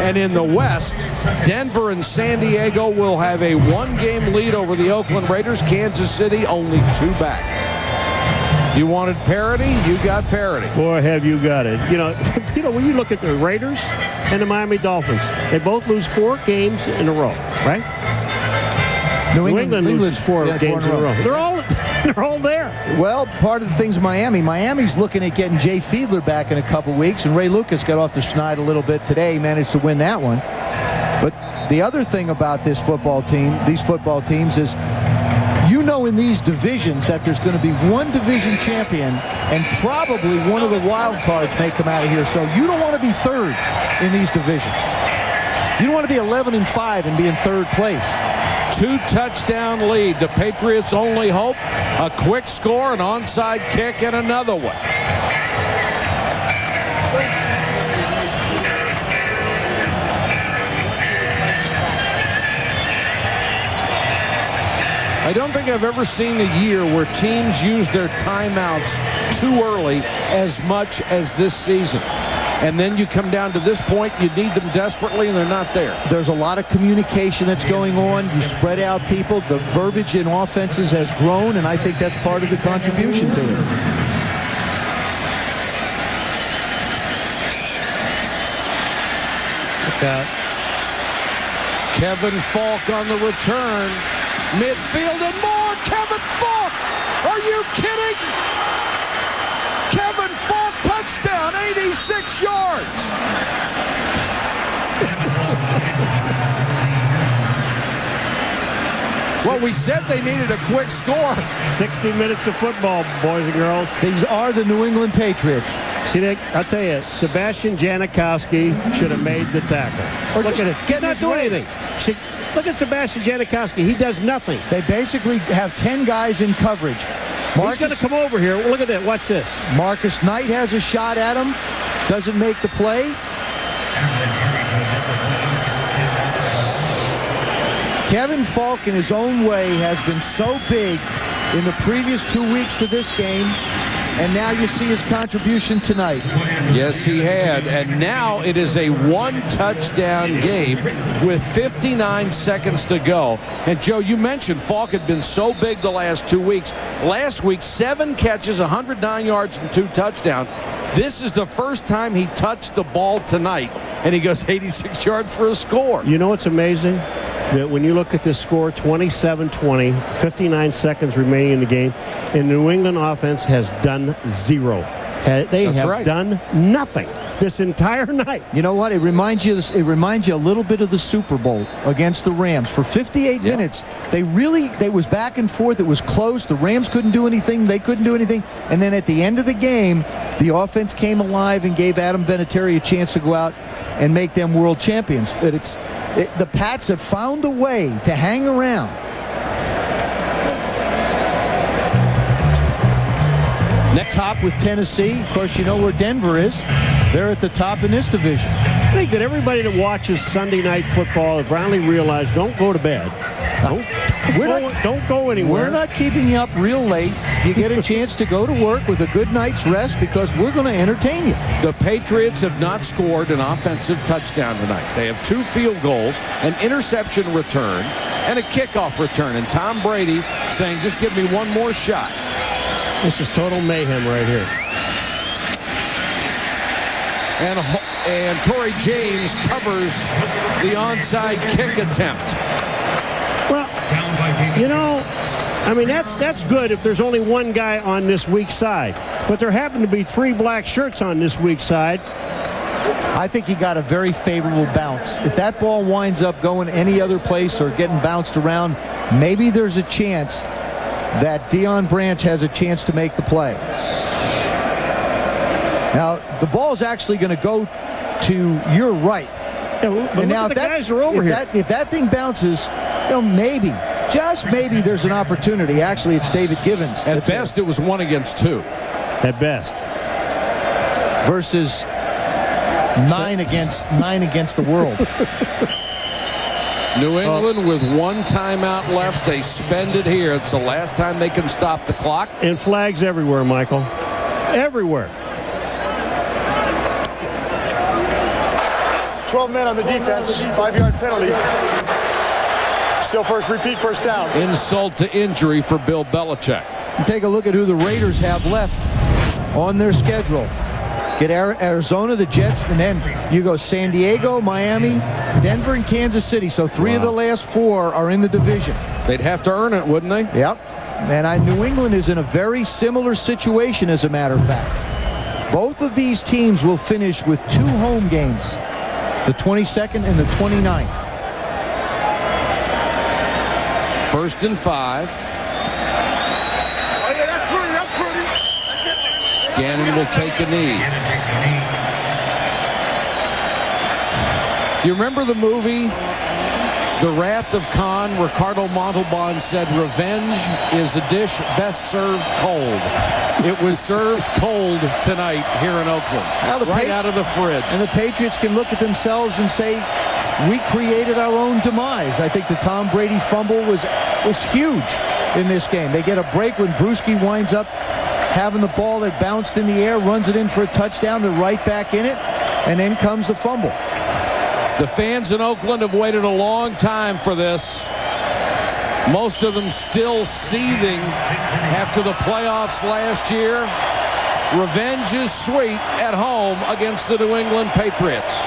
And in the West, Denver and San Diego will have a 1-game lead over the Oakland Raiders. Kansas City only 2 back. You wanted parity, you got parity. Boy, have you got it. You know, when you look at the Raiders and the Miami Dolphins, they both lose 4 games in a row, right? New England loses 4 games in a row. They're all there. Well, part of the things in Miami's looking at getting Jay Fiedler back in a couple weeks, and Ray Lucas got off the schneid a little bit today. He managed to win that one. But the other thing about these football teams is, you know, in these divisions that there's going to be one division champion, and probably one of the wild cards may come out of here. So you don't want to be third in these divisions. You don't want to be 11-5 and be in third place. 2-touchdown lead. The Patriots' only hope, a quick score, an onside kick, and another one. I don't think I've ever seen a year where teams use their timeouts too early as much as this season. And then you come down to this point, you need them desperately, and they're not there. There's a lot of communication that's going on. You spread out people. The verbiage in offenses has grown, and I think that's part of the contribution to it. Look out. Kevin Falk on the return. Midfield and more. Kevin Falk. Are you kidding? Kevin Falk, touchdown, 86 yards. Well, we said they needed a quick score. 60 minutes of football, boys and girls. These are the New England Patriots. See, Nick, I'll tell you, Sebastian Janikowski should have made the tackle. Look at it. He's not doing anything. Look at Sebastian Janikowski. He does nothing. They basically have 10 guys in coverage. He's going to come over here. Look at that. Watch this. Marcus Knight has a shot at him. Doesn't make the play. Kevin Falk, in his own way, has been so big in the previous 2 weeks to this game. And now you see his contribution tonight. Yes, he had. And now it is a 1-touchdown game with 59 seconds to go. And, Joe, you mentioned Falk had been so big the last 2 weeks. Last week, 7 catches, 109 yards, and 2 touchdowns. This is the first time he touched the ball tonight, and he goes 86 yards for a score. You know what's amazing? That when you look at this score, 27-20, 59 seconds remaining in the game, and the New England offense has done 0. They have done nothing this entire night. You know what? It reminds you a little bit of the Super Bowl against the Rams. For 58 minutes, they was back and forth. It was close. The Rams couldn't do anything. They couldn't do anything. And then at the end of the game, the offense came alive and gave Adam Vinatieri a chance to go out and make them world champions. But the Pats have found a way to hang around. Next top with Tennessee. Of course, you know where Denver is. They're at the top in this division. I think that everybody that watches Sunday Night Football have finally realized, don't go to bed. Don't go anywhere. We're not keeping you up real late. You get a chance to go to work with a good night's rest because we're going to entertain you. The Patriots have not scored an offensive touchdown tonight. They have 2 field goals, an interception return, and a kickoff return. And Tom Brady saying, just give me one more shot. This is total mayhem right here. And and Torrey James covers the onside kick attempt. Well, you know, I mean, that's good if there's only one guy on this weak side. But there happen to be 3 black shirts on this weak side. I think he got a very favorable bounce. If that ball winds up going any other place or getting bounced around, maybe there's a chance that Deion Branch has a chance to make the play. Now, the ball's actually going to go to your right. Yeah, but and now the guys are over here. If that thing bounces, you know, maybe, just maybe there's an opportunity. Actually, it's David Givens. At best, it was 1 against 2. At best. Versus 9 against the world. New England with 1 timeout left. They spend it here. It's the last time they can stop the clock. And flags everywhere, Michael. Everywhere. 12 men on the defense, 5-yard penalty. Still repeat first down. Insult to injury for Bill Belichick. And take a look at who the Raiders have left on their schedule. Get Arizona, the Jets, and then you go San Diego, Miami, Denver, and Kansas City. So 3 of the last 4 are in the division. They'd have to earn it, wouldn't they? Yep. And New England is in a very similar situation, as a matter of fact. Both of these teams will finish with 2 home games, the 22nd and the 29th. 1st and 5. Gannon will take a knee. You remember the movie The Wrath of Khan? Ricardo Montalban said, "Revenge is a dish best served cold." It was served cold tonight here in Oakland, right out of the fridge. And the Patriots can look at themselves and say, we created our own demise. I think the Tom Brady fumble was huge in this game. They get a break when Brewski winds up having the ball that bounced in the air, runs it in for a touchdown. They're right back in it, and then comes the fumble. The fans in Oakland have waited a long time for this. Most of them still seething after the playoffs last year. Revenge is sweet at home against the New England Patriots.